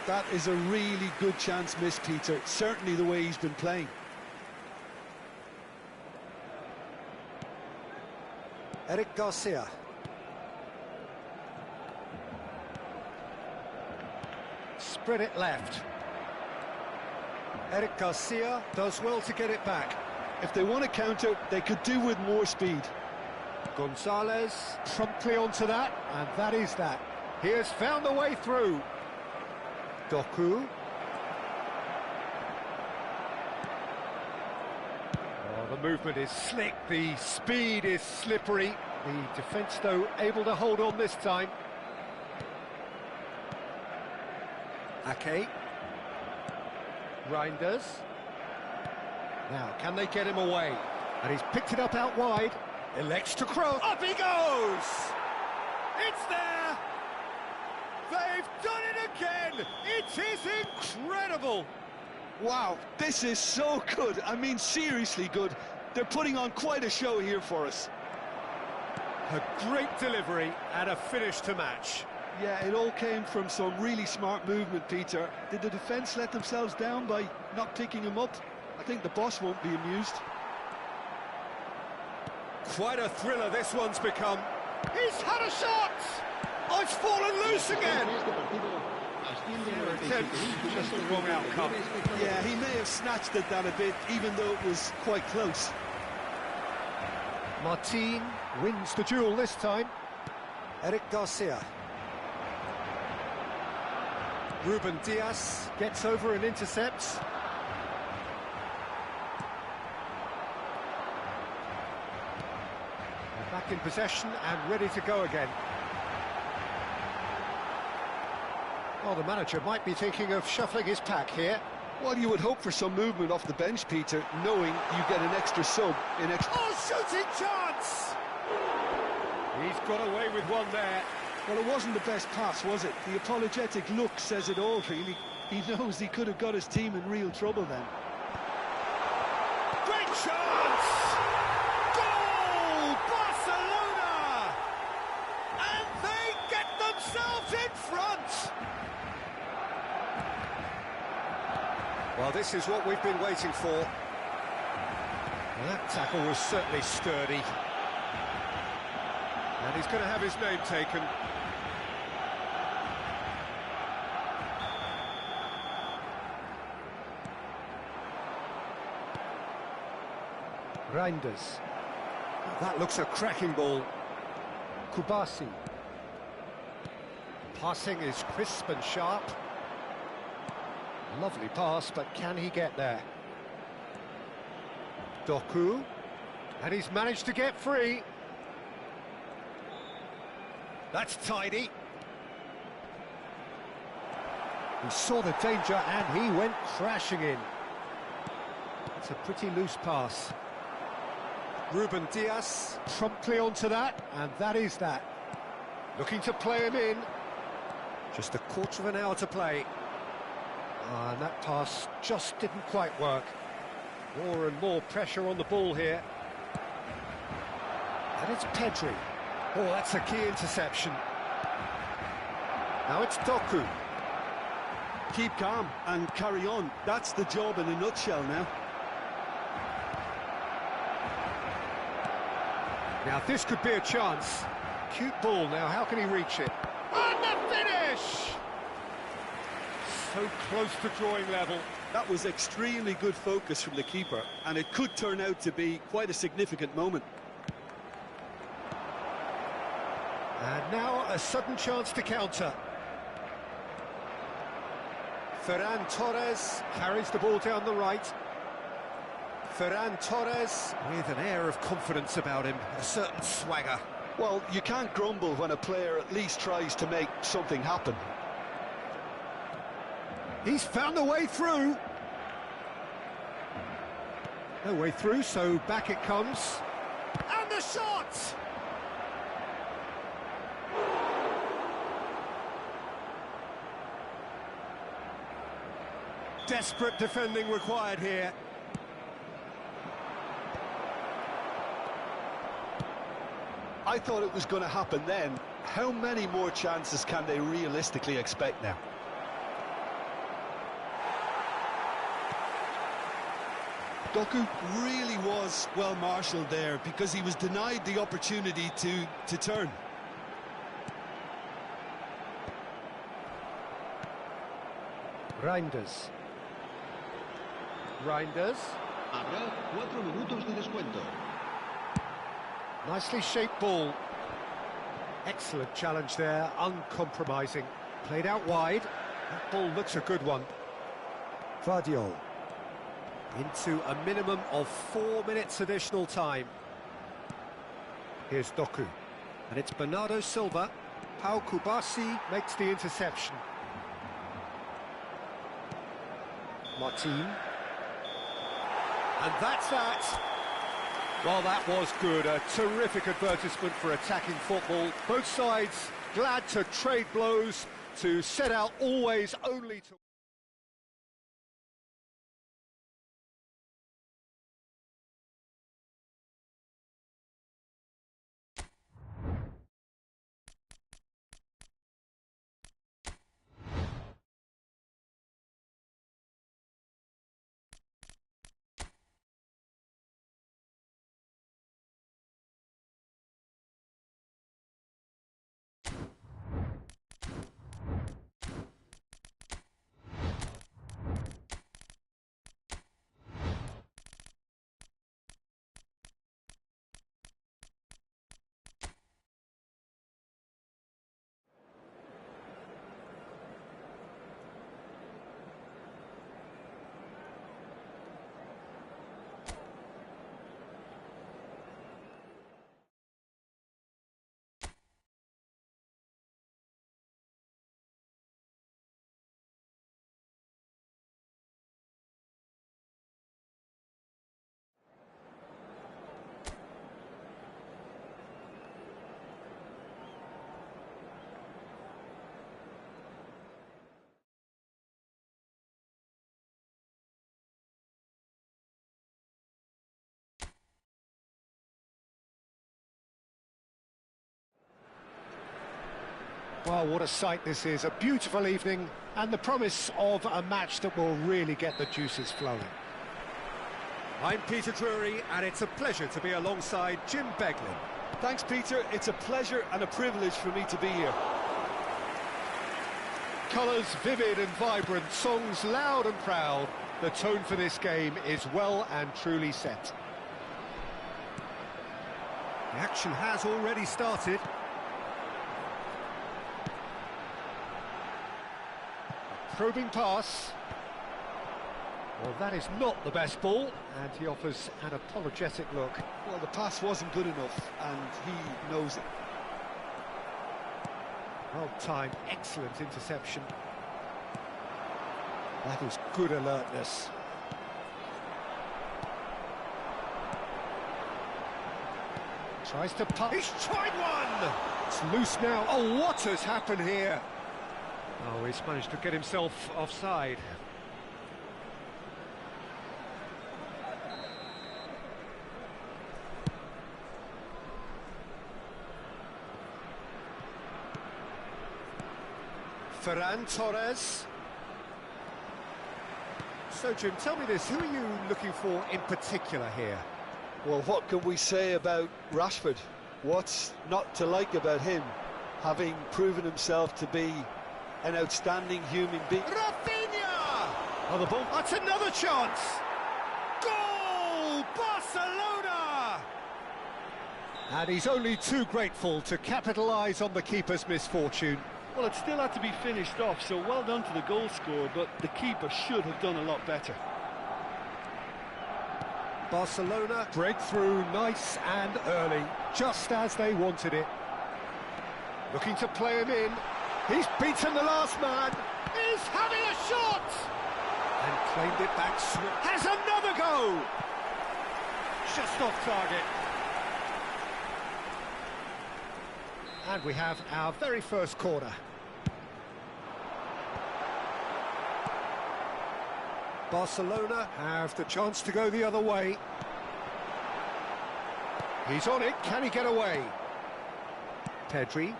That is a really good chance missed, Peter. Certainly the way he's been playing. Eric Garcia. Spread it left. Eric Garcia does well to get it back. If they want to counter, they could do with more speed. Gonzalez promptly onto that, and that is that. He has found a way through. Doku. Oh, the movement is slick, the speed is slippery. The defence, though, able to hold on this time. Ake. Reinders. Now, can they get him away? And he's picked it up out wide. Elects to cross. Up he goes! It's there! They've done it again! It is incredible! Wow, this is so good. I mean, seriously good. They're putting on quite a show here for us. A great delivery and a finish to match. Yeah, it all came from some really smart movement, Peter. Did the defence let themselves down by not picking him up? I think the boss won't be amused. Quite a thriller this one's become. He's had a shot! Oh, it's fallen loose again! Just the wrong outcome. Yeah, he may have snatched at that a bit, even though it was quite close. Martin wins the duel this time. Eric Garcia. Ruben Diaz gets over and intercepts. They're back in possession and ready to go again. Well, the manager might be thinking of shuffling his pack here. Well, you would hope for some movement off the bench, Peter, knowing you get an extra sub in extra... Oh, shooting chance! He's got away with one there. Well, it wasn't the best pass, was it? The apologetic look says it all, really. He knows he could have got his team in real trouble then. Great chance! Goal! Barcelona! And they get themselves in front! Well, this is what we've been waiting for. Well, that tackle was certainly sturdy. And he's going to have his name taken. Reinders. That looks a cracking ball. Kubasi. Passing is crisp and sharp. Lovely pass, but can he get there? Doku. And he's managed to get free. That's tidy. He saw the danger and he went crashing in. It's a pretty loose pass. Ruben Diaz promptly onto that, and that is that. Looking to play him in. Just a quarter of an hour to play. And that pass just didn't quite work. More and more pressure on the ball here. And it's Pedri. Oh, that's a key interception. Now it's Doku. Keep calm and carry on. That's the job in a nutshell now. Now this could be a chance. Cute ball now, how can he reach it? And the finish! So close to drawing level. That was extremely good focus from the keeper, and it could turn out to be quite a significant moment. And now a sudden chance to counter. Ferran Torres carries the ball down the right. Ferran Torres with an air of confidence about him, a certain swagger. Well, you can't grumble when a player at least tries to make something happen. He's found a way through. No way through, so back it comes. And the shot! Desperate defending required here. I thought it was going to happen then. How many more chances can they realistically expect now? Doku really was well marshalled there because he was denied the opportunity to turn. Reinders. Habrá 4 minutos de descuento. Nicely shaped ball. Excellent challenge there, uncompromising. Played out wide. That ball looks a good one. Vardiol. Into a minimum of 4 minutes additional time. Here's Doku. And it's Bernardo Silva. Pau Kubasi makes the interception. Martin. And that's that. Well, that was good. A terrific advertisement for attacking football. Both sides glad to trade blows, to set out always only to... Well, what a sight this is. A beautiful evening and the promise of a match that will really get the juices flowing. I'm Peter Drury, and it's a pleasure to be alongside Jim Beglin. Thanks, Peter. It's a pleasure and a privilege for me to be here. Colours vivid and vibrant, songs loud and proud. The tone for this game is well and truly set. The action has already started. Probing pass. Well, that is not the best ball, and he offers an apologetic look. Well, the pass wasn't good enough, and he knows it. Well timed, excellent interception. That is good alertness. Tries to pass. He's tried one! It's loose now. Oh, what has happened here? Oh, he's managed to get himself offside. Ferran Torres. So, Jim, tell me this, who are you looking for in particular here? Well, what can we say about Rashford? What's not to like about him, having proven himself to be an outstanding human being? Rafinha! Oh, the ball. That's another chance! Goal! Barcelona! And he's only too grateful to capitalise on the keeper's misfortune. Well, it still had to be finished off, so well done to the goal scorer, but the keeper should have done a lot better. Barcelona break through nice and early, just as they wanted it. Looking to play him in. He's beaten the last man. He's having a shot! And claimed it back. Has another go! Just off target. And we have our very first corner. Barcelona have the chance to go the other way. He's on it, can he get away? Pedri.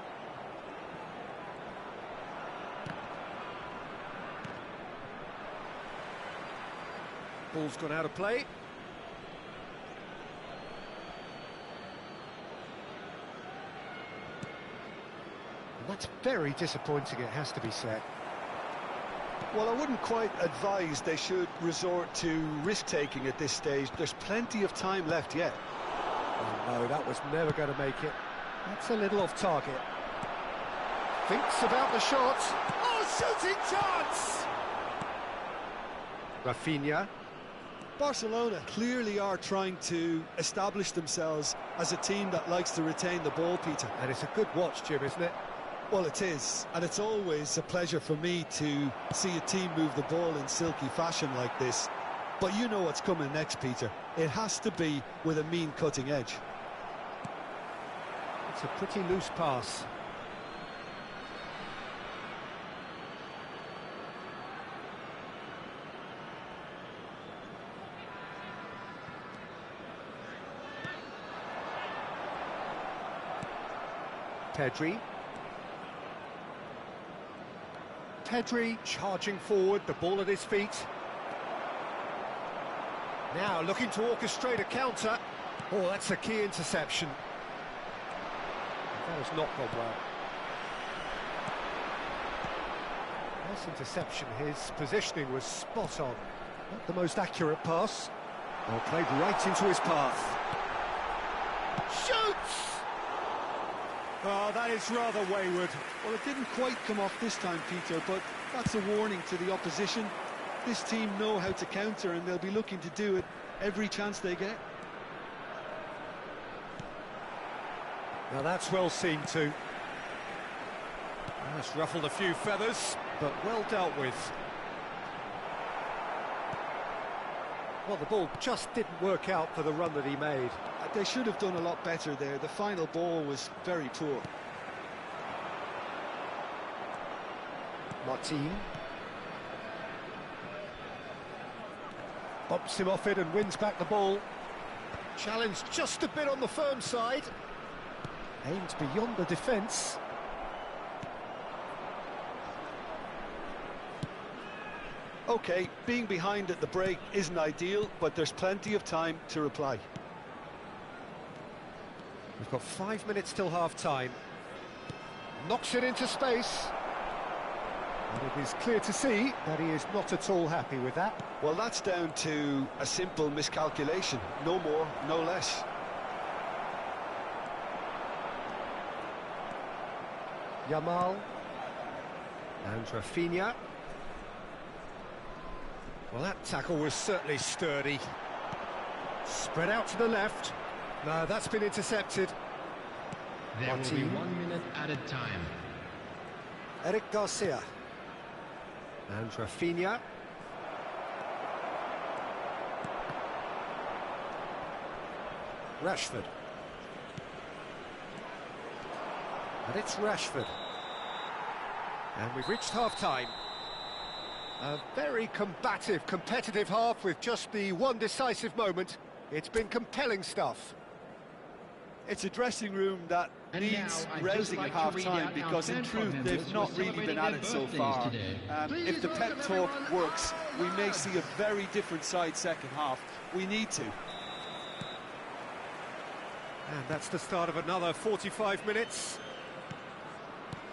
Ball's gone out of play. And that's very disappointing, it has to be said. Well, I wouldn't quite advise they should resort to risk-taking at this stage. There's plenty of time left yet. Oh no, that was never going to make it. That's a little off target. Thinks about the shot. Oh, shooting chance! Rafinha. Barcelona clearly are trying to establish themselves as a team that likes to retain the ball, Peter. And it's a good watch, Jim, isn't it? Well, it is, and it's always a pleasure for me to see a team move the ball in silky fashion like this. But you know what's coming next, Peter. It has to be with a mean cutting edge. It's a pretty loose pass. Pedri. Pedri charging forward, the ball at his feet. Now looking to orchestrate a counter. Oh, that's a key interception. That has not gone well. Nice interception, his positioning was spot on. Not the most accurate pass. Oh, played right into his path. Shoots! Oh, that is rather wayward. Well, it didn't quite come off this time, Peter, but that's a warning to the opposition. This team know how to counter, and they'll be looking to do it every chance they get. Now that's well seen too. That's ruffled a few feathers, but well dealt with. Well, the ball just didn't work out for the run that he made. They should have done a lot better there. The final ball was very poor. Martin. Bumps him off it and wins back the ball. Challenged just a bit on the firm side. Aimed beyond the defence. OK, being behind at the break isn't ideal, but there's plenty of time to reply. We've got 5 minutes till half-time. Knocks it into space. And it is clear to see that he is not at all happy with that. Well, that's down to a simple miscalculation. No more, no less. Yamal. And Rafinha. Well, that tackle was certainly sturdy. Spread out to the left. No, that's been intercepted. There will be 1 minute added time. Eric Garcia. And Rafinha. Rashford. And it's Rashford. And we've reached half-time. A very combative, competitive half with just the one decisive moment. It's been compelling stuff. It's a dressing room that needs rousing at half-time because, in truth, they've not really been at it so far. If the pep talk works, we may see a very different side second half. We need to. And that's the start of another 45 minutes.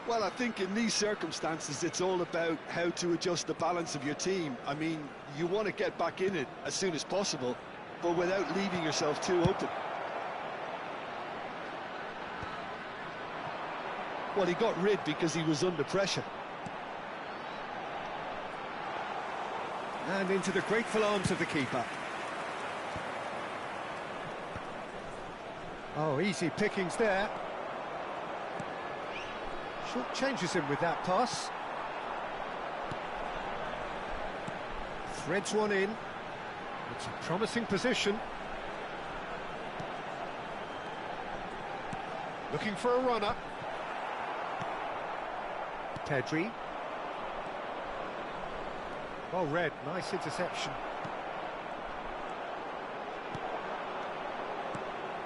Well, I think in these circumstances, it's all about how to adjust the balance of your team. I mean, you want to get back in it as soon as possible, but without leaving yourself too open. Well, he got rid because he was under pressure. And into the grateful arms of the keeper. Oh, easy pickings there. Short changes him with that pass. Threads one in. It's a promising position. Looking for a runner. Pedri. Well read, nice interception.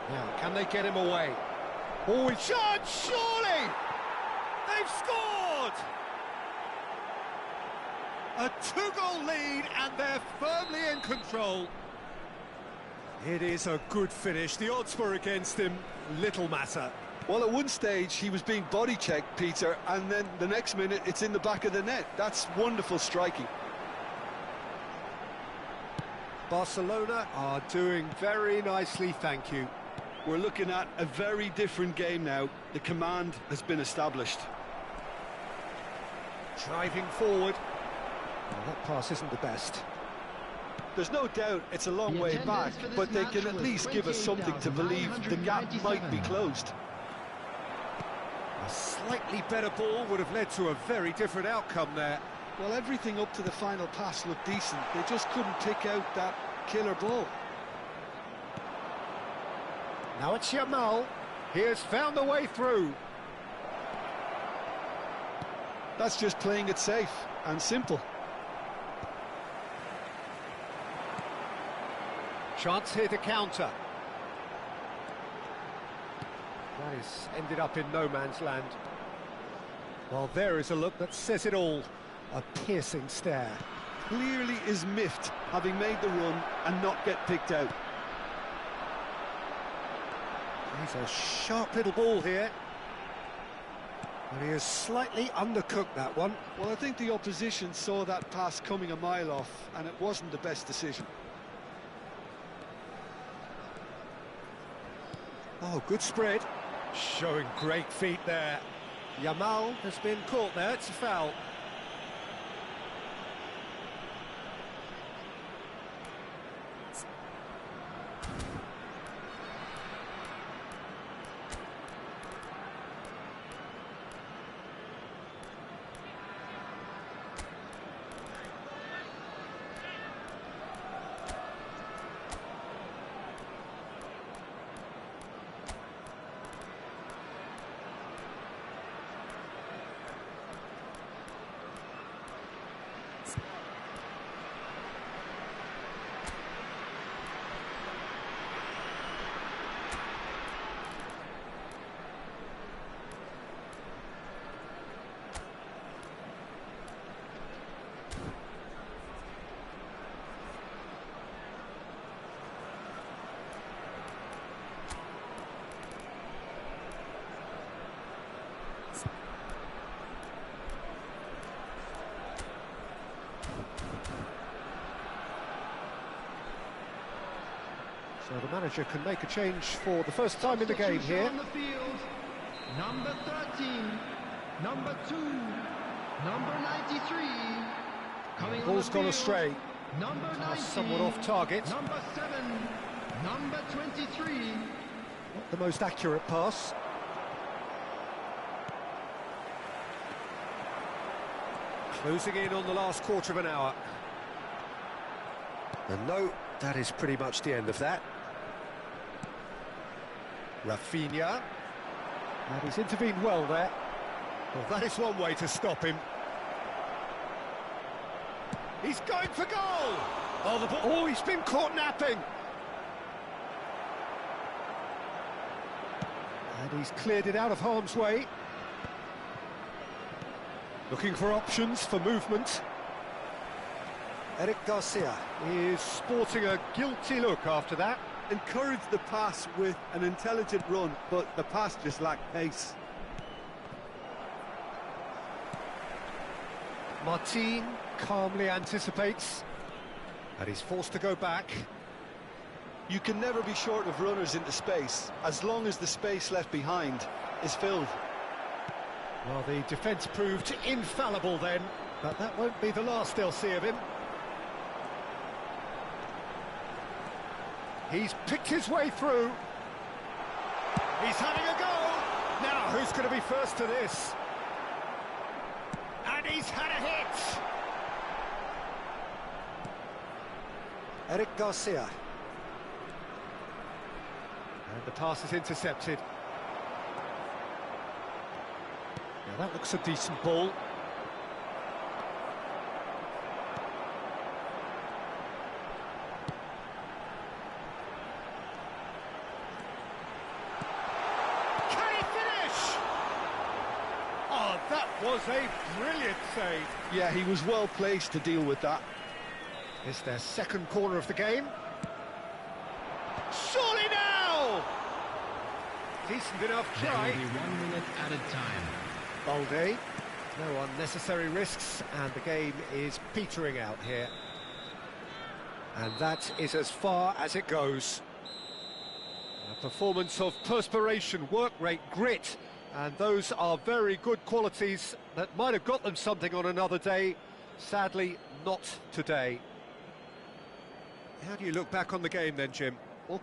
Now, can they get him away? Oh, it's chance, surely! They've scored! A 2-goal lead, and they're firmly in control. It is a good finish. The odds were against him. Little matter. Well, at one stage, he was being body-checked, Peter, and then the next minute, it's in the back of the net. That's wonderful striking. Barcelona are doing very nicely, thank you. We're looking at a very different game now. The command has been established. Driving forward. Well, that pass isn't the best. There's no doubt it's a long way back, but they can at least give us something to believe the gap might be closed. A slightly better ball would have led to a very different outcome there. Well, everything up to the final pass looked decent. They just couldn't pick out that killer ball. Now it's Yamal. He has found a way through. That's just playing it safe and simple. Chance here to counter. That is ended up in no man's land. Well, there is a look that says it all. A piercing stare. Clearly is miffed, having made the run and not get picked out. He's a sharp little ball here. But he has slightly undercooked that one. Well, I think the opposition saw that pass coming a mile off, and it wasn't the best decision. Oh, good spread. Showing great feet there. Yamal has been caught there, it's a foul. So the manager can make a change for the first time in the game here. On the field, number 13, number 2, number 93. Coming Ball's on the gone field, astray. Number 90, Pass somewhat off target. Number 7, number 23. Not the most accurate pass. Closing in on the last quarter of an hour. And no, that is pretty much the end of that. Rafinha. And he's intervened well there. Well, that is one way to stop him. He's going for goal! Oh, the ball. Oh, he's been caught napping! And he's cleared it out of harm's way. Looking for options for movement. Eric Garcia is sporting a guilty look after that. Encouraged the pass with an intelligent run, but the pass just lacked pace. Martin calmly anticipates. And he's forced to go back. You can never be short of runners into space, as long as the space left behind is filled. Well, the defence proved infallible then, but that won't be the last they'll see of him. He's picked his way through. He's having a go! Now, who's going to be first to this? And he's had a hit! Eric Garcia. And the pass is intercepted. Now that looks a decent ball. Can he finish? Oh, that was a brilliant save. Yeah, he was well placed to deal with that. It's their second corner of the game. Surely now! Decent enough try. There will be 1 minute at a time. Balde, no unnecessary risks, and the game is petering out here. And that is as far as it goes. A performance of perspiration, work rate, grit, and those are very good qualities that might have got them something on another day. Sadly, not today. How do you look back on the game then, Jim? Well,